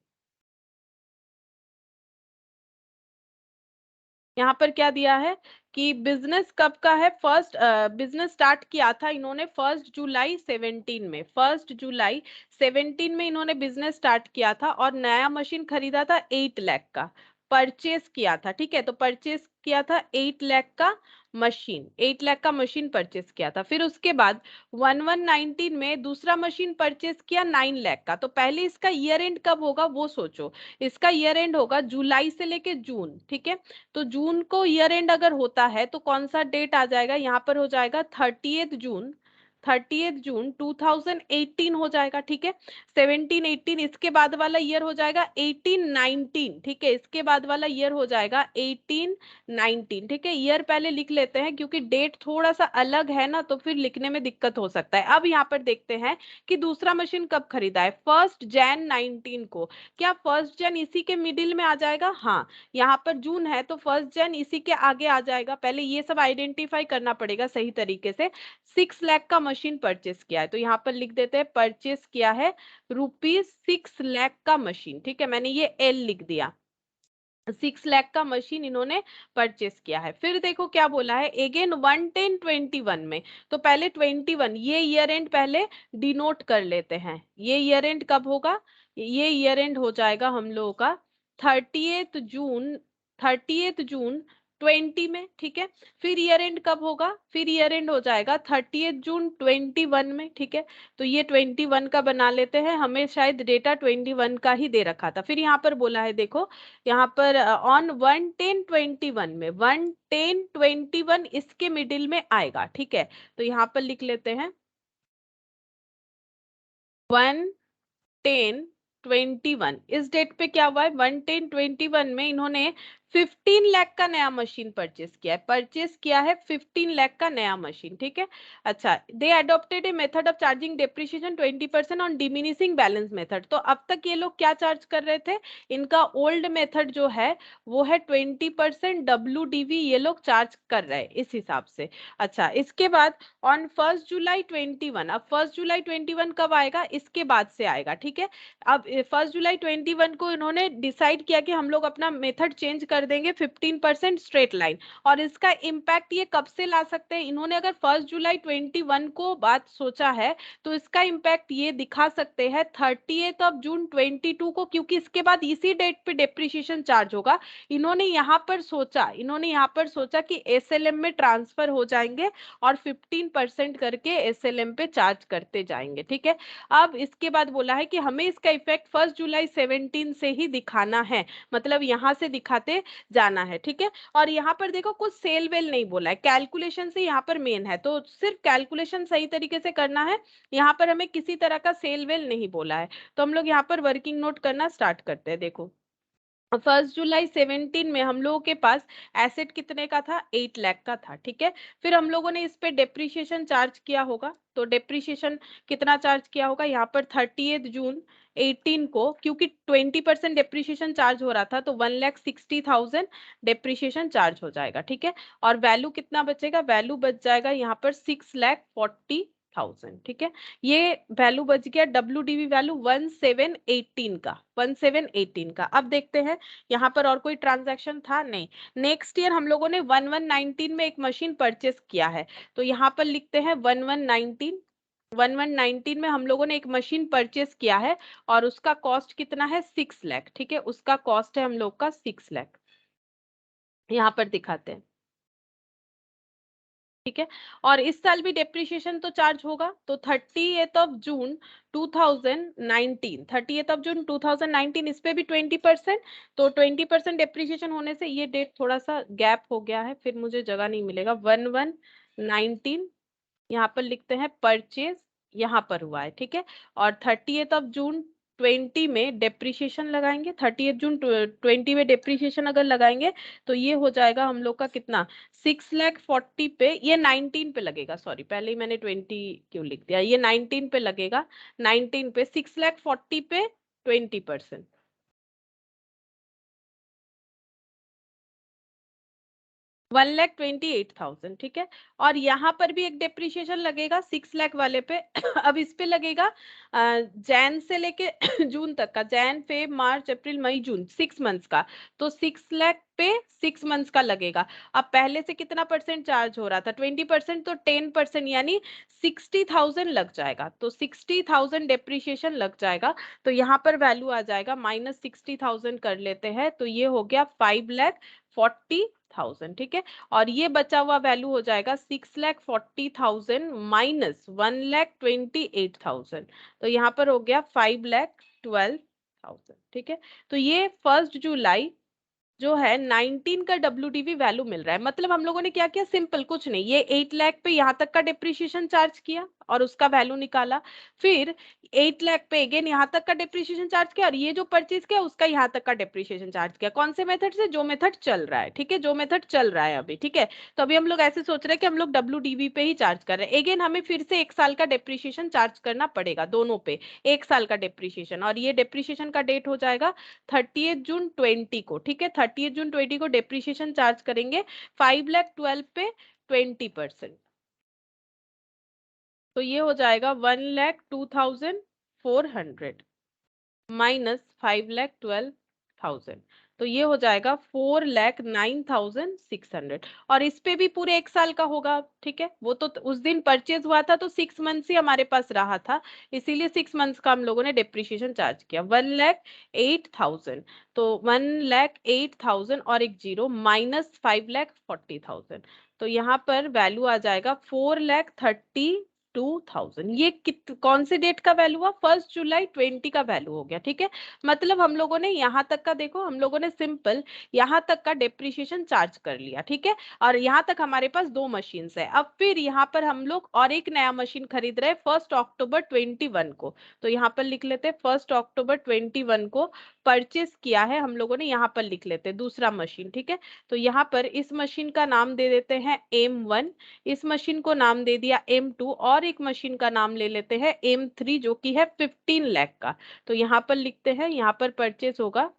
यहाँ पर क्या दिया है कि बिजनेस कब का है. फर्स्ट बिजनेस स्टार्ट किया था इन्होंने 1st जुलाई 17 में. 1st जुलाई 17 में इन्होंने बिजनेस स्टार्ट किया था और नया मशीन खरीदा था 8 लाख का. परचेस किया था, ठीक है, तो परचेस किया था 8 लाख का मशीन. 8 लाख का मशीन परचेस किया था. फिर उसके बाद 1119 में दूसरा मशीन परचेस किया 9 लाख का. तो पहले इसका ईयर एंड कब होगा वो सोचो. इसका ईयर एंड होगा जुलाई से लेके जून. ठीक है, तो जून को ईयर एंड अगर होता है तो कौन सा डेट आ जाएगा यहाँ पर, हो जाएगा 30th जून. 30th जून 2018 हो जाएगा. ठीक है, 17 18 इसके बाद वाला ईयर हो जाएगा 18 19. ठीक है, इसके बाद वाला ईयर हो जाएगा 18 19. ठीक है, ईयर पहले लिख लेते हैं क्योंकि डेट थोड़ा सा अलग है ना तो फिर लिखने में दिक्कत हो सकता है. अब यहाँ पर देखते हैं कि दूसरा मशीन कब खरीदा है. 1st Jan 19 को. क्या 1st Jan इसी के मिडिल में आ जाएगा. हाँ, यहाँ पर जून है तो 1st Jan इसी के आगे आ जाएगा. पहले ये सब आइडेंटिफाई करना पड़ेगा सही तरीके से. 6 लाख का मशीन परचेस किया है तो यहाँ पर लिख देते हैं परचेस किया है ₹6 लाख का मशीन. ठीक है, मैंने ये एल लिख दिया. 6 लाख का मशीन इन्होंने परचेस किया है. फिर देखो क्या बोला है अगेन 11021 में. तो पहले 21 ये ईयर एंड पहले डिनोट कर लेते हैं. ये ईयर एंड कब होगा, ये ईयर एंड हो जाएगा हम लोगों का 30th जून 20 में. ठीक है, फिर ईयर एंड कब होगा, फिर ईयर एंड हो जाएगा 30th जून 21 में. ठीक है, तो ये 21 का बना लेते हैं. हमें शायद डेटा 21 का ही दे रखा था. फिर यहाँ पर बोला है देखो यहाँ पर ऑन 11021 में 11021 इसके मिडिल में आएगा. ठीक है, तो यहाँ पर लिख लेते हैं 11021. इस डेट पे क्या हुआ है 11021 में इन्होंने 15 लाख का नया मशीन परचेस किया है. परचेस किया है 15 लाख का नया मशीन. ठीक है, अच्छा, they adopted a method of charging depreciation 20% on diminishing balance method. तो अब तक ये लोग क्या चार्ज कर रहे थे, इनका ओल्ड मेथड जो है वो है 20% WDV ये लोग चार्ज कर रहे हैं इस हिसाब से. अच्छा, इसके बाद ऑन 1st जुलाई 21. अब 1st जुलाई 21 कब आएगा, इसके बाद से आएगा. ठीक है, अब 1st जुलाई 21 को इन्होंने डिसाइड किया कि हम लोग अपना मेथड चेंज कर देंगे 15% स्ट्रेट लाइन. और इसका इम्पैक्ट ये कब से ला सकते हैं, इन्होंने अगर 1st जुलाई 21 को बात सोचा है तो इसका इम्पैक्ट ये दिखा सकते हैं 30th जून 22 को, क्योंकि इसके बाद इसी डेट पे डेप्रिसिएशन चार्ज होगा. इन्होंने यहाँ पर सोचा कि SLM में ट्रांसफर हो जाएंगे और 15% करके SLM पे चार्ज करते जाएंगे. ठीक है, अब इसके बाद बोला है कि हमें इसका इफेक्ट 1st जुलाई 17 से ही दिखाना है, मतलब यहाँ से दिखाते जाना है. ठीक है, और यहाँ पर देखो कुछ सेल वेल नहीं बोला है, कैलकुलेशन से यहाँ पर मेन है तो सिर्फ कैलकुलेशन सही तरीके से करना है. यहाँ पर हमें किसी तरह का सेल वेल नहीं बोला है. तो हम लोग यहाँ पर वर्किंग नोट करना स्टार्ट करते हैं. देखो 1 जुलाई 17 में हम लोगों के पास एसेट कितने का था, 8 लाख का था, ठीक है। फिर हम लोगों ने इस पे डेप्रिसिएशन चार्ज किया होगा, तो डेप्रिसिएशन कितना चार्ज किया होगा यहाँ पर 30 जून 18 को, क्योंकि 20% डेप्रिसिएशन चार्ज हो रहा था, तो 1,60,000 डेप्रिसिएशन चार्ज हो जाएगा, ठीक है। और वैल्यू कितना बचेगा, वैल्यू बच जाएगा यहाँ पर 6,40,000, ठीक है। ये वैल्यू बच गया WDV वैल्यू 1718 का, 1718 का। अब देखते हैं यहाँ पर और कोई ट्रांजैक्शन था नहीं। नेक्स्ट ईयर हम लोगों ने 1119 में एक मशीन परचेस किया है, तो यहाँ पर लिखते हैं 1119 में हम लोगों ने एक मशीन परचेस किया है और उसका कॉस्ट कितना है, 6 लाख, ठीक है। उसका कॉस्ट है हम लोग का 6 लाख, यहाँ पर दिखाते हैं, ठीक है। और इस साल भी डेप्रिसिएशन तो चार्ज होगा, तो 30 जून 2019, 30 जून 2019 इस पे भी 20%, तो 20% डेप्रिसिएशन होने से ये डेट थोड़ा सा गैप हो गया है, फिर मुझे जगह नहीं मिलेगा। 1119 यहाँ पर लिखते हैं परचेज, यहाँ पर हुआ है, ठीक है। और 30 जून 20 में डेप्रिसिएशन लगाएंगे, 30 जून 20 में डेप्रिसिएशन अगर लगाएंगे तो ये हो जाएगा हम लोग का कितना, 6,40,000 पे, ये 19 पे लगेगा, सॉरी पहले ही मैंने 20 क्यों लिख दिया, ये 19 पे लगेगा, 19 पे 6,40,000 पे 20%, 1,28,000, ठीक है। और यहाँ पर भी एक डेप्रिसिएशन लगेगा 6 लाख वाले पे अब इस पे लगेगा जैन से लेके जून तक का, जैन फेब मार्च अप्रैल मई जून, 6 मंथ्स का, तो 6 लाख पे 6 मंथ्स का लगेगा। अब पहले से कितना परसेंट चार्ज हो रहा था, 20%, तो 10% यानी 60,000 लग जाएगा, तो 60,000 डेप्रिसिएशन लग जाएगा। तो यहाँ पर वैल्यू आ जाएगा -60,000 कर लेते हैं, तो ये हो गया 5,40,000, ठीक है। और ये बचा हुआ वैल्यू हो जाएगा 6,40,000 माइनस 1,28,000, तो यहाँ पर हो गया 5,12,000, ठीक है। तो ये 1 जुलाई जो है 19 का WDV वैल्यू मिल रहा है। मतलब हम लोगों ने क्या किया, सिंपल कुछ नहीं, ये 8 लाख पे यहाँ तक का डेप्रिसिएशन चार्ज किया और उसका वैल्यू निकाला, फिर 8 लाख पे अगेन यहाँ तक का डेप्रिसिएशन चार्ज किया और ये जो परचेज किया उसका यहाँ तक का डेप्रिसिएशन चार्ज किया। कौन से मेथड से, जो मेथड चल रहा है, ठीक है, जो मेथड चल रहा है अभी, ठीक है। तो अभी हम लोग ऐसे सोच रहे हैं कि हम लोग WDV पे ही चार्ज कर रहे हैं, अगेन हमें फिर से 1 साल का डेप्रिसिएशन चार्ज करना पड़ेगा दोनों पे, 1 साल का डेप्रिसिएशन, और ये डेप्रिसिएशन का डेट हो जाएगा 30 जून 20 को, ठीक है। 30 जून 20 को डेप्रिसिएशन चार्ज करेंगे 5,12,000 पे 20%, तो ये हो जाएगा 1,02,400 माइनस 5,12,000, तो ये हो जाएगा 4,09,600। और इस पे भी पूरे 1 साल का होगा, ठीक है। वो तो उस दिन परचेज हुआ था तो 6 मंथ्स ही हमारे पास रहा था, इसीलिए 6 मंथ्स का हम लोगों ने डेप्रिसिएशन चार्ज किया 1,08,000, तो 1,08,000 और एक जीरो माइनस 5,40,000, तो यहाँ पर वैल्यू आ जाएगा 4,32,000। ये कौन से डेट का वैल्यू हुआ, 1 जुलाई 20 का वैल्यू हो गया, ठीक है। मतलब हम लोगों ने यहाँ तक का, देखो हम लोगों ने सिंपल यहाँ तक का डेप्रिसिएशन चार्ज कर लिया, ठीक है। और यहाँ तक हमारे पास 2 मशीन है। अब फिर यहाँ पर हम लोग और एक नया मशीन खरीद रहे हैं 1 अक्टूबर 21 को, तो यहाँ पर लिख लेते हैं 1 अक्टूबर 21 को परचेस किया है हम लोगों ने, यहाँ पर लिख लेते हैं दूसरा मशीन, ठीक है। तो यहाँ पर इस मशीन का नाम दे देते हैं M1, इस मशीन को नाम दे दिया M2, और एक मशीन का नाम ले लेते हैं M3 जो कि है 15 लाख का, तो यहाँ पर लिखते हैं, यहाँ पर परचेस होगा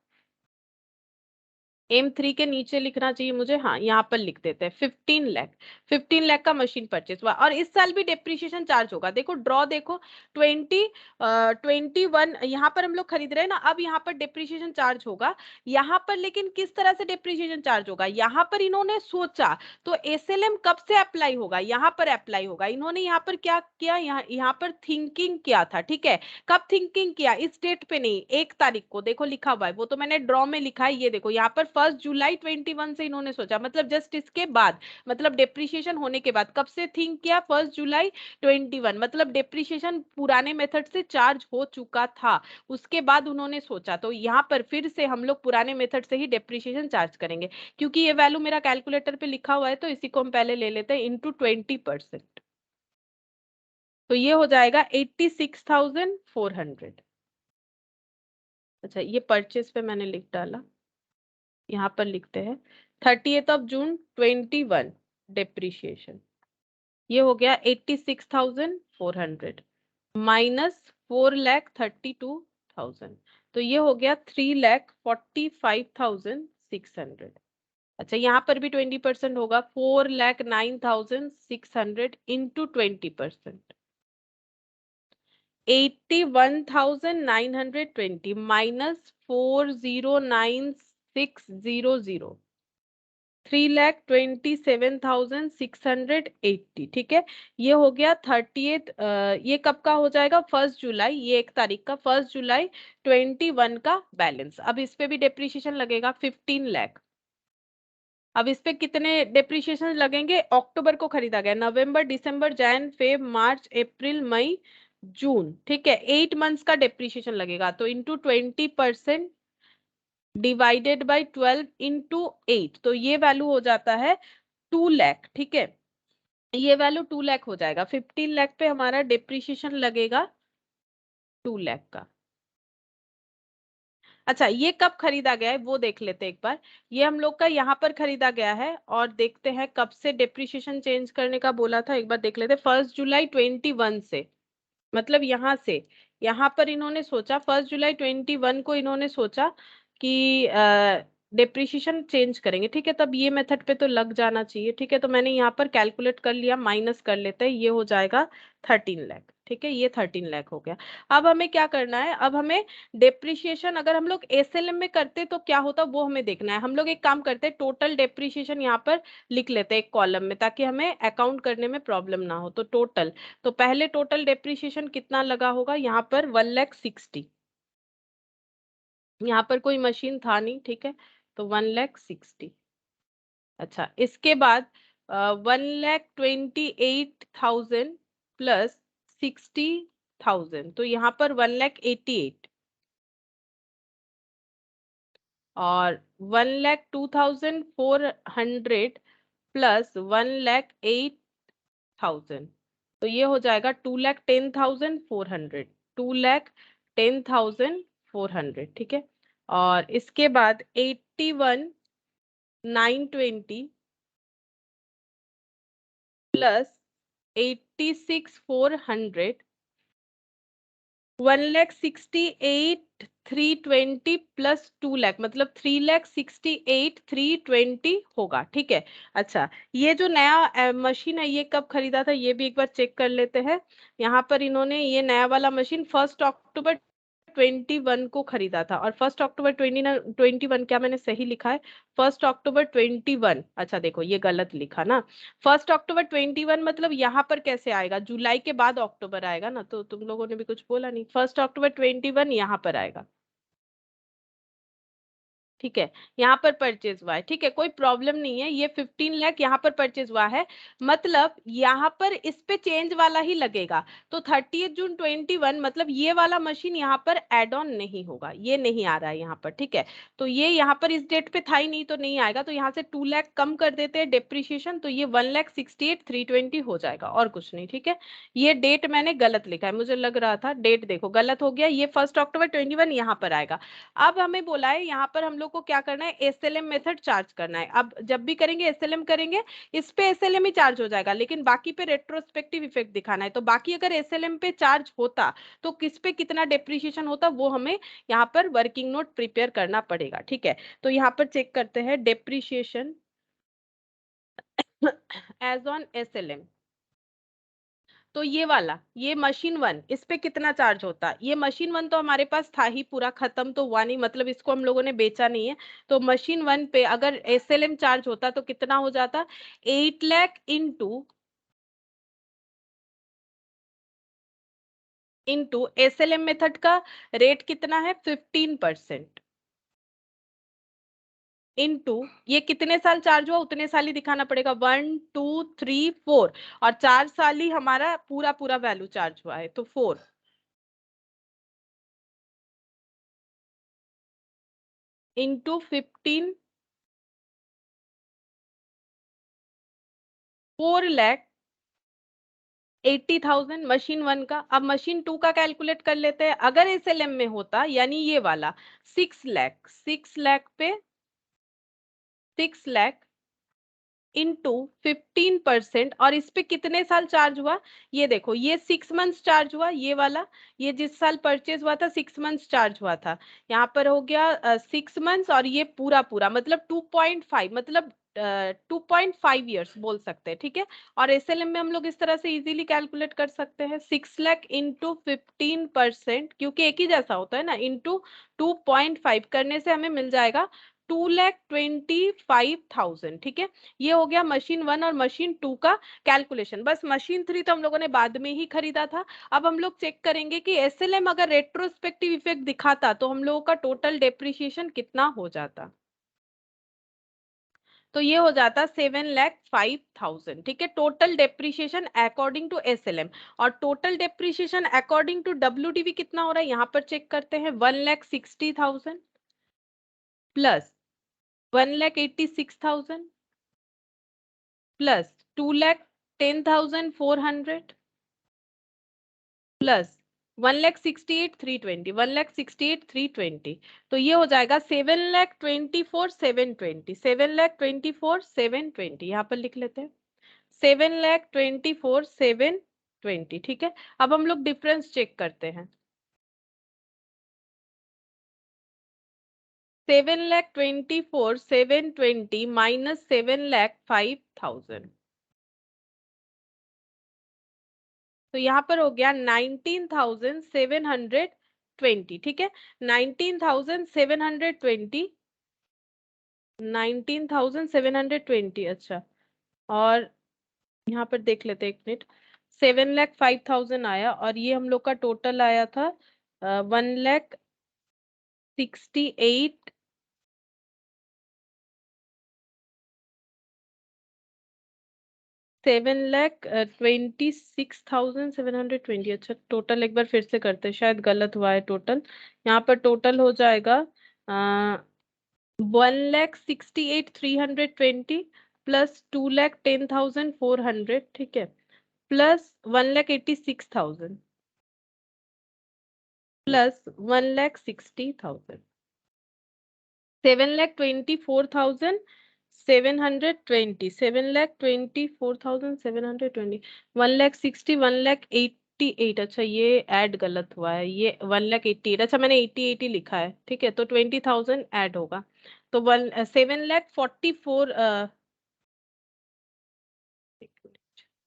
M3 के नीचे लिखना चाहिए मुझे, हाँ यहाँ पर लिख देते हैं 15 लाख, 15 लाख का मशीन परचेस हुआ। और इस साल भी डेप्रिसिएशन चार्ज होगा, देखो ड्रॉ देखो 21 यहाँ पर हम लोग खरीद रहे हैं ना, अब यहाँ पर डेप्रिसिएशन चार्ज होगा यहाँ पर, लेकिन किस तरह से डेप्रिसिएशन चार्ज होगा, यहाँ पर इन्होंने सोचा तो SLM कब से अप्लाई होगा, यहाँ पर अप्लाई होगा। इन्होंने यहाँ पर क्या किया, यहाँ पर थिंकिंग किया था, ठीक है। कब थिंकिंग किया, इस डेट पे नहीं, 1 तारीख को, देखो लिखा हुआ है, वो तो मैंने ड्रॉ में लिखा है, ये देखो यहाँ पर 1 जुलाई 21 से इन्होंने सोचा, मतलब जस्ट इसके बाद, मतलब डेप्रिसिएशन होने के बाद। कब से थिंक किया, 1 जुलाई 21, मतलब डेप्रिसिएशन पुराने मेथड से चार्ज हो चुका था, उसके बाद उन्होंने सोचा, तो यहाँ पर फिर से हम लोग पुराने मेथड से ही डेप्रिसिएशन चार्ज करेंगे, क्योंकि ये वैल्यू मेरा कैलकुलेटर पे लिखा हुआ है, तो इसी को हम पहले ले लेते हैं इंटू 20%, तो ये हो जाएगा 86,400। अच्छा, ये परचेस पे मैंने लिख डाला, यहाँ पर लिखते हैं 30 जून 21 डेप्रिशिएशन, ये हो गया 86,400 माइनस 4,32,000, तो ये हो गया 3,45,600। अच्छा, यहाँ पर भी 20% होगा, 4,09,600 इंटू 20%, 81,920 माइनस 409,600, 3,27,680। ठीक है, ये हो गया 30th, ये कब का हो जाएगा? 1 जुलाई, ये 1 तारीख का, 1 जुलाई 21 का बैलेंस। अब इस पे भी डेप्रिसिएशन लगेगा 15 लाख। अब इस पे कितने डेप्रिसिएशन लगेंगे? अक्टूबर को खरीदा गया, नवंबर, दिसंबर, जैन, फेब, मार्च, अप्रैल, मई, जून। ठीक है, 8 मंथ्स का डेप्रिसिएशन लगेगा, तो इंटू 20% डिवाइडेड बाई 12 इंटू 8, तो ये वैल्यू हो जाता है 2 लाख। ठीक है, ये वैल्यू 2 लाख हो जाएगा। 15 लाख पे हमारा डेप्रिसिएशन लगेगा 2 लाख का। अच्छा, ये कब खरीदा गया है वो देख लेते हैं एक बार। ये हम लोग का यहाँ पर खरीदा गया है, और देखते हैं कब से डेप्रिसिएशन चेंज करने का बोला था, एक बार देख लेते हैं। 1 जुलाई 21 से, मतलब यहाँ से, यहाँ पर इन्होंने सोचा 1 जुलाई 21 को इन्होंने सोचा कि डेप्रिसिएशन चेंज करेंगे। ठीक है, तब ये मेथड पे तो लग जाना चाहिए। ठीक है, तो मैंने यहाँ पर कैलकुलेट कर लिया, माइनस कर लेते हैं, ये हो जाएगा 13 लाख। ठीक है, ये 13 लाख हो गया। अब हमें क्या करना है? अब हमें डेप्रिसिएशन अगर हम लोग एसएलएम में करते तो क्या होता वो हमें देखना है। हम लोग एक काम करते हैं, टोटल डेप्रिसिएशन यहाँ पर लिख लेते हैं एक कॉलम में, ताकि हमें अकाउंट करने में प्रॉब्लम ना हो। तो टोटल, तो पहले टोटल डेप्रिसिएशन कितना लगा होगा? यहाँ पर 1,60,000, यहाँ पर कोई मशीन था नहीं। ठीक है, तो 1,60,000। अच्छा, इसके बाद 1,28,000 प्लस 60,000, तो यहाँ पर 1,88,000, और 1,02,400 प्लस 1,08,000, तो ये हो जाएगा 2,10,400, 2,10,400। ठीक है, और इसके बाद 81,920 प्लस 86,400, 1,68,320 प्लस 2 लाख, मतलब 3,68,320 होगा। ठीक है, अच्छा, ये जो नया मशीन है ये कब खरीदा था ये भी एक बार चेक कर लेते हैं। यहाँ पर इन्होंने ये नया वाला मशीन 1 अक्टूबर 21 को खरीदा था, और 1 अक्टूबर 21, क्या मैंने सही लिखा है? 1 अक्टूबर 21, अच्छा देखो ये गलत लिखा ना। 1 अक्टूबर 21 मतलब यहाँ पर कैसे आएगा? जुलाई के बाद अक्टूबर आएगा ना, तो तुम लोगों ने भी कुछ बोला नहीं। 1 अक्टूबर 21 यहाँ पर आएगा। ठीक है, यहाँ पर परचेज हुआ है। ठीक है, कोई प्रॉब्लम नहीं है, ये 15 लाख यहाँ पर परचेज हुआ है, मतलब यहाँ पर इस पे चेंज वाला ही लगेगा। तो 30 जून 21 मतलब ये वाला मशीन यहाँ पर एड ऑन नहीं होगा, ये नहीं आ रहा है यहाँ पर। ठीक है, तो ये यहाँ पर इस डेट पे था ही नहीं, तो नहीं आएगा। तो यहाँ से 2 लाख कम कर देते हैं डेप्रिसिएशन, तो ये 1,68,320 हो जाएगा, और कुछ नहीं। ठीक है, ये डेट मैंने गलत लिखा है, मुझे लग रहा था डेट देखो गलत हो गया, ये 1 अक्टूबर 21 यहाँ पर आएगा। अब हमें बोला है यहाँ पर हम लोग को क्या करना है? एसएलएम मेथड चार्ज करना है। अब जब भी करेंगे एसएलएम करेंगे, इस पे एसएलएम ही चार्ज हो जाएगा, लेकिन बाकी पे रेट्रोस्पेक्टिव इफेक्ट दिखाना है। तो बाकी अगर एसएलएम पे चार्ज होता तो किस पे कितना डेप्रिसिएशन होता वो हमें यहाँ पर वर्किंग नोट प्रिपेयर करना पड़ेगा। ठीक है, तो यहाँ पर चेक करते हैं डेप्रिसिएशन एज ऑन एसएलएम। तो ये वाला, ये मशीन 1, इस पे कितना चार्ज होता? ये मशीन 1 तो हमारे पास था ही, पूरा खत्म तो हुआ नहीं, मतलब इसको हम लोगों ने बेचा नहीं है। तो मशीन 1 पे अगर एसएलएम चार्ज होता तो कितना हो जाता? 8 लाख इंटू एसएलएम मेथड का रेट कितना है? 15%, इनटू ये कितने साल चार्ज हुआ उतने साल ही दिखाना पड़ेगा, 1 2 3 4, और 4 साल ही हमारा पूरा पूरा वैल्यू चार्ज हुआ है, तो 4 इंटू 15, 4,80,000 मशीन 1 का। अब मशीन 2 का कैलकुलेट कर लेते हैं, अगर एसएलएम में होता यानी ये वाला 6 लाख, 6 लाख पे 6 लाख इंटू 15%, और इस पे कितने साल चार्ज हुआ, ये देखो, ये 6 मंथ्स चार्ज हुआ, ये वाला, ये जिस साल परचेज हुआ था 6 मंथ्स चार्ज हुआ था, यहाँ पर हो गया 6 मंथ्स, और ये पूरा पूरा मतलब 2.5, मतलब 2.5 ईयर्स बोल सकते हैं, ठीक है। और एसएलएम में हम लोग इस तरह से इजीली कैलकुलेट कर सकते हैं, 6 लाख इंटू 15%, क्योंकि एक ही जैसा होता है ना, इंटू 2.5 करने से हमें मिल जाएगा 2,25,000, ठीक है। ये हो गया मशीन 1 और मशीन 2 का कैलकुलेशन। बस मशीन 3 तो हम लोगों ने बाद में ही खरीदा था। अब हम लोग चेक करेंगे कि एसएलएम अगर रेट्रोस्पेक्टिव इफेक्ट दिखाता तो हम लोगों का टोटल डेप्रिसिएशन कितना हो जाता। तो ये हो जाता 7,05,000, ठीक है, total depreciation according to SLM. और total depreciation according to WDV कितना हो रहा है, यहाँ पर चेक करते हैं, 1,60,000 प्लस 1,86,000 प्लस 2,10,400 प्लस 1,68,320, 1,68,320, तो ये हो जाएगा 7,24,720, 7,24,720, यहाँ पर लिख लेते हैं 7,24,720, ठीक है। अब हम लोग डिफरेंस चेक करते हैं, 7,24,720 माइनस 7,05,000, तो यहाँ पर हो गया 19,720, ठीक है, 19,720, 19,720, अच्छा। और यहाँ पर देख लेते हैं, एक मिनट, 7,05,000 आया, और ये हम लोग का टोटल आया था 1,68,720, अच्छा टोटल एक बार फिर से करते हैं, शायद गलत हुआ है टोटल। यहाँ पर टोटल हो जाएगा 1,68,320 प्लस 2,10,400, ठीक है, प्लस 1,86,000 प्लस 1,60,000, 7,24,720, 7,24,720, 1,60,000, 1,88,000, अच्छा ये ऐड गलत हुआ है, ये 1,88,000, अच्छा मैंने 88 लिखा है, ठीक है, तो 20,000 ऐड होगा, तो 7,44,,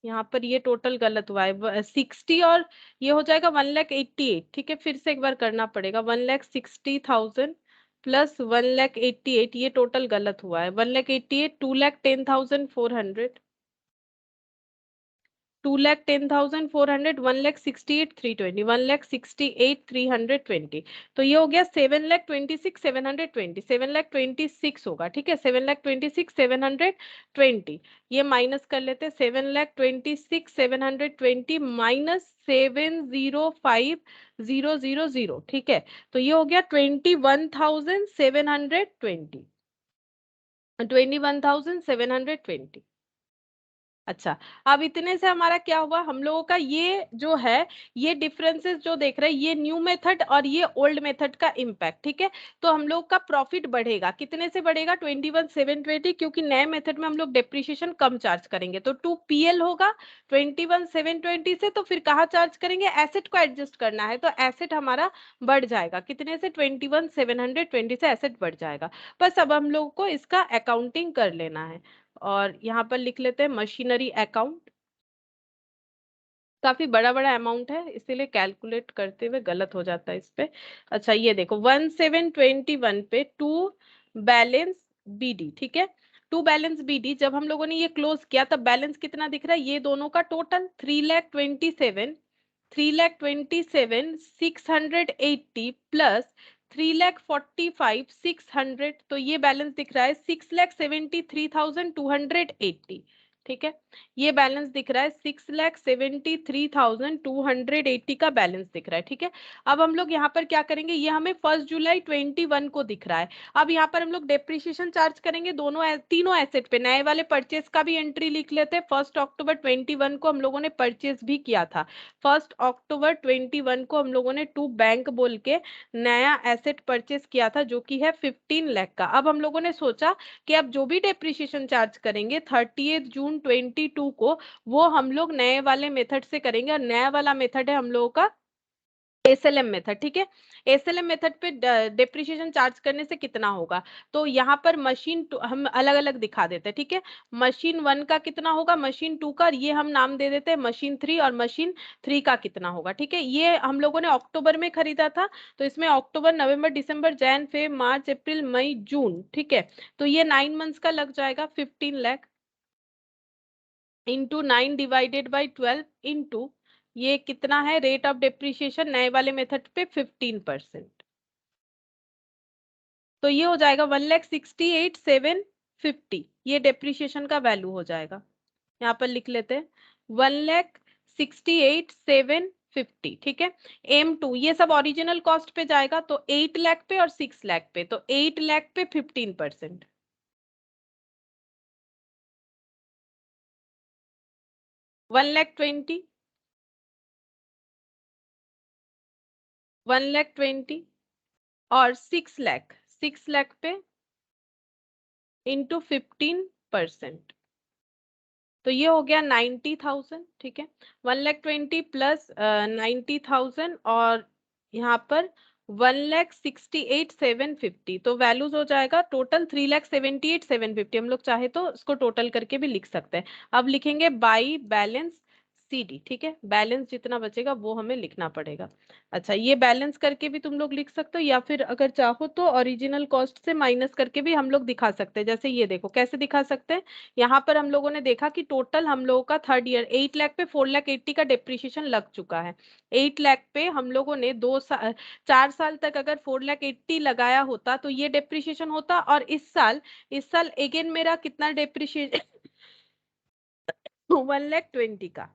यहाँ पर ये टोटल गलत हुआ है 60, और ये हो जाएगा 1,88,000, ठीक है, फिर से एक बार करना पड़ेगा, 1,60,000 प्लस 1,88,000, ये टोटल गलत हुआ है, 1,88,000, 2,10,400, 2,10,400, 1,68,320, 1,68,320, तो ये हो गया 7,26,720, 7,26,000 होगा, ठीक है, 7,26,720, ये माइनस कर लेते हैं, 7,26,720 माइनस 7,05,000, ठीक है, तो ये हो गया 21,720, 21,720। अच्छा, अब इतने से हमारा क्या हुआ, हम लोगों का ये जो है, ये डिफरेंसेस जो देख रहे हैं, ये न्यू मेथड और ये ओल्ड मेथड का इम्पैक्ट, ठीक है, तो हम लोग का प्रॉफिट बढ़ेगा, कितने से बढ़ेगा, 21,720, क्योंकि नए मेथड में हम लोग डेप्रिसिएशन कम चार्ज करेंगे, तो 2 PL होगा 21,720 से, तो फिर कहाँ चार्ज करेंगे, एसेट को एडजस्ट करना है, तो एसेट हमारा बढ़ जाएगा, कितने से, 21,720 से एसेट बढ़ जाएगा। बस अब हम लोग को इसका अकाउंटिंग कर लेना है, और यहाँ पर लिख लेते हैं मशीनरी अकाउंट, काफी बड़ा बड़ा अमाउंट है, इसीलिए कैलकुलेट करते हुए गलत हो जाता है इस पे। अच्छा ये देखो 1,721 पे टू बैलेंस बीडी, ठीक है, टू बैलेंस बीडी, जब हम लोगों ने ये क्लोज किया तब बैलेंस कितना दिख रहा है, ये दोनों का टोटल 3,27,680 प्लस 3,45,600, तो ये बैलेंस दिख रहा है 6,73,280, ठीक है, ये बैलेंस दिख रहा है 6,73,280 का बैलेंस दिख रहा है। ठीक है, अब हम लोग यहाँ पर क्या करेंगे, ये हमें 1 जुलाई 21 को दिख रहा है। अब यहाँ पर हम लोग डेप्रिसिएशन चार्ज करेंगे तीनों एसेट पे। नए वाले परचेज का भी एंट्री लिख लेते हैं। 1 अक्टूबर 21 को हम लोगों ने परचेज भी किया था। 1 अक्टूबर 21 को हम लोगों ने टू बैंक बोल के नया एसेट परचेज किया था, जो कि है 15 लाख का। अब हम लोगों ने सोचा कि अब जो भी डेप्रिसिएशन चार्ज करेंगे 30 जून 22 को, वो हम लोग नए वाले मेथड से करेंगे। और नया वाला मेथड है हम लोगों का एसएलएम मेथड। ठीक है, एसएलएम मेथड पे डेप्रिसिएशन चार्ज करने से कितना होगा, तो यहाँ पर मशीन हम अलग अलग दिखा देते हैं। ठीक है, मशीन 1 का कितना होगा, मशीन 2 का, ये हम नाम दे देते हैं मशीन 3, और मशीन 3 का कितना होगा। ठीक है, ये हम लोगों ने अक्टूबर में खरीदा था, तो इसमें अक्टूबर, नवंबर, दिसंबर, जैन, फेब, मार्च, अप्रैल, मई, जून। ठीक है, तो ये 9 मंथ्स का लग जाएगा। 15 lakh into 9 divided by 12 into ये कितना है, रेट ऑफ डेप्रिसिएशन नए वाले मेथड पे 15%। तो ये हो जाएगा 1,68,750, ये डेप्रिसिएशन का वैल्यू हो जाएगा। यहाँ पर लिख लेते हैं 1,68,750। ठीक है, M2 ये सब ओरिजिनल कॉस्ट पे जाएगा, तो 8 लाख पे और 6 लाख पे, तो 8 लाख पे 15%। 1,20,000 1,20,000 और 6 लाख पे इंटू 15%, तो ये हो गया 90,000। ठीक है, 1,20,000 प्लस 90,000 और यहाँ पर 1,68,750, तो वैल्यूज हो जाएगा टोटल 3,78,750। हम लोग चाहे तो इसको टोटल करके भी लिख सकते हैं। अब लिखेंगे बाई बैलेंस CD। ठीक है, बैलेंस जितना बचेगा वो हमें लिखना पड़ेगा। अच्छा, ये बैलेंस करके भी तुम लोग लिख सकते हो, या फिर अगर चाहो तो ओरिजिनल कॉस्ट से माइनस करके भी हम लोग दिखा सकते हैं। जैसे ये देखो कैसे दिखा सकते हैं, यहाँ पर हम लोगों ने देखा कि टोटल हम लोगों का थर्ड ईयर 8 लाख पे 4,80,000 का डेप्रिसिएशन लग चुका है। 8 लाख पे हम लोगों ने 4 साल तक अगर 4,80,000 लगाया होता तो ये डेप्रिसिएशन होता। और इस साल अगेन मेरा कितना डेप्रिसिएशन 1,20,000 का,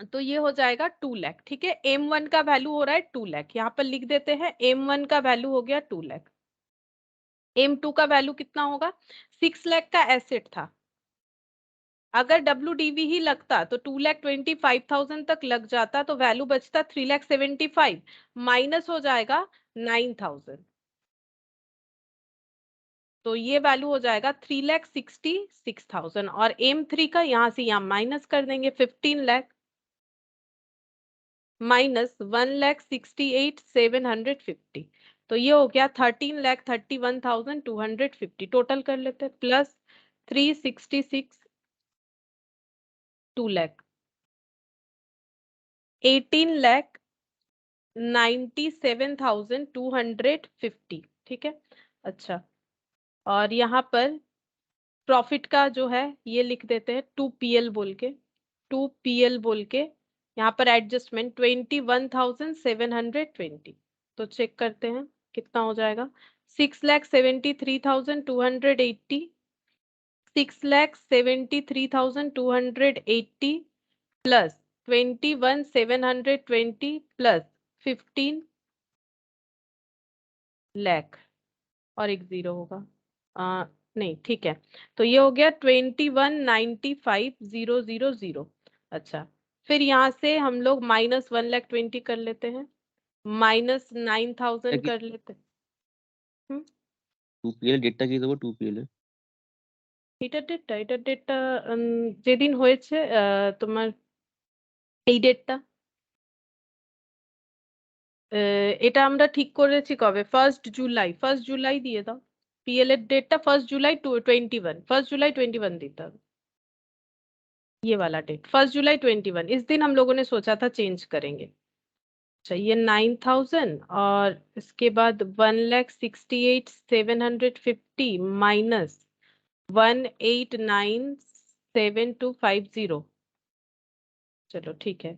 तो ये हो जाएगा 2 लाख। ठीक है, M1 का वैल्यू हो रहा है 2 लाख, यहाँ पर लिख देते हैं M1 का वैल्यू हो गया 2 लाख। M2 का वैल्यू कितना होगा, 6 लाख का एसेट था, अगर WDV ही लगता तो 2,25,000 तक लग जाता, तो वैल्यू बचता 3,75,000, माइनस हो जाएगा 9,000, तो ये वैल्यू हो जाएगा 3,66,000। और M3 का यहाँ से यहाँ माइनस कर देंगे 15 लाख माइनस 1,68,750, तो ये हो गया 13,31,250। टोटल कर लेते हैं, प्लस 366 2 लाख 18,97,250। ठीक है, अच्छा, और यहाँ पर प्रॉफिट का जो है ये लिख देते हैं 2PL बोल के, 2PL बोल के। यहाँ पर एडजस्टमेंट 21,720, तो चेक करते हैं कितना हो जाएगा, 6,73,280, 6,73,280 प्लस 21,720 प्लस 15 लाख और एक जीरो होगा, नहीं ठीक है, तो ये हो गया 21,95,000। अच्छा, फिर यहाँ से हम लोग माइनस 1,20,000 कर लेते हैं, माइनस 9,000 कर लेते हैं। 2PL ডেটটা কি দেবো 2PL এ এটা ডেটটা যেদিন হয়েছে তোমার এই ডেটটা, এটা আমরা ঠিক করেছি কবে, 1 জুলাই দিয়ে দাও। PL এর ডেটটা 1 জুলাই 21, 1 জুলাই 21 দিতে হবে, ये वाला डेट 1 जुलाई 21, इस दिन हम लोगों ने सोचा था चेंज करेंगे। अच्छा, ये 9,000 और इसके बाद 1,68,750 माइनस 1,89,7,250, चलो ठीक है,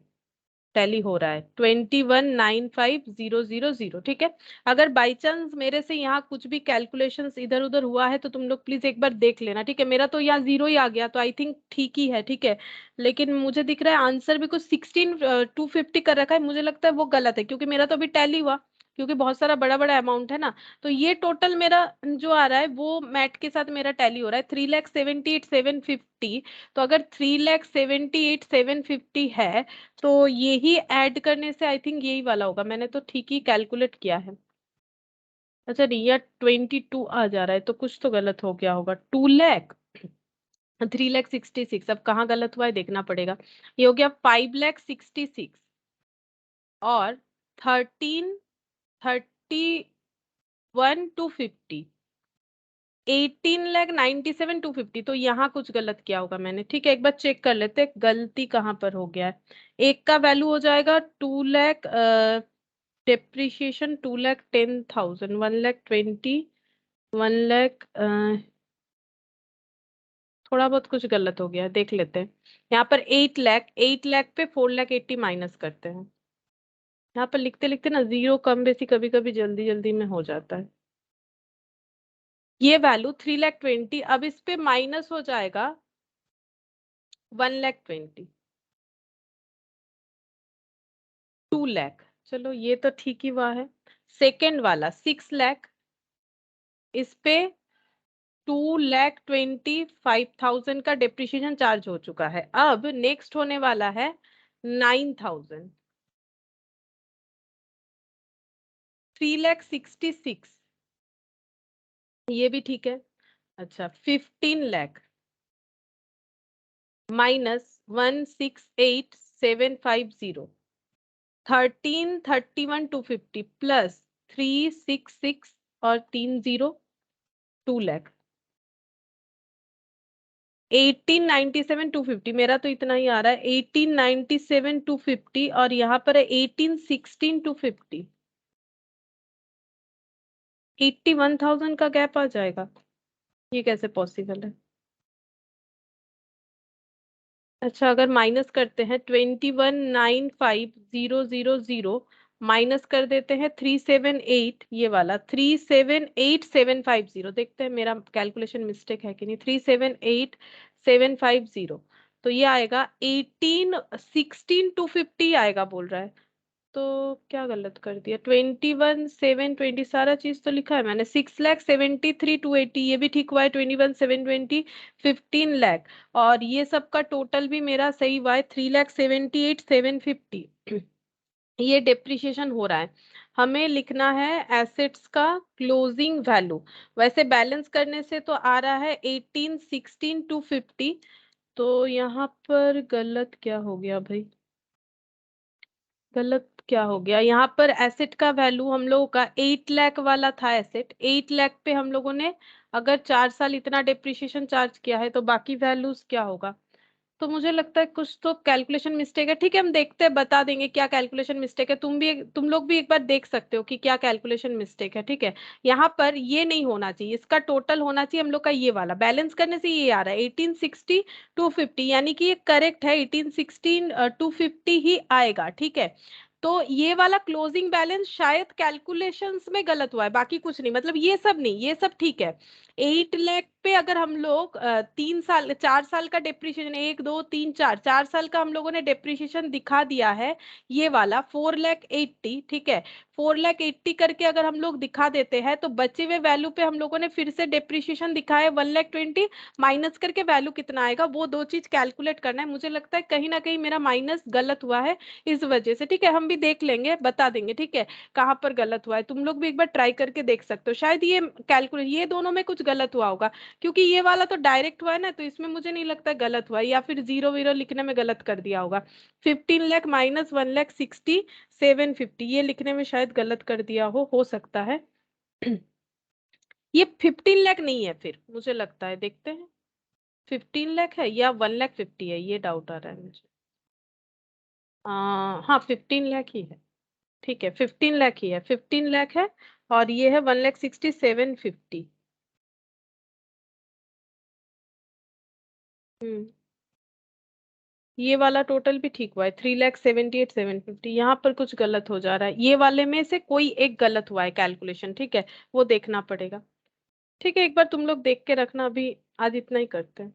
टैली हो रहा है 21,95,000, ठीक है। अगर बाई चांस मेरे से यहाँ कुछ भी कैलकुलेशंस इधर उधर हुआ है तो तुम लोग प्लीज एक बार देख लेना, ठीक है। मेरा तो यहाँ 0 ही आ गया तो आई थिंक ठीक ही है, ठीक है। लेकिन मुझे दिख रहा है आंसर भी कुछ 16,250 कर रखा है, मुझे लगता है वो गलत है क्योंकि मेरा तो अभी टैली हुआ, क्योंकि बहुत सारा बड़ा बड़ा अमाउंट है ना। तो ये टोटल मेरा जो आ रहा है वो मैट के साथ मेरा टैली हो रहा है 3,78,750। तो अगर 3,78,750 है तो यही ऐड करने से आई थिंक यही वाला होगा, मैंने तो ठीक ही कैलकुलेट किया है। अच्छा नहीं, यार 22 आ जा रहा है तो कुछ तो गलत हो गया होगा। 2 लाख 3,66,000, अब कहाँ गलत हुआ है देखना पड़ेगा। ये हो गया 5,66,000 और 13,31,250, 18,97,250। तो यहाँ कुछ गलत किया होगा मैंने, ठीक है। एक बार चेक कर लेते हैं गलती कहाँ पर हो गया है। एक का वैल्यू हो जाएगा 2 लाख, डेप्रिसिएशन 2,10,000, 1,20,000, 1 लाख, थोड़ा बहुत कुछ गलत हो गया, देख लेते हैं। यहाँ पर 8 लाख, 8 लाख पे 4,80,000 माइनस करते हैं। यहाँ पर लिखते लिखते ना जीरो कम बेसी कभी कभी जल्दी जल्दी में हो जाता है। ये वैल्यू 3,20,000, अब इस पे माइनस हो जाएगा 1,20,000, 2 लाख। चलो ये तो ठीक ही हुआ है। सेकेंड वाला 6 लाख, इस पे 2,25,000 का डेप्रिसिएशन चार्ज हो चुका है। अब नेक्स्ट होने वाला है 9,000, 3,66,000, ये भी ठीक है। अच्छा 15 लाख माइनस 1,68,750, 13,31,250 प्लस 366 और 30, 2 लाख, 18,97,250। मेरा तो इतना ही आ रहा है 18,97,250 और यहाँ पर है 18,16,250, 81,000 का गैप आ जाएगा। ये कैसे पॉसिबल है? अच्छा अगर माइनस करते हैं 21,95,000 माइनस कर देते हैं 378, ये वाला 378,750, देखते हैं मेरा कैलकुलेशन मिस्टेक है कि नहीं। 378,750, तो ये आएगा 18,16,250 आएगा बोल रहा है। तो क्या गलत कर दिया? 21,720 सारा चीज तो लिखा है मैंने। 6,73,280 ये भी ठीक हुआ है। 21,720 15 लाख, और ये सब का टोटल भी मेरा सही हुआ है 3,78,750। ये डेप्रिसिएशन हो रहा है। हमें लिखना है एसेट्स का क्लोजिंग वैल्यू। वैसे बैलेंस करने से तो आ रहा है 18,16,250। तो यहाँ पर गलत क्या हो गया भाई? गलत क्या हो गया? यहाँ पर एसेट का वैल्यू हम लोगों का 8 लाख वाला था। एसेट 8 लाख पे हम लोगों ने अगर 4 साल इतना डेप्रिसिएशन चार्ज किया है तो बाकी वैल्यूज क्या होगा? तो मुझे लगता है कुछ तो कैलकुलेशन मिस्टेक है। ठीक है हम देखते हैं, बता देंगे क्या कैलकुलेशन मिस्टेक है। तुम लोग भी एक बार देख सकते हो कि क्या कैलकुलेशन मिस्टेक है, ठीक है। यहाँ पर ये नहीं होना चाहिए, इसका टोटल होना चाहिए हम लोग का ये वाला। बैलेंस करने से ये आ रहा है 18,60,250, यानी कि ये करेक्ट है, 18,16,250 ही आएगा, ठीक है। तो ये वाला क्लोजिंग बैलेंस शायद कैलकुलेशंस में गलत हुआ है, बाकी कुछ नहीं। मतलब ये सब नहीं, ये सब ठीक है। 8 लाख पे अगर हम लोग 3 साल 4 साल का डेप्रिसिएशन, 1 2 3 4 4 साल का हम लोगों ने डेप्रिसिएशन दिखा दिया है, ये वाला 4,80,000, ठीक है। 4,80,000 करके अगर हम लोग दिखा देते हैं तो बचे हुए वैल्यू पे हम लोगों ने फिर से डेप्रिसिएशन दिखाया 1,20,000, माइनस करके वैल्यू कितना आएगा वो दो चीज कैलकुलेट करना है। मुझे लगता है कहीं ना कहीं मेरा माइनस गलत हुआ है इस वजह से, ठीक है। हम भी देख लेंगे, बता देंगे, ठीक है, कहाँ पर गलत हुआ है। तुम लोग भी एक बार ट्राई करके देख सकते हो, शायद ये कैलकुलेट ये दोनों में कुछ गलत हुआ होगा, क्योंकि ये वाला तो डायरेक्ट हुआ है ना, तो इसमें मुझे नहीं लगता गलत हुआ है, या फिर जीरो वीरो लिखने में गलत कर दिया होगा। 15 लाख माइनस 1,60,750 ये लिखने में शायद गलत कर दिया हो सकता है। ये 15 लाख नहीं है फिर, मुझे लगता है, देखते हैं 15 लाख है या 1,50,000 है, ये डाउट आ रहा है मुझे। हाँ 15 लाख ही है, ठीक है 15 लाख ही है, 15 लाख है। और ये है 1,60,750। हम्म ये वाला टोटल भी ठीक हुआ है 3,78,750। यहाँ पर कुछ गलत हो जा रहा है, ये वाले में से कोई एक गलत हुआ है कैलकुलेशन, ठीक है, वो देखना पड़ेगा। ठीक है, एक बार तुम लोग देख के रखना, अभी आज इतना ही करते हैं।